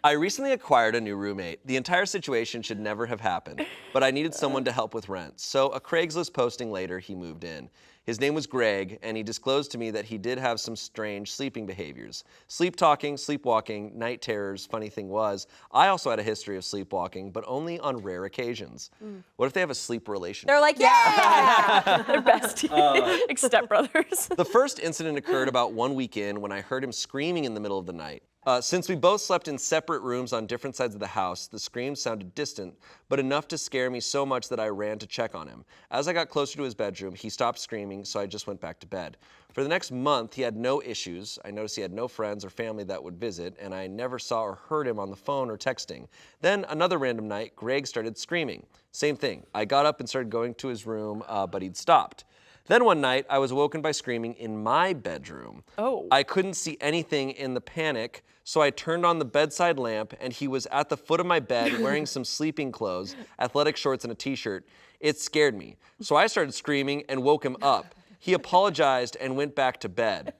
I recently acquired a new roommate. The entire situation should never have happened, but I needed someone to help with rent. So a Craigslist posting later, he moved in. His name was Greg, and he disclosed to me that he did have some strange sleeping behaviors. Sleep talking, sleepwalking, night terrors. Funny thing was, I also had a history of sleepwalking, but only on rare occasions. What if they have a sleep relationship? They're like, yeah! They're besties, like stepbrothers. The first incident occurred about 1 week in when I heard him screaming in the middle of the night. Since we both slept in separate rooms on different sides of the house, the screams sounded distant, but enough to scare me so much that I ran to check on him. As I got closer to his bedroom, he stopped screaming, so I just went back to bed. For the next month, he had no issues. I noticed he had no friends or family that would visit, and I never saw or heard him on the phone or texting. Then, another random night, Greg started screaming. Same thing. I got up and started going to his room, but he'd stopped. Then one night, I was awoken by screaming in my bedroom. Oh. I couldn't see anything in the panic, so I turned on the bedside lamp, and he was at the foot of my bed wearing some sleeping clothes, athletic shorts, and a t-shirt. It scared me. So I started screaming and woke him up. He apologized and went back to bed.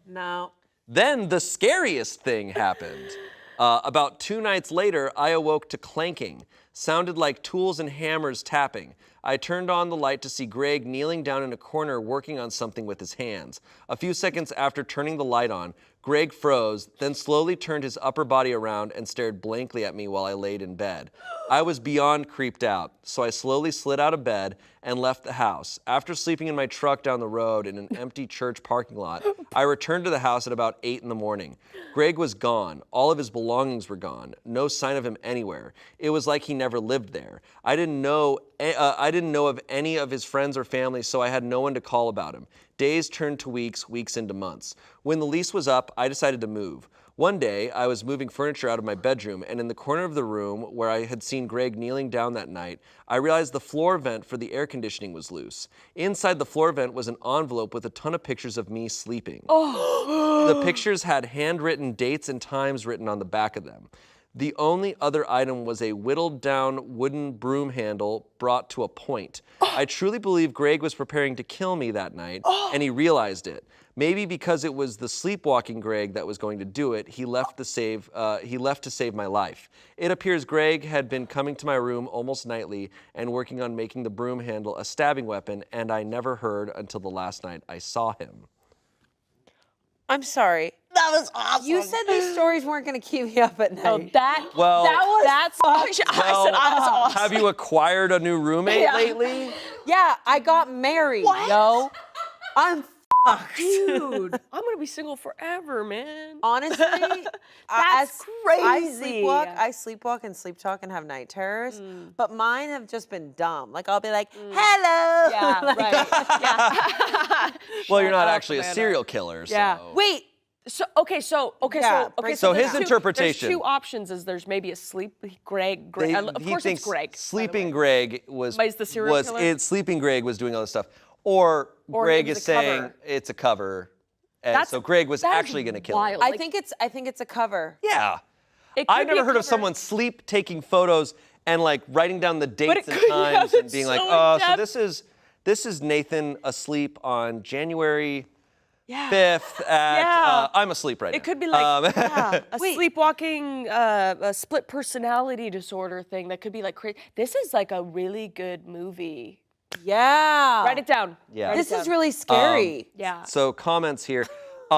No. Then the scariest thing happened. About 2 nights later, I awoke to clanking. Sounded like tools and hammers tapping. I turned on the light to see Greg kneeling down in a corner working on something with his hands. A few seconds after turning the light on, Greg froze, then slowly turned his upper body around and stared blankly at me while I laid in bed. I was beyond creeped out, so I slowly slid out of bed and left the house. After sleeping in my truck down the road in an empty church parking lot, I returned to the house at about 8 in the morning. Greg was gone. All of his belongings were gone. No sign of him anywhere. It was like he never lived there. I didn't know of any of his friends or family, so I had no one to call about him. Days turned to weeks, weeks into months. When the lease was up, I decided to move. One day, I was moving furniture out of my bedroom, and in the corner of the room where I had seen Greg kneeling down that night, I realized the floor vent for the air conditioning was loose. Inside the floor vent was an envelope with a ton of pictures of me sleeping. The pictures had handwritten dates and times written on the back of them. The only other item was a whittled down wooden broom handle brought to a point. I truly believe Greg was preparing to kill me that night, and he realized it. Maybe because it was the sleepwalking Greg that was going to do it, he left to save my life. It appears Greg had been coming to my room almost nightly and working on making the broom handle a stabbing weapon, and I never heard until the last night I saw him. I'm sorry. That was awesome. You said these stories weren't going to keep you up at night. Oh, that's Well, awesome. have you acquired a new roommate lately? Yeah, I got married, yo. I'm fucked. Dude, I'm gonna be single forever, man. Honestly, That's crazy. I sleepwalk and sleep talk and have night terrors, but mine have just been dumb. Like I'll be like, "Hello." Yeah, Like, right. Yeah. Well, you're not up, actually a Amanda. serial killer, so. Yeah. Wait. So Yeah, break So it his down. interpretation. There's two options. Is there's maybe a Greg. He Of course, thinks it's Greg. Sleeping Greg was But he's the serial killer? Sleeping Greg was doing all this stuff, or Or Greg it was is a saying cover. it's a cover, and so Greg was that is actually going to kill him. wild. I Like, think it's a cover. Yeah, it could I've be never a heard of cover. someone sleep taking photos and like writing down the dates and could- yeah, times and that's being so like, in oh, so depth. this is Nathan asleep on January Yeah. 5th at Yeah. I'm asleep right now. It could be like a Wait. sleepwalking, a split personality disorder thing that could be like crazy. This is like a really good movie. Yeah. Write it down. Yeah. Write it This is down. really scary. Yeah. So comments here.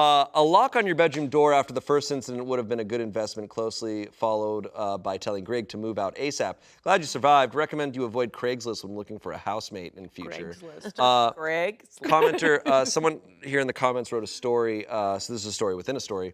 A lock on your bedroom door after the first incident would have been a good investment, closely followed by telling Greg to move out ASAP. Glad you survived. Recommend you avoid Craigslist when looking for a housemate in future. Greg. Commenter, someone here in the comments wrote a story. So this is a story within a story.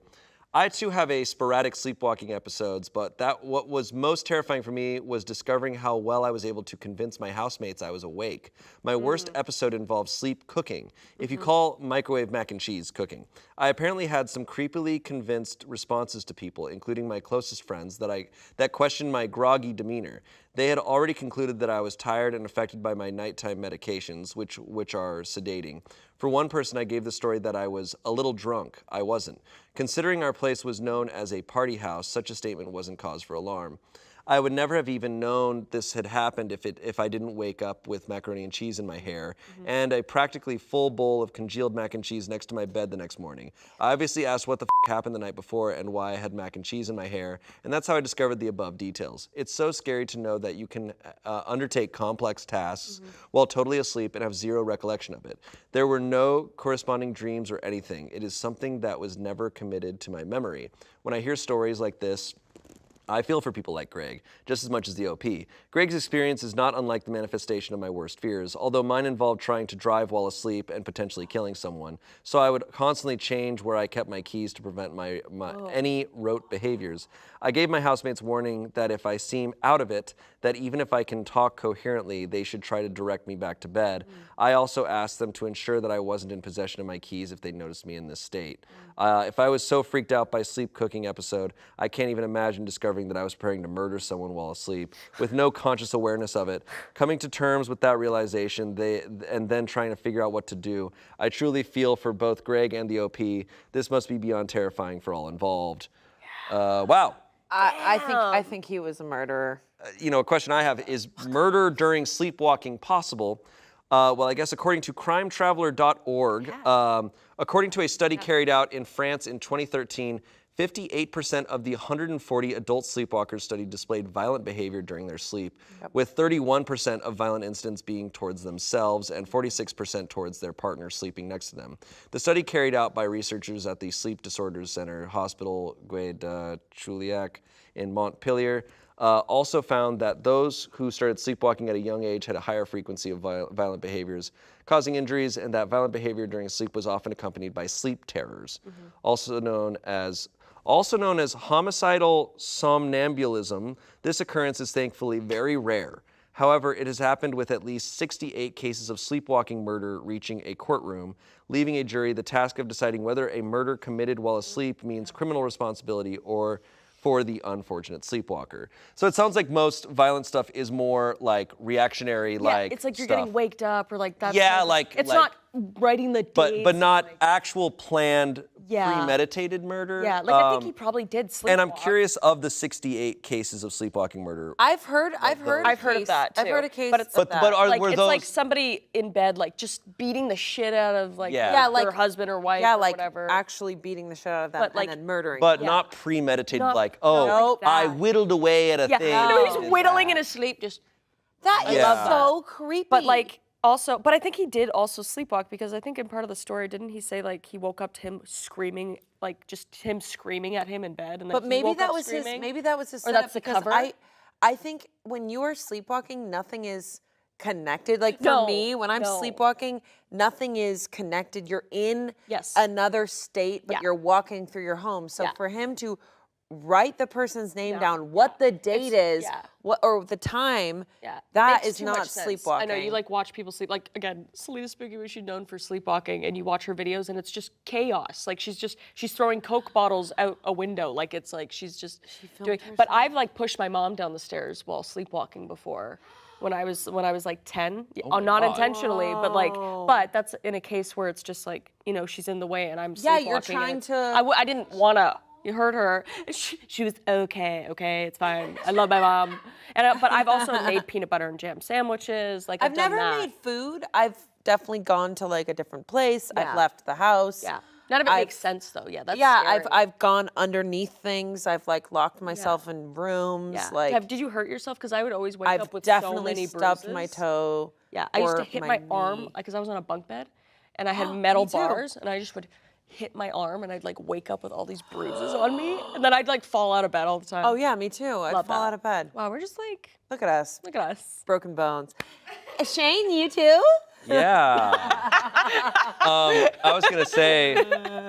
I too have a sporadic sleepwalking episodes, but what was most terrifying for me was discovering how well I was able to convince my housemates I was awake. My worst episode involved sleep cooking. If you call microwave mac and cheese cooking. I apparently had some creepily convinced responses to people, including my closest friends, that questioned my groggy demeanor. They had already concluded that I was tired and affected by my nighttime medications, which are sedating. For one person, I gave the story that I was a little drunk. I wasn't. Considering our place was known as a party house, such a statement wasn't cause for alarm. I would never have even known this had happened if I didn't wake up with macaroni and cheese in my hair and a practically full bowl of congealed mac and cheese next to my bed the next morning. I obviously asked what the happened the night before and why I had mac and cheese in my hair, and that's how I discovered the above details. It's so scary to know that you can undertake complex tasks while totally asleep and have zero recollection of it. There were no corresponding dreams or anything. It is something that was never committed to my memory. When I hear stories like this, I feel for people like Greg, just as much as the OP. Greg's experience is not unlike the manifestation of my worst fears, although mine involved trying to drive while asleep and potentially killing someone. So I would constantly change where I kept my keys to prevent any rote behaviors. I gave my housemates warning that if I seem out of it, that even if I can talk coherently, they should try to direct me back to bed. I also asked them to ensure that I wasn't in possession of my keys if they noticed me in this state. If I was so freaked out by sleep cooking episode, I can't even imagine discovering that I was preparing to murder someone while asleep, with no conscious awareness of it. Coming to terms with that realization, and then trying to figure out what to do. I truly feel for both Greg and the OP. This must be beyond terrifying for all involved. Wow. I think he was a murderer. A question I have is murder during sleepwalking possible? Well, I guess according to crimetraveler.org, according to a study carried out in France in 2013, 58% of the 140 adult sleepwalkers studied displayed violent behavior during their sleep, with 31% of violent incidents being towards themselves and 46% towards their partner sleeping next to them. The study carried out by researchers at the Sleep Disorders Center, Hospital Guy de Chauliac in Montpellier, also found that those who started sleepwalking at a young age had a higher frequency of violent behaviors causing injuries, and that violent behavior during sleep was often accompanied by sleep terrors, also known as homicidal somnambulism. This occurrence is thankfully very rare. However, it has happened with at least 68 cases of sleepwalking murder reaching a courtroom, leaving a jury the task of deciding whether a murder committed while asleep means criminal responsibility or for the unfortunate sleepwalker. So it sounds like most violent stuff is more like reactionary, it's like you're getting waked up or like that's it's like- not writing the dates. but not actual planned premeditated murder. Yeah, like I think he probably did sleepwalk. And I'm curious, of the 68 cases of sleepwalking murder, I've heard of that too. I've heard a case. But were it's those like somebody in bed like just beating the shit out of like like their husband or wife or whatever. Actually beating the shit out of them But, like- and then murdering. but them. not premeditated, Not- like, Nope. I whittled away at a thing. He's whittling in his sleep just. That is so creepy. But like also, but I think he did also sleepwalk because I think in part of the story, didn't he say like he woke up to him screaming, like just him screaming at him in bed, and then But he maybe woke that up was screaming? his. Maybe that was his. Or that's the setup, because cover? I think when you are sleepwalking, nothing is connected. Like for No, me, when I'm no. sleepwalking, nothing is connected. You're in Yes. another state, but Yeah. you're walking through your home. So Yeah. for him to write the person's name down, what the date is, what or the time, that Makes is too not much sense. sleepwalking. I know you like watch people sleep. Like again, Selena Spooky was known for sleepwalking, and you watch her videos, and it's just chaos. Like she's throwing Coke bottles out a window. Like it's like she's just doing. But I've like pushed my mom down the stairs while sleepwalking before. When I was like 10, not intentionally, but that's in a case where it's just like she's in the way and I'm Yeah, sleepwalking. you're trying and to- I didn't wanna. You heard her. She was okay, it's fine. I love my mom. But I've also made peanut butter and jam sandwiches. Like I've done never that. made food. I've definitely gone to like a different place. Yeah. I've left the house. Yeah. None of it makes sense though. Yeah, that's Yeah, scary. I've gone underneath things. I've like locked myself in rooms. Yeah. Like Did you hurt yourself? Because I would always wake I've up with definitely so many stubbed bruises. my toe. Yeah, I used to or hit my arm knee. because I was on a bunk bed, and I had metal Me too. bars, and I just would hit my arm and I'd like wake up with all these bruises on me, and then I'd like fall out of bed all the time. Oh yeah, me too. I'd Love fall that. out of bed. Wow, we're just like, Look at us. look at us. Broken bones. Shane, you too? Yeah. I was gonna say,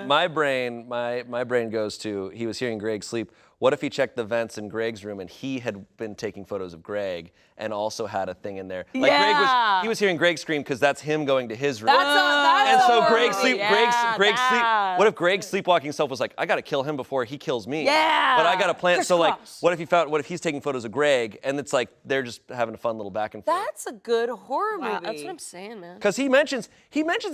my brain goes to, he was hearing Greg sleep. What if he checked the vents in Greg's room and he had been taking photos of Greg and also had a thing in there? Like Yeah. he was hearing Greg scream because that's him going to his room. That's and a so horror Greg's movie. sleep. What if Greg's sleepwalking self was like, I gotta kill him before he kills me? Yeah. But I gotta plan. So like, Crisscross. what if he's taking photos of Greg and it's like they're just having a fun little back and forth? That's a good horror movie. Wow, that's what I'm saying, man. Because he mentions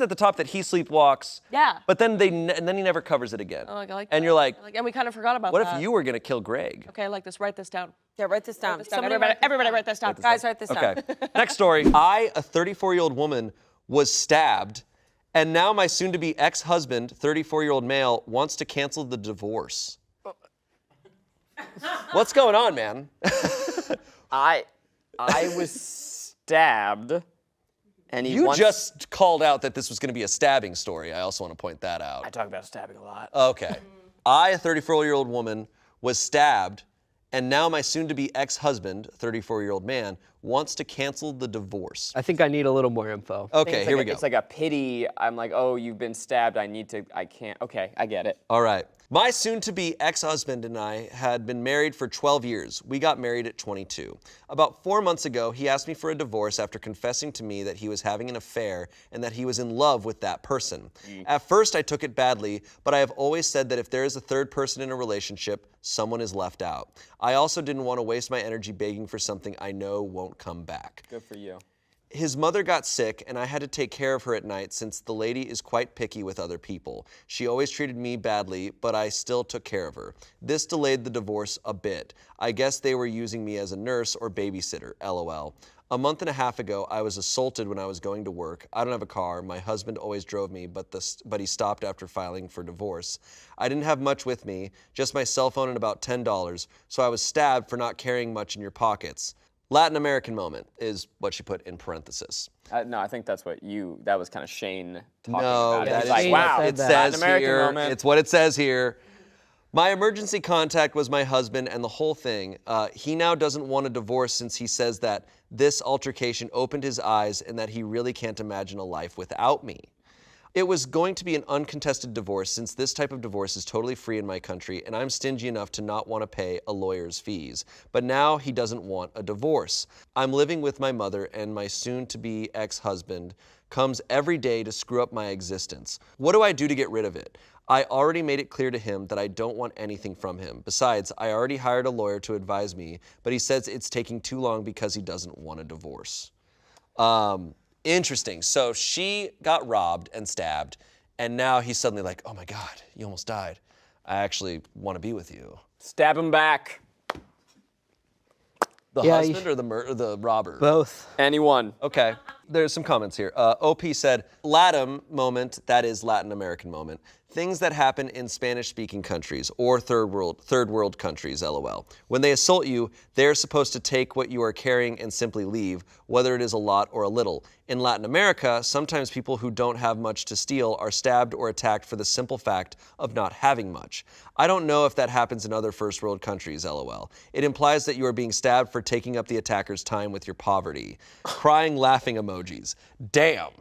at the top that he sleepwalks. Yeah. But then and then he never covers it again. Oh, I like and that. you're like, and we kind of forgot about what that. if you were gonna kill Greg? Okay, I like this. Write this down. Yeah, write this down. Everybody write this down. Guys, write this down. Okay. Next story. I, a 34-year-old woman, was stabbed, and now my soon-to-be ex-husband, 34-year-old male, wants to cancel the divorce. What's going on, man? I was stabbed, and he You wants. just called out that this was going to be a stabbing story. I also want to point that out. I talk about stabbing a lot. Okay. I, a 34-year-old woman, was stabbed, and now my soon-to-be ex-husband, 34-year-old man, wants to cancel the divorce. I think I need a little more info. Okay, here we go. It's like a pity. I'm like, oh, you've been stabbed. I can't. Okay, I get it. All right. My soon-to-be ex-husband and I had been married for 12 years. We got married at 22. About 4 months ago, he asked me for a divorce after confessing to me that he was having an affair and that he was in love with that person. At first, I took it badly, but I have always said that if there is a third person in a relationship, someone is left out. I also didn't want to waste my energy begging for something I know won't come back. Good for you. His mother got sick, and I had to take care of her at night since the lady is quite picky with other people. She always treated me badly, but I still took care of her. This delayed the divorce a bit. I guess they were using me as a nurse or babysitter, LOL. A month and a half ago, I was assaulted when I was going to work. I don't have a car. My husband always drove me, but he stopped after filing for divorce. I didn't have much with me, just my cell phone and about $10, so I was stabbed for not carrying much in your pockets. Latin American moment is what she put in parenthesis. No, I think that was kind of Shane talking No, about it. that He's is like, Shane wow, said it that. says Latin American here. moment. It's what it says here. My emergency contact was my husband and the whole thing. He now doesn't want a divorce since he says that this altercation opened his eyes and that he really can't imagine a life without me. It was going to be an uncontested divorce since this type of divorce is totally free in my country and I'm stingy enough to not want to pay a lawyer's fees. But now he doesn't want a divorce. I'm living with my mother and my soon-to-be ex-husband comes every day to screw up my existence. What do I do to get rid of it? I already made it clear to him that I don't want anything from him. Besides, I already hired a lawyer to advise me, but he says it's taking too long because he doesn't want a divorce. Interesting. So she got robbed and stabbed, and now he's suddenly like, oh my God, you almost died. I actually want to be with you. Stab him back. The Yeah, husband or the robber? Both. Anyone. Okay, there's some comments here. OP said, LATAM moment, that is Latin American moment. Things that happen in Spanish-speaking countries or third world countries, LOL. When they assault you, they're supposed to take what you are carrying and simply leave, whether it is a lot or a little. In Latin America, sometimes people who don't have much to steal are stabbed or attacked for the simple fact of not having much. I don't know if that happens in other first world countries, LOL. It implies that you are being stabbed for taking up the attacker's time with your poverty. Crying, laughing emojis. Damn.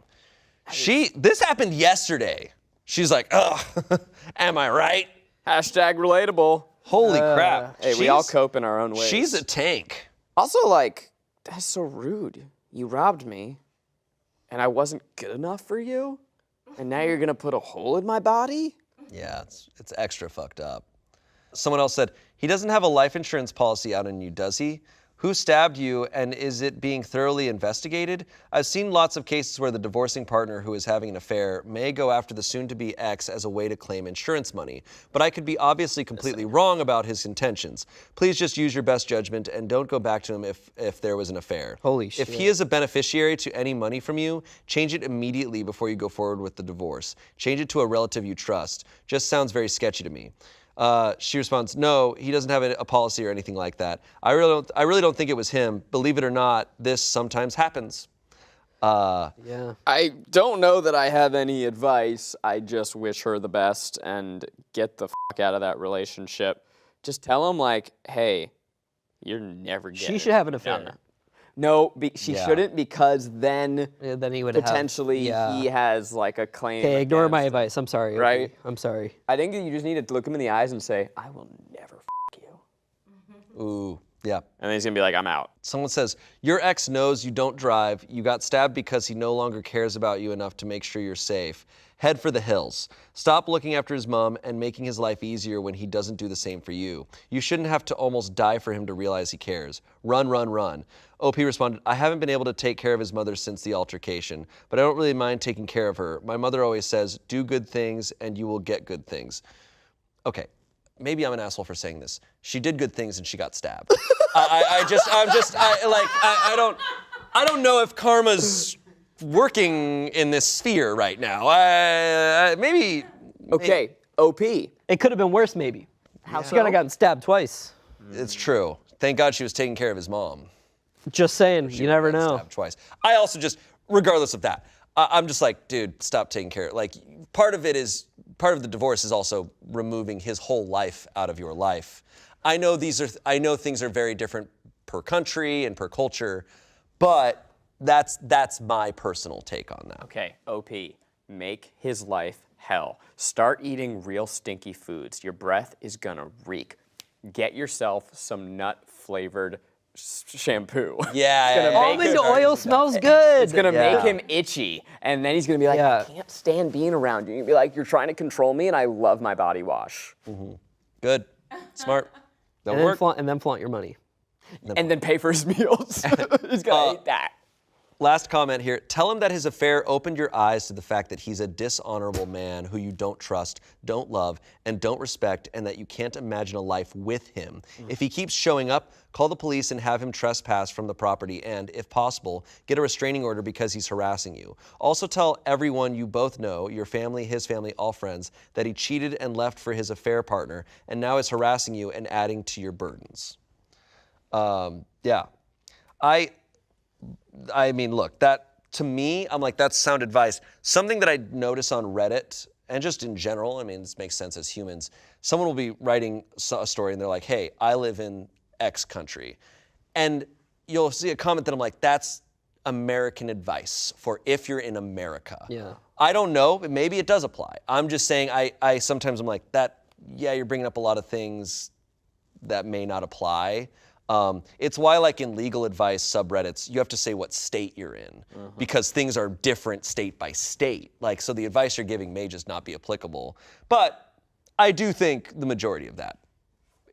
This happened yesterday. She's like, ugh, am I right? Hashtag relatable. Holy crap. Hey, we all cope in our own ways. She's a tank. Also, like, that's so rude. You robbed me, and I wasn't good enough for you, and now you're gonna put a hole in my body? Yeah, it's extra fucked up. Someone else said, he doesn't have a life insurance policy out on you, does he? Who stabbed you, and is it being thoroughly investigated? I've seen lots of cases where the divorcing partner who is having an affair may go after the soon-to-be ex as a way to claim insurance money, but I could be obviously completely wrong about his intentions. Please just use your best judgment and don't go back to him if there was an affair. Holy If shit. he is a beneficiary to any money from you, change it immediately before you go forward with the divorce. Change it to a relative you trust. Just sounds very sketchy to me. She responds, no, he doesn't have a policy or anything like that. I really don't think it was him. Believe it or not, this sometimes happens. Yeah. I don't know that I have any advice. I just wish her the best and get the fuck out of that relationship. Just tell him like, hey, you're never getting. She should have an affair. down that. No, she Yeah. shouldn't, because then Yeah, then he would potentially have. he has like a claim. Okay, ignore my against him. advice. I'm sorry. Right? Opie. I'm sorry. I think that you just need to look him in the eyes and say, I will never fuck you. Ooh, yeah. And then he's gonna be like, I'm out. Someone says, your ex knows you don't drive. You got stabbed because he no longer cares about you enough to make sure you're safe. Head for the hills. Stop looking after his mom and making his life easier when he doesn't do the same for you. You shouldn't have to almost die for him to realize he cares. Run, run, run. OP responded, I haven't been able to take care of his mother since the altercation, but I don't really mind taking care of her. My mother always says, do good things and you will get good things. Okay, maybe I'm an asshole for saying this. She did good things and she got stabbed. I don't know if karma's working in this sphere right now. Maybe. Okay, OP. It could have been worse, maybe. How so? She could have gotten stabbed twice. It's true. Thank God she was taking care of his mom. Just saying, you never know. Stabbed twice. I also just, regardless of that, I'm just like, dude, stop taking care. Like, part of the divorce is also removing his whole life out of your life. I know things are very different per country and per culture, but that's my personal take on that. Okay, OP, make his life hell. Start eating real stinky foods. Your breath is gonna reek. Get yourself some nut-flavored shampoo. Yeah. Almond oil smells good. It's gonna make him itchy, and then he's gonna be like, I can't stand being around you. You're gonna be like, you're trying to control me, and I love my body wash. Good. Smart. That'll And work. then flaunt your money. And then pay for his meals. He's gonna eat that. Last comment here. Tell him that his affair opened your eyes to the fact that he's a dishonorable man who you don't trust, don't love, and don't respect, and that you can't imagine a life with him. If he keeps showing up, call the police and have him trespass from the property and, if possible, get a restraining order because he's harassing you. Also tell everyone you both know, your family, his family, all friends, that he cheated and left for his affair partner and now is harassing you and adding to your burdens. Yeah. I mean, look, that, to me, I'm like, that's sound advice. Something that I notice on Reddit, and just in general, I mean, this makes sense as humans, someone will be writing a story and they're like, hey, I live in X country. And you'll see a comment that I'm like, that's American advice for if you're in America. Yeah. I don't know, maybe it does apply. I'm just saying, I sometimes I'm like, yeah, you're bringing up a lot of things that may not apply. It's why, like in legal advice subreddits, you have to say what state you're in because things are different state by state. Like, so the advice you're giving may just not be applicable. But I do think the majority of that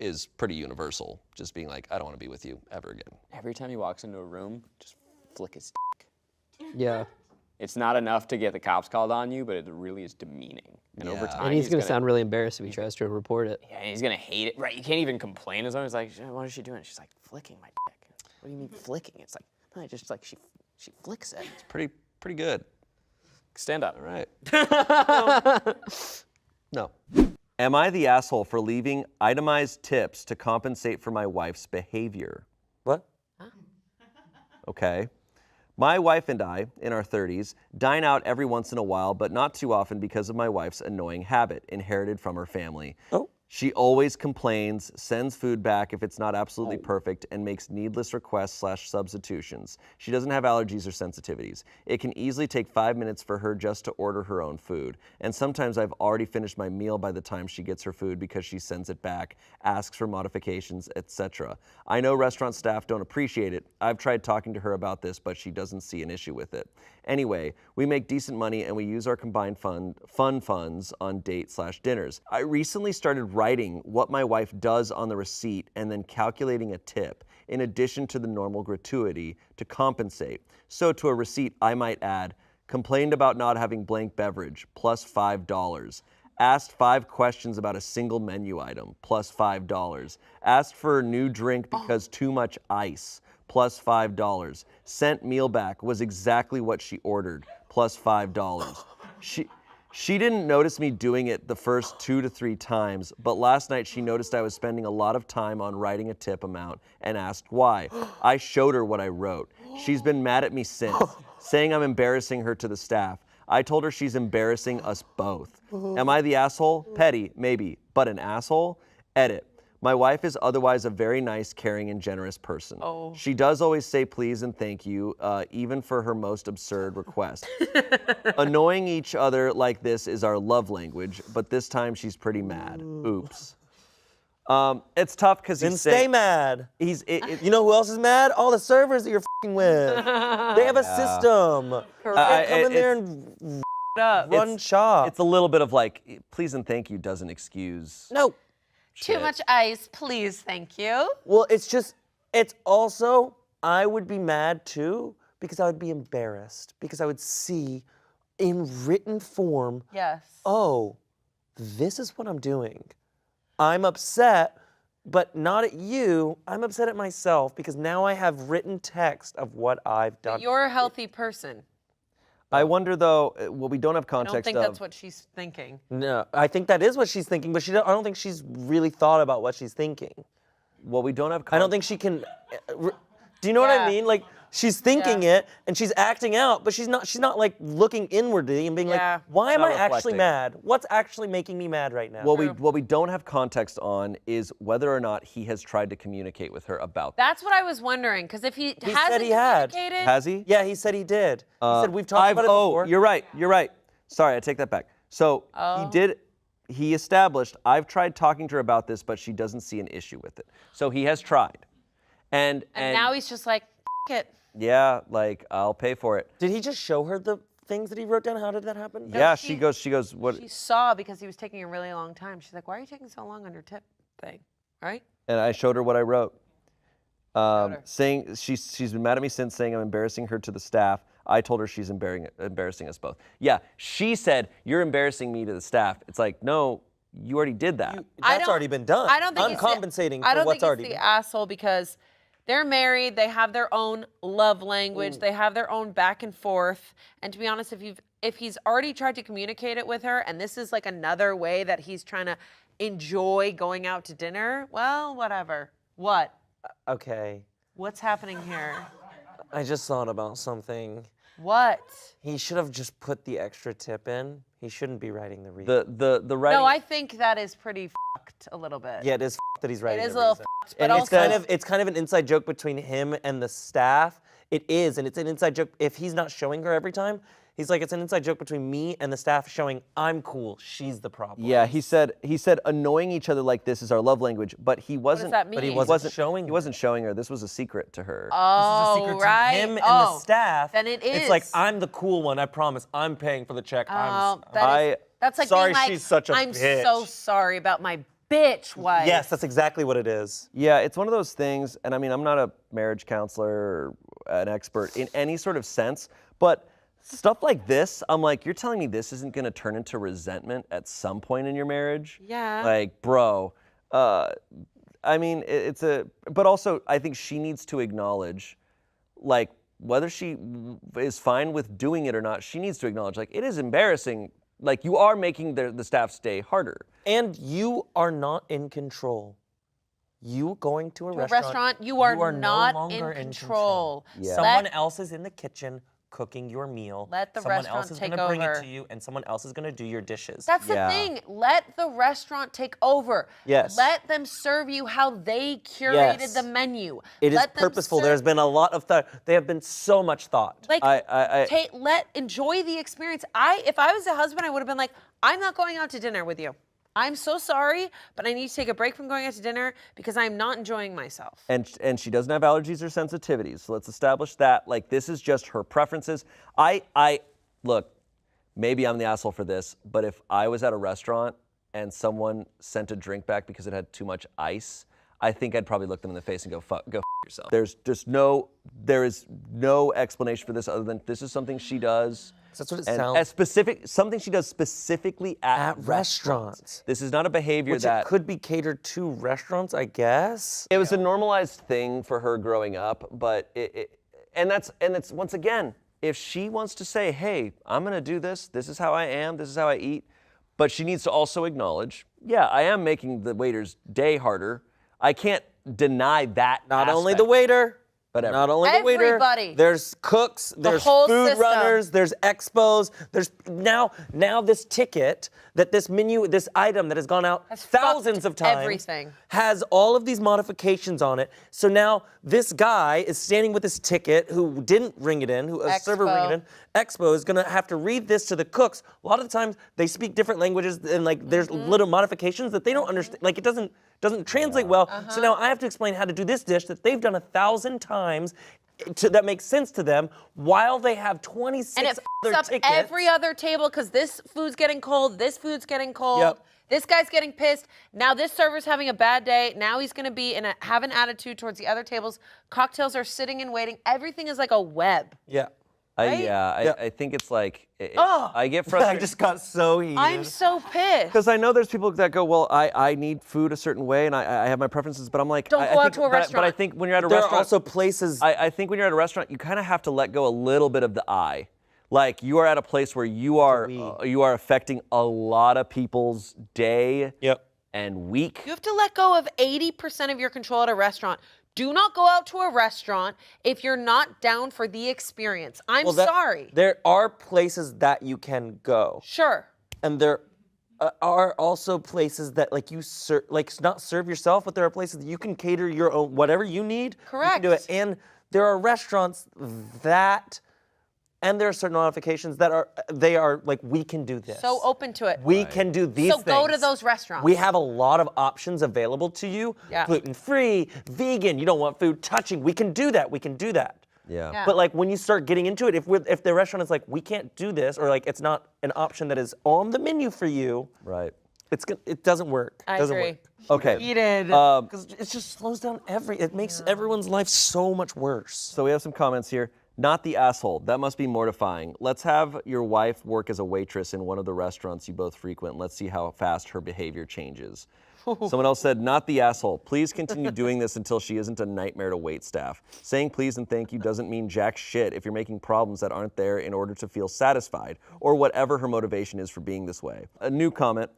is pretty universal. Just being like, I don't want to be with you ever again. Every time he walks into a room, just flick his dick. Yeah. It's not enough to get the cops called on you, but it really is demeaning. And over time, And he's going to sound really embarrassed if he tries to report it. Yeah, and he's gonna hate it. Right? You can't even complain as long as like, what is she doing? She's like flicking my dick. What do you mean flicking? It's like, no, just like she flicks it. It's pretty good. Stand up. All right. No. Am I the asshole for leaving itemized tips to compensate for my wife's behavior? What? Okay. My wife and I, in our 30s, dine out every once in a while, but not too often because of my wife's annoying habit inherited from her family. Oh. She always complains, sends food back if it's not absolutely perfect, and makes needless requests / substitutions. She doesn't have allergies or sensitivities. It can easily take 5 minutes for her just to order her own food. And sometimes I've already finished my meal by the time she gets her food because she sends it back, asks for modifications, etc. I know restaurant staff don't appreciate it. I've tried talking to her about this, but she doesn't see an issue with it. Anyway, we make decent money and we use our combined funds on date/dinners. I recently started writing what my wife does on the receipt and then calculating a tip, in addition to the normal gratuity, to compensate. So to a receipt, I might add, complained about not having blank beverage, plus $5. Asked 5 questions about a single menu item, plus $5. Asked for a new drink because too much ice, plus $5. Sent meal back, was exactly what she ordered, plus $5. She didn't notice me doing it the first 2 to 3 times, but last night she noticed I was spending a lot of time on writing a tip amount and asked why. I showed her what I wrote. She's been mad at me since, saying I'm embarrassing her to the staff. I told her she's embarrassing us both. Am I the asshole? Petty, maybe, but an asshole? Edit. My wife is otherwise a very nice, caring, and generous person. Oh. She does always say please and thank you, even for her most absurd requests. Annoying each other like this is our love language, but this time she's pretty mad. Oops. It's tough because Then he's stay mad. He's You know who else is mad? All the servers that you're f***ing with. They have a system. They come in there and run shop. It's a little bit of like, please and thank you doesn't excuse. No. Too shit. much ice, please, thank you. Well, it's also, I would be mad too because I would be embarrassed because I would see in written form, Yes. oh, this is what I'm doing. I'm upset, but not at you. I'm upset at myself because now I have written text of what I've done. You're a healthy person. I wonder though, well, we don't have I context don't think of. that's what she's thinking. No, I think that is what she's thinking, but I don't think she's really thought about what she's thinking. Well, we don't have. I don't think she can. Do you know what Yeah. I mean? Like she's thinking it and she's acting out, but she's not like looking inwardly and being Yeah. like, why am Not I actually reflecting. mad? What's actually making me mad right now? What we don't have context on is whether or not he has tried to communicate with her about that. That's what I was wondering, because if he hasn't said he had. communicated, Has he? Yeah, he said he did. He said we've talked about it before. Oh, you're right. Sorry, I take that back. So he established, I've tried talking to her about this, but she doesn't see an issue with it. So he has tried. And now he's just like, F it. yeah, like, I'll pay for it. Did he just show her the things that he wrote down? How did that happen? Yeah, she- she goes, what? She saw because he was taking a really long time. She's like, why are you taking so long on your tip thing? Right? And I showed her what I wrote. her. Saying she's been mad at me since, saying I'm embarrassing her to the staff. I told her she's embarrassing us both. Yeah, she said, you're embarrassing me to the staff. It's like, no, you already did that. That's already been done. I don't think I'm he's compensating I for don't what's think already he's been the asshole because they're married. They have their own love language. They have their own back and forth. And to be honest, if he's already tried to communicate it with her, and this is like another way that he's trying to enjoy going out to dinner, well, whatever. What? Okay. What's happening here? I just thought about something. What? He should have just put the extra tip in. He shouldn't be writing the read. The writing. No, I think that is pretty fucked a little bit. Yeah, it is that he's It writing is a the little reason. fucked, but And also it's kind of an inside joke between him and the staff. It is, and it's an inside joke. If he's not showing her every time, he's like, it's an inside joke between me and the staff showing I'm cool, she's the problem. Yeah, he said annoying each other like this is our love language, but he wasn't. that mean? But he He wasn't showing He her. wasn't showing her. This was a secret to her. This is Oh, a secret right. to him and the Oh, staff. then it It's like, is. I'm the cool one, I promise. I'm paying for the check. Oh, I- that's like Sorry, being like, she's such a I'm bitch." so sorry about my bitch wife. Yes, that's exactly what it is. Yeah, it's one of those things, and I mean, I'm not a marriage counselor or an expert in any sort of sense, but stuff like this, I'm like, you're telling me this isn't going to turn into resentment at some point in your marriage? Yeah. Like, bro, I mean, but also, I think she needs to acknowledge, like, whether she is fine with doing it or not, she needs to acknowledge, like, it is embarrassing. Like, you are making the staff's day harder. And you are not in control. You going to a To a restaurant, restaurant, you are no not longer in control. Yeah. Someone Let- else is in the kitchen cooking your meal. Let the someone restaurant else is take gonna bring over. it to you, and someone else is gonna do your dishes. That's the Yeah. thing. Let the restaurant take over. Yes. Let them serve you how they curated Yes. the menu. It is Let them purposeful. serve- There's been a lot of thought. There have been so much thought. Like, I enjoy the experience. If I was a husband, I would have been like, I'm not going out to dinner with you. I'm so sorry, but I need to take a break from going out to dinner because I'm not enjoying myself. and she doesn't have allergies or sensitivities. So let's establish that. Like, this is just her preferences. I look, maybe I'm the asshole for this, but if I was at a restaurant and someone sent a drink back because it had too much ice, I think I'd probably look them in the face and go fuck yourself. There is no explanation for this other than this is something she does. That's what it and sounds. something she does specifically at restaurants. This is not a behavior Which that it could be catered to restaurants, I guess. it was a normalized thing for her growing up, but it's once again, if she wants to say, hey, I'm gonna do this is how I am, this is how I eat, but she needs to also acknowledge, yeah, I am making the waiter's day harder. I can't deny that Not only the aspect. waiter, But not only the waiter, Everybody. there's cooks, there's whole food system. runners, there's expos, there's now this ticket that this menu, this item that has gone out Has thousands of fucked times, everything. has all of these modifications on it. So now this guy is standing with his ticket who didn't ring it in, who a server ring it in. Expo is gonna have to read this to the cooks. A lot of the times they speak different languages and like there's little modifications that they don't understand. Like it doesn't translate well. So now I have to explain how to do this dish that they've done 1,000 times that makes sense to them while they have 26 And it other fucks up tickets. every other table because this food's getting cold, this food's getting cold. Yep. This guy's getting pissed. Now this server's having a bad day. Now he's gonna be have an attitude towards the other tables. Cocktails are sitting and waiting. Everything is like a web. Yeah. I think it's like, I get frustrated. I just got so heated. I'm so pissed. Because I know there's people that go, well, I need food a certain way and I have my preferences, but I'm like, Don't go out to a But I restaurant. think when you're at a there restaurant, are also places. I think when you're at a restaurant, you kind of have to let go a little bit of the I. Like you are at a place where you are affecting a lot of people's day and week. You have to let go of 80% of your control at a restaurant. Do not go out to a restaurant if you're not down for the experience. I'm sorry. There are places that you can go. Sure. And there are also places that like you serve, like not serve yourself, but there are places that you can cater your own whatever you need. Correct. You can do it. And there are restaurants that, and there are certain modifications that are like we can do this. So open to it. We can do these So things. go to those restaurants. We have a lot of options available to you. Yeah. Gluten-free, vegan. You don't want food touching. We can do that. We can do that. Yeah. But like when you start getting into it, if the restaurant is like, we can't do this, or like it's not an option that is on the menu for you, Right. it doesn't work. I doesn't agree. work. Okay. Heated. Because it just slows down it makes everyone's life so much worse. So we have some comments here. Not the asshole. That must be mortifying. Let's have your wife work as a waitress in one of the restaurants you both frequent. Let's see how fast her behavior changes. Someone else said, not the asshole. Please continue doing this until she isn't a nightmare to wait staff. Saying please and thank you doesn't mean jack shit if you're making problems that aren't there in order to feel satisfied, or whatever her motivation is for being this way. A new comment.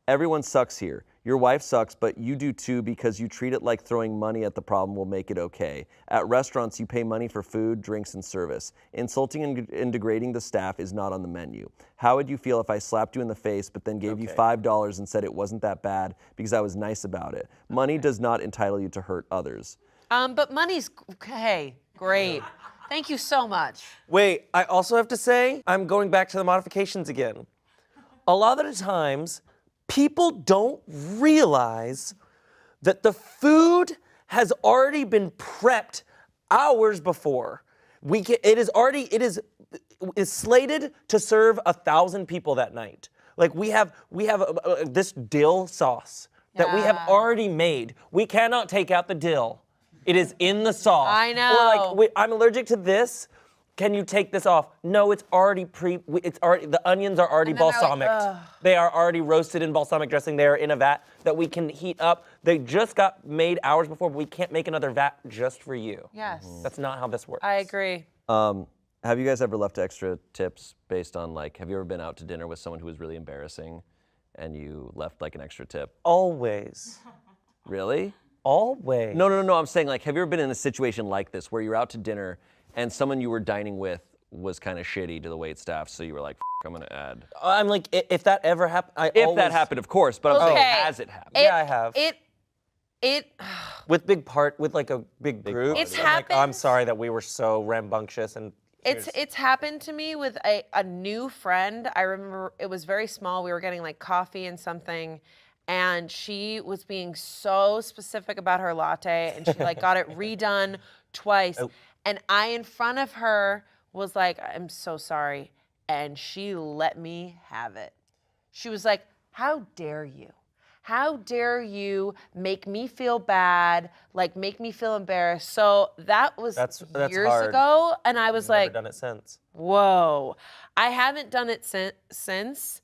Everyone sucks here. Your wife sucks, but you do too because you treat it like throwing money at the problem will make it okay. At restaurants, you pay money for food, drinks, and service. Insulting and degrading the staff is not on the menu. How would you feel if I slapped you in the face but then gave you $5 and said it wasn't that bad because I was nice about it? Money does not entitle you to hurt others. But money's, hey, great. Thank you so much. Wait, I also have to say, I'm going back to the modifications again. A lot of the times, people don't realize that the food has already been prepped hours before. It is slated to serve 1,000 people that night. Like we have this dill sauce that we have already made. We cannot take out the dill. It is in the sauce. I know. Or like, wait, I'm allergic to this. Can you take this off? No, it's already the onions are already And then they're like, balsamic. ugh. They are already roasted in balsamic dressing. They are in a vat that we can heat up. They just got made hours before, but we can't make another vat just for you. Yes. That's not how this works. I agree. Have you guys ever left extra tips based on like, have you ever been out to dinner with someone who was really embarrassing and you left like an extra tip? Always. Really? Always. No. I'm saying like, have you ever been in a situation like this where you're out to dinner and someone you were dining with was kind of shitty to the wait staff, so you were like, I'm gonna add. I'm like, if that ever happened, If that happened, of course, but I'm saying, has it happened? Yeah, I have. It with like a big group. It's I'm like, I'm happened. sorry that we were so rambunctious and. It's happened to me with a new friend. I remember it was very small. We were getting like coffee and something, and she was being so specific about her latte, and she like got it redone twice. And I, in front of her, was like, I'm so sorry. And she let me have it. She was like, how dare you? How dare you make me feel bad, like make me feel embarrassed? So that was That's years hard. ago. And I was like, Never done it since. whoa. I haven't done it since.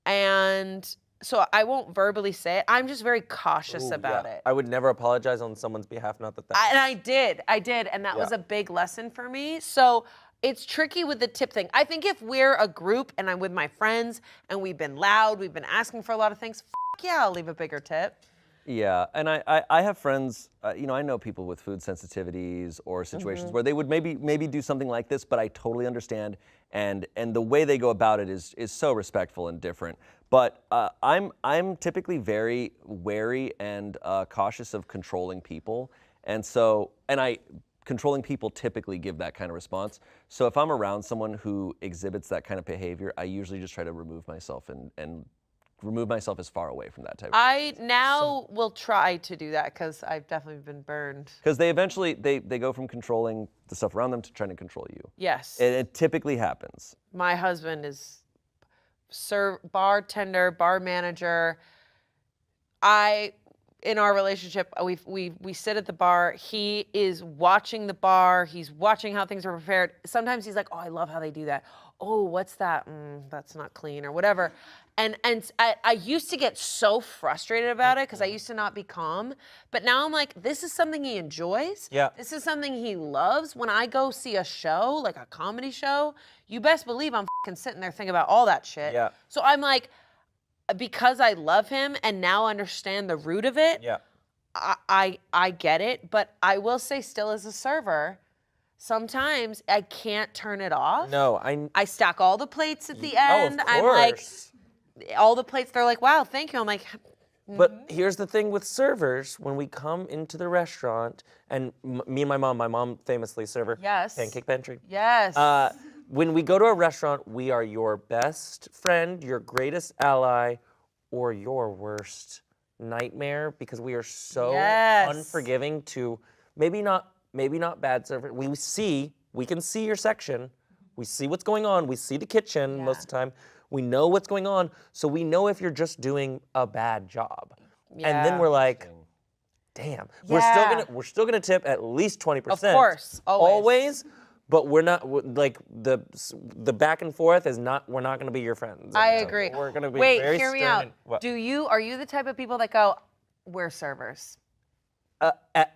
And so I won't verbally say it. I'm just very cautious about it. I would never apologize on someone's behalf. Not that. And I did. And that was a big lesson for me. So it's tricky with the tip thing. I think if we're a group and I'm with my friends and we've been loud, we've been asking for a lot of things, yeah, I'll leave a bigger tip. Yeah, and I have friends, I know people with food sensitivities or situations where they would maybe do something like this, but I totally understand, and the way they go about it is so respectful and different. But I'm typically very wary and cautious of controlling people, and controlling people typically give that kind of response. So if I'm around someone who exhibits that kind of behavior, I usually just try to remove myself and remove myself as far away from that type of I now will try to do that because I've definitely been burned. because they eventually they go from controlling the stuff around them to trying to control you. Yes. It typically happens. My husband is bartender, bar manager. In our relationship, we sit at the bar. He is watching the bar. He's watching how things are prepared. Sometimes he's like, "Oh, I love how they do that. Oh, what's that? That's not clean," or whatever. And I used to get so frustrated about it because I used to not be calm. But now I'm like, this is something he enjoys. Yeah. This is something he loves. When I go see a show, like a comedy show, you best believe I'm fucking sitting there thinking about all that shit. Yeah. So I'm like, because I love him and now understand the root of it, Yeah. I get it. But I will say, still as a server, sometimes I can't turn it off. No, I stack all the plates at the Oh, end. of I'm like, course. all the plates, they're like, wow, thank you. I'm like, But here's the thing with servers: when we come into the restaurant, and me and my mom famously server, Yes. Pancake Pantry. yes. When we go to a restaurant, we are your best friend, your greatest ally, or your worst nightmare because we are so Yes. unforgiving to maybe not bad service. We can see your section. We see what's going on. We see the kitchen most of the time. We know what's going on, so we know if you're just doing a bad job. And then we're like, damn, Yeah. we're still gonna tip at least 20%. Of course, always. But we're not like the back and forth is not. We're not gonna be your friends. I agree. We're gonna be Wait, very hear me stern out. and- what? Are you the type of people that go, we're servers?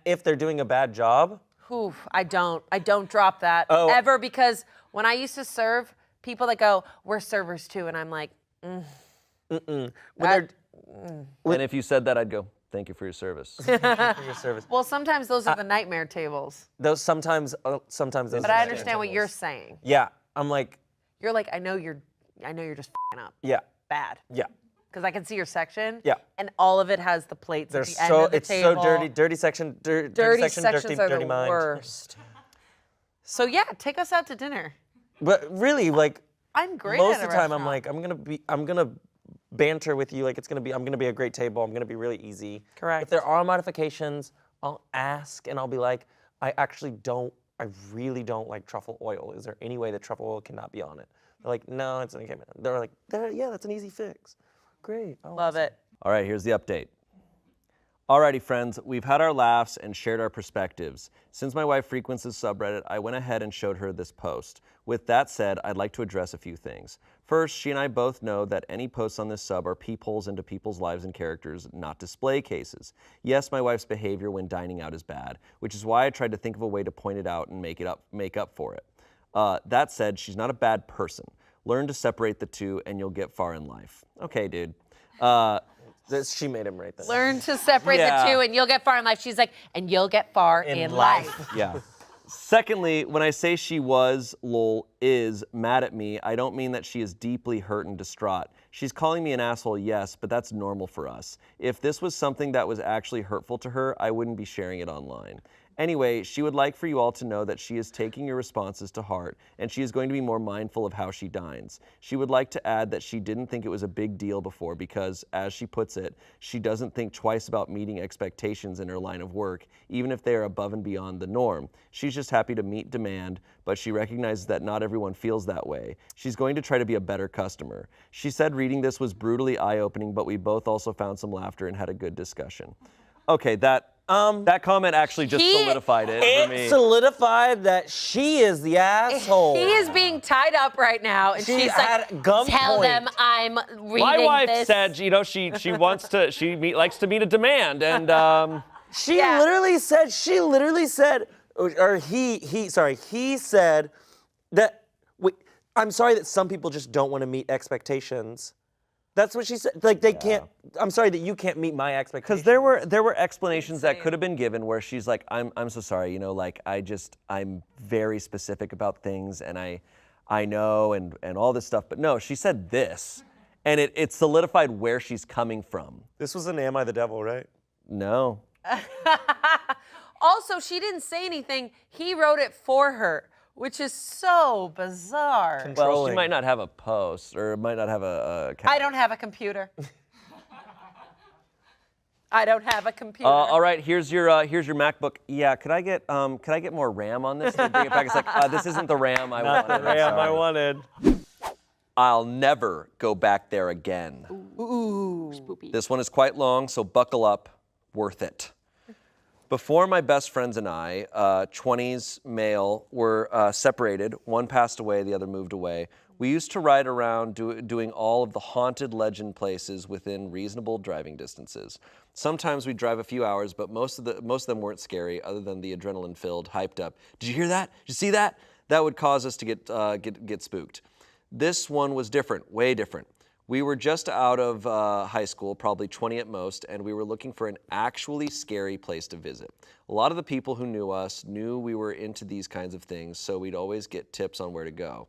If they're doing a bad job, Oof, I don't drop that Oh. ever because when I used to serve, people that go, we're servers too, and I'm like, when they're And if you said that, I'd go, thank you for your service. for your service, well, sometimes those are the nightmare tables. those sometimes those. But I understand what you're saying. Yeah, I'm like, You're like, I know you're just f***ing up yeah, bad. yeah. Because I can see your section. Yeah. And all of it has the plates They're at the end so of the it's table. so dirty section, Dirty sections are dirty the mind. worst. So yeah, take us out to dinner. But really, like I'm great most at a of the time, I'm restaurant. like, I'm gonna banter with you. Like I'm gonna be a great table. I'm gonna be really easy. Correct. If there are modifications, I'll ask and I'll be like, I really don't like truffle oil. Is there any way that truffle oil cannot be on it? They're like, no, it's okay. They're like, yeah, that's an easy fix. Great. Oh, Love it. All right, here's the update. Alrighty, friends, we've had our laughs and shared our perspectives. Since my wife frequents this subreddit, I went ahead and showed her this post. With that said, I'd like to address a few things. First, she and I both know that any posts on this sub are peepholes into people's lives and characters, not display cases. Yes, my wife's behavior when dining out is bad, which is why I tried to think of a way to point it out and make up for it. That said, she's not a bad person. Learn to separate the two and you'll get far in life. Okay, dude. She made him right there. Learn to separate Yeah. the two and you'll get far in life. She's like, and you'll get far in life. Yeah. Secondly, when I say she is mad at me, I don't mean that she is deeply hurt and distraught. She's calling me an asshole, yes, but that's normal for us. If this was something that was actually hurtful to her, I wouldn't be sharing it online. Anyway, she would like for you all to know that she is taking your responses to heart, and she is going to be more mindful of how she dines. She would like to add that she didn't think it was a big deal before because, as she puts it, she doesn't think twice about meeting expectations in her line of work, even if they are above and beyond the norm. She's just happy to meet demand, but she recognizes that not everyone feels that way. She's going to try to be a better customer. She said reading this was brutally eye-opening, but we both also found some laughter and had a good discussion. Okay, that comment actually just solidified it for me. It solidified that she is the asshole. He is being tied up right now, and She she's at like, gunpoint. tell them I'm reading My wife this. said, she likes to meet a demand, and He literally said, he said, I'm sorry that some people just don't want to meet expectations. That's what she said. Like they can't. I'm sorry that you can't meet my expectations. Because there were explanations that could have been given where she's like, I'm so sorry, you know, like I'm very specific about things and I know and all this stuff. But no, she said this, and it solidified where she's coming from. This was an Am I the Devil, right? No. Also, she didn't say anything. He wrote it for her, which is so bizarre. Well, she Trolling. might not have a post or might not have a account. I don't have a computer. I don't have a computer. All right, here's your MacBook. Yeah, could I get more RAM on this? They bring it back. It's like this isn't the RAM I Not wanted. the I'm Ram I sorry. wanted. I'll never go back there again. Ooh, spoopy. This one is quite long, so buckle up. Worth it. Before my best friends and I, 20s male, were separated, one passed away, the other moved away. We used to ride around doing all of the haunted legend places within reasonable driving distances. Sometimes we'd drive a few hours, but most of them weren't scary, other than the adrenaline-filled, hyped up. Did you hear that? Did you see that? That would cause us to get spooked. This one was different, way different. We were just out of high school, probably 20 at most, and we were looking for an actually scary place to visit. A lot of the people who knew us knew we were into these kinds of things, so we'd always get tips on where to go.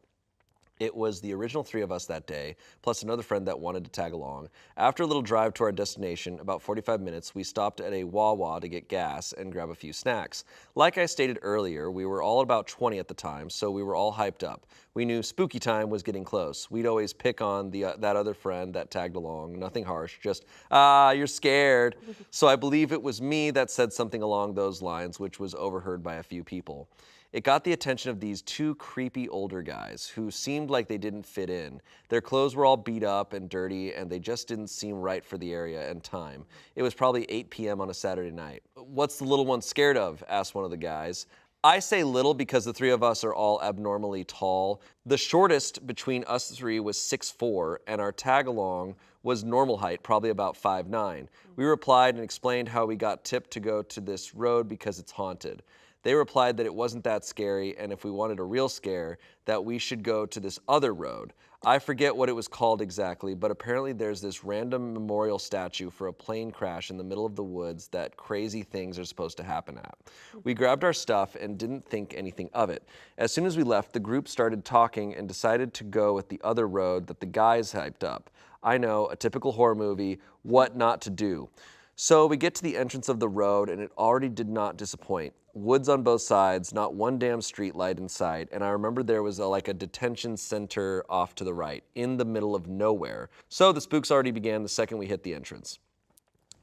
It was the original 3 of us that day, plus another friend that wanted to tag along. After a little drive to our destination, about 45 minutes, we stopped at a Wawa to get gas and grab a few snacks. Like I stated earlier, we were all about 20 at the time, so we were all hyped up. We knew spooky time was getting close. We'd always pick on that other friend that tagged along. Nothing harsh, just, you're scared. So I believe it was me that said something along those lines, which was overheard by a few people. It got the attention of these 2 creepy older guys who seemed like they didn't fit in. Their clothes were all beat up and dirty, and they just didn't seem right for the area and time. It was probably 8 p.m. on a Saturday night. "What's the little one scared of?" asked one of the guys. I say little because the 3 of us are all abnormally tall. The shortest between us 3 was 6'4", and our tag-along was normal height, probably about 5'9". We replied and explained how we got tipped to go to this road because it's haunted. They replied that it wasn't that scary, and if we wanted a real scare, that we should go to this other road. I forget what it was called exactly, but apparently there's this random memorial statue for a plane crash in the middle of the woods that crazy things are supposed to happen at. We grabbed our stuff and didn't think anything of it. As soon as we left, the group started talking and decided to go with the other road that the guys hyped up. I know, a typical horror movie, what not to do. So we get to the entrance of the road, and it already did not disappoint. Woods on both sides, not one damn street light in sight, and I remember there was like a detention center off to the right, in the middle of nowhere. So the spooks already began the second we hit the entrance.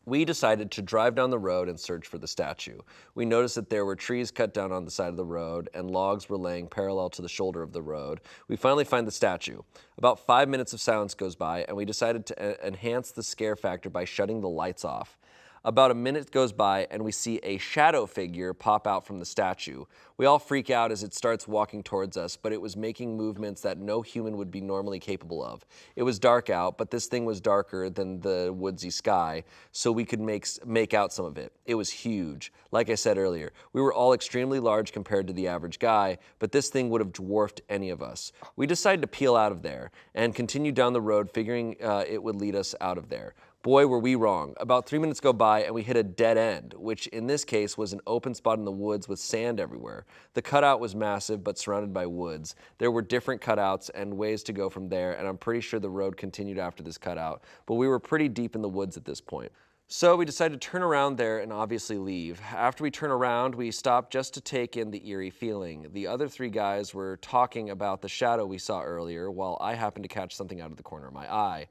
We decided to drive down the road and search for the statue. We noticed that there were trees cut down on the side of the road, and logs were laying parallel to the shoulder of the road. We finally find the statue. About 5 minutes of silence goes by, and we decided to enhance the scare factor by shutting the lights off. About a minute goes by, and we see a shadow figure pop out from the statue. We all freak out as it starts walking towards us, but it was making movements that no human would be normally capable of. It was dark out, but this thing was darker than the woodsy sky, so we could make out some of it. It was huge. Like I said earlier, we were all extremely large compared to the average guy, but this thing would have dwarfed any of us. We decided to peel out of there and continue down the road, figuring it would lead us out of there. Boy, were we wrong. About 3 minutes go by and we hit a dead end, which in this case was an open spot in the woods with sand everywhere. The cutout was massive but surrounded by woods. There were different cutouts and ways to go from there, and I'm pretty sure the road continued after this cutout, but we were pretty deep in the woods at this point. So we decided to turn around there and obviously leave. After we turn around, we stopped just to take in the eerie feeling. The other 3 guys were talking about the shadow we saw earlier, while I happened to catch something out of the corner of my eye.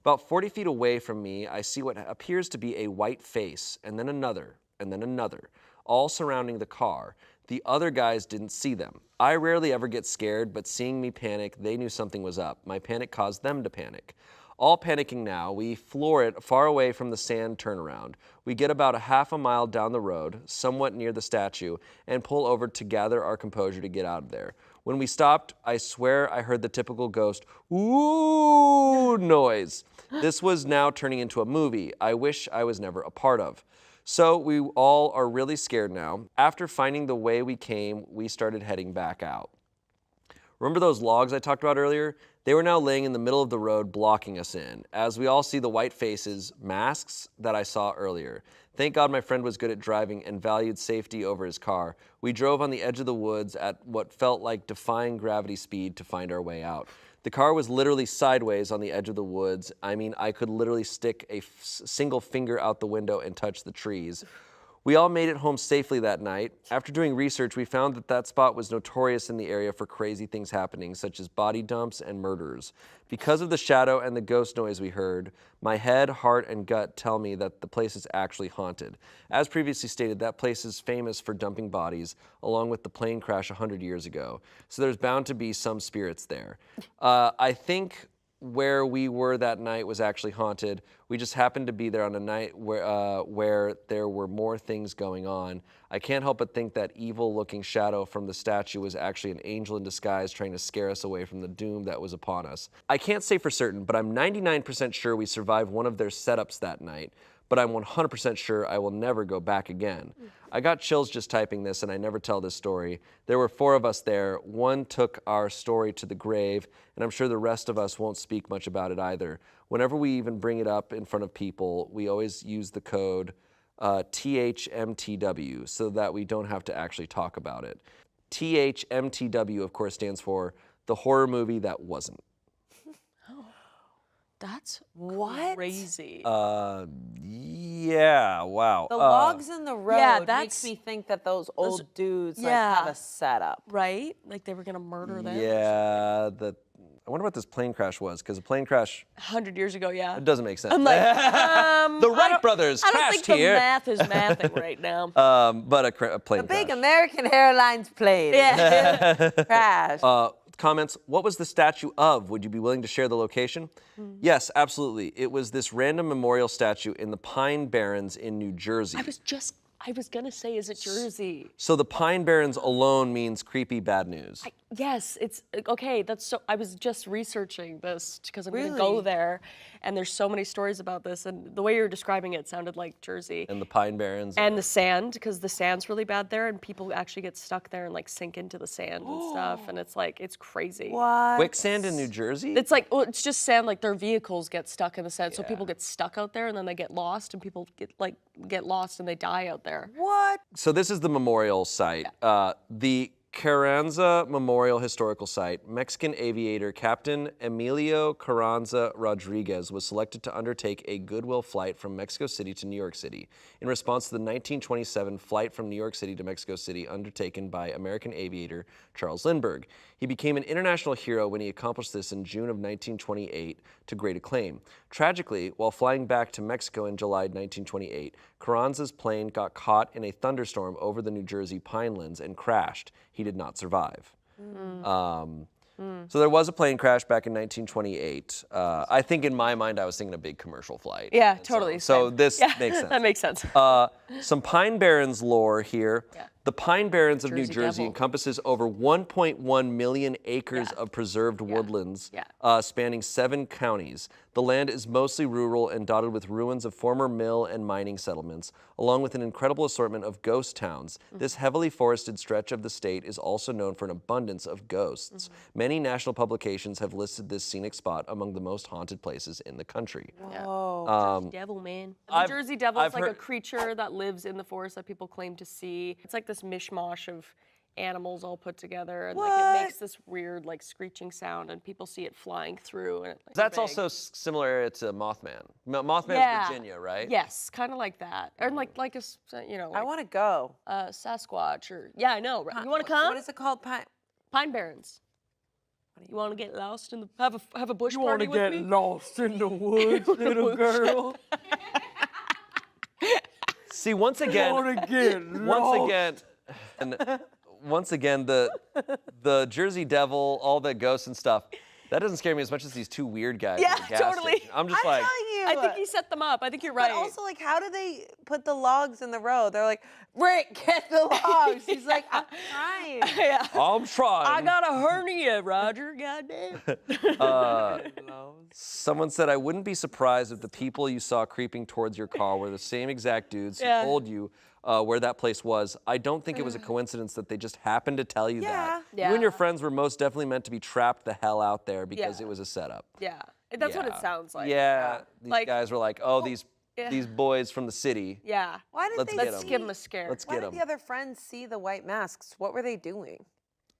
About 40 feet away from me, I see what appears to be a white face, and then another, all surrounding the car. The other guys didn't see them. I rarely ever get scared, but seeing me panic, they knew something was up. My panic caused them to panic. All panicking now, we floor it far away from the sand turnaround. We get about a half a mile down the road, somewhat near the statue, and pull over to gather our composure to get out of there. When we stopped, I swear I heard the typical ghost, ooh noise. This was now turning into a movie I wish I was never a part of. So we all are really scared now. After finding the way we came, we started heading back out. Remember those logs I talked about earlier? They were now laying in the middle of the road, blocking us in, as we all see the white faces, masks that I saw earlier. Thank God my friend was good at driving and valued safety over his car. We drove on the edge of the woods at what felt like defying gravity speed to find our way out. The car was literally sideways on the edge of the woods. I mean, I could literally stick a single finger out the window and touch the trees. We all made it home safely that night. After doing research, we found that that spot was notorious in the area for crazy things happening, such as body dumps and murders. Because of the shadow and the ghost noise we heard, my head, heart, and gut tell me that the place is actually haunted. As previously stated, that place is famous for dumping bodies, along with the plane crash 100 years ago. So there's bound to be some spirits there. I think where we were that night was actually haunted. We just happened to be there on a night where there were more things going on. I can't help but think that evil-looking shadow from the statue was actually an angel in disguise trying to scare us away from the doom that was upon us. I can't say for certain, but I'm 99% sure we survived one of their setups that night, but I'm 100% sure I will never go back again. I got chills just typing this, and I never tell this story. There were 4 of us there. One took our story to the grave, and I'm sure the rest of us won't speak much about it either. Whenever we even bring it up in front of people, we always use the code THMTW so that we don't have to actually talk about it. THMTW, of course, stands for the horror movie that wasn't. That's What? crazy. Yeah, wow. The logs in the road yeah, makes that's- me think that those old dudes like yeah. have a setup. Right? Like they were gonna murder them. Yeah, I wonder what this plane crash was, because a plane crash, 100 years ago, yeah. it doesn't make sense. I'm like, the Wright brothers I don't crashed think here. the math is mathing right now. But a plane The big crash. American Airlines plane yeah. crash. Comments, what was the statue of? Would you be willing to share the location? Yes, absolutely. It was this random memorial statue in the Pine Barrens in New Jersey. I was gonna say, is it Jersey? So the Pine Barrens alone means creepy bad news. Yes, it's okay. That's so. I was just researching this because I'm gonna Really? go there, and there's so many stories about this. And the way you're describing it sounded like Jersey. And the Pine Barrens. And the sand, because the sand's really bad there, and people actually get stuck there and like sink into the sand and stuff. And it's like it's crazy. What? Quicksand in New Jersey? It's like, well, it's just sand. Like their vehicles get stuck in the sand, so people get stuck out there, and then they get lost, and people get lost and they die out there. What? So this is the memorial site. The Carranza Memorial Historical Site. Mexican aviator Captain Emilio Carranza Rodriguez was selected to undertake a goodwill flight from Mexico City to New York City in response to the 1927 flight from New York City to Mexico City undertaken by American aviator Charles Lindbergh. He became an international hero when he accomplished this in June of 1928 to great acclaim. Tragically, while flying back to Mexico in July 1928, Carranza's plane got caught in a thunderstorm over the New Jersey pinelands and crashed. He did not survive. So there was a plane crash back in 1928. I think in my mind I was thinking a big commercial flight. Yeah, totally. So same. this Yeah, makes sense. That makes sense. Some Pine Barrens lore here. Yeah. The Pine Barrens of New Jersey Jersey Devil. encompasses over 1.1 million acres of preserved woodlands spanning 7 counties. The land is mostly rural and dotted with ruins of former mill and mining settlements, along with an incredible assortment of ghost towns. This heavily forested stretch of the state is also known for an abundance of ghosts. Many national publications have listed this scenic spot among the most haunted places in the country. Jersey Devil, man. The I've- Jersey Devil is I've like a heard- creature that lives in the forest that people claim to see. It's like this mishmash of animals all put together, and like it makes this weird like screeching sound, and people see it flying through. And like, That's big. also similar to Mothman. Mothman's Yeah. Virginia, right? Yes, kind of like that, or like a you know I like, want to go. Sasquatch or yeah, I know. Right? You want to come? What is it called? Pine Barrens. You want to get lost in the have a bush party with me? lost in the woods, little girl? See, once again, once again, the Jersey Devil, all the ghosts and stuff, that doesn't scare me as much as these 2 weird guys. Yeah, at the gas totally. station. I'm just I'm like, telling you. I think he set them up. I think you're right. But also, like, how do they put the logs in the road? They're like, Rick, get the logs. He's like, I'm trying. yeah. I'm trying. I got a hernia, Roger. Goddamn. Someone said, I wouldn't be surprised if the people you saw creeping towards your car were the same exact dudes who Yeah. told you where that place was, I don't think it was a coincidence that they just happened to tell you that. You and your friends were most definitely meant to be trapped the hell out there because it was a setup. Yeah, that's what it sounds like. Yeah, these Like- guys were like, oh, these boys from the city. Yeah. Why did Let's they get Let's 'em. give them a scare. Let's Why get did them. the other friends see the white masks? What were they doing?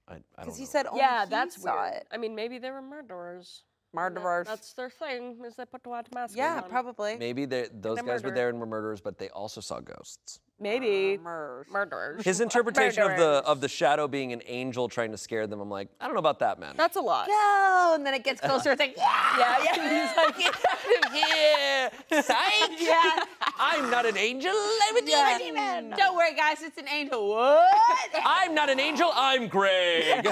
I don't Because he know. said only Yeah, he that's saw weird. it. I mean, maybe they were murderers. Murderers. That's their thing, is they put the white mask Yeah, on. probably. Maybe those guys were murder. there and were murderers, but they also saw ghosts. Maybe Murderers. murderers. His interpretation of Murderers. the shadow being an angel trying to scare them, I'm like, I don't know about that, man. That's a lot. Go! And then it gets closer. It's like, yeah, He's like, Get out of here! Psych! yeah. I'm not an angel, I'm a demon! Don't worry, guys. It's an angel. What? I'm not an angel, I'm Greg!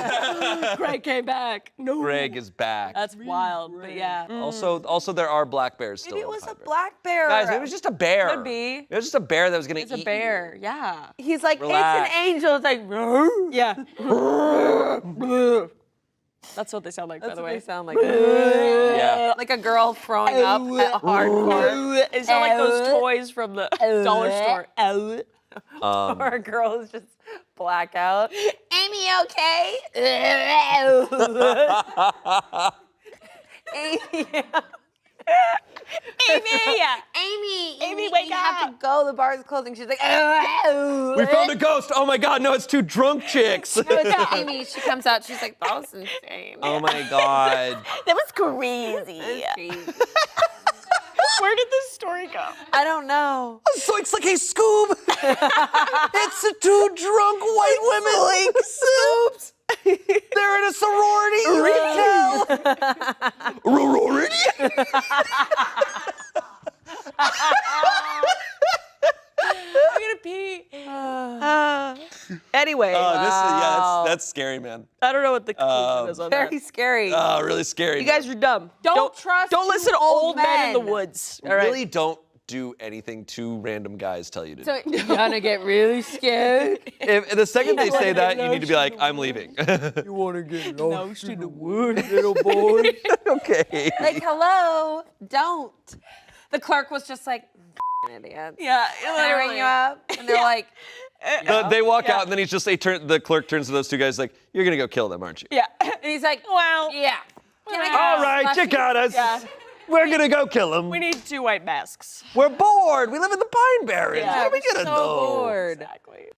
Greg came back. No. Greg is back. That's wild, but yeah. Also, there are black bears still. Maybe it in the was a Pine Barrens. black bear. Guys, maybe it was just a bear. Could be. It was just a bear that was gonna It's eat a bear. Yeah. He's like, Relax. it's an angel. It's like, Yeah. That's what they sound like, by that's the what way. they sound like. Yeah. Like a girl throwing up at hardcore. It sounds like those toys from the dollar store. Or a girl who's just blackout. Amy, okay? Amy. Amy, wake you have to up. go. The bar is closing. She's like, We found a ghost! Oh my god, no, it's two drunk chicks! No, it's not Amy. She comes out. She's like, that was insane. Oh my god. That was crazy. Where did this story go? I don't know. So it's like, hey, Scoob! It's the two drunk white women! Like, Scoobs! They're in a sorority! Retail! Sorority? I'm gonna pee. Anyway, That's scary, man. I don't know what the conclusion is on that. Very scary. Really scary. You guys are dumb. Don't trust Don't two listen to old old men in the men. woods. All right. Really don't do anything two random guys tell you to do. So Gonna get really scared. If the second they say that, you need to be like, I'm leaving. You want to get Lost in the woods. little boy? Okay. like, hello, don't. The clerk was just like, idiot. Yeah, Can I ring you up? And they're like, They walk out, and then the clerk turns to those two guys like, you're gonna go kill them, aren't you? Yeah. and he's like, Well, yeah. Can I go All right, you slushy? got us. Yeah. We're gonna go kill them. We need 2 white masks. We're bored. We live in the Pine Barrens. Yeah, What are we we're gonna so do? bored. Exactly.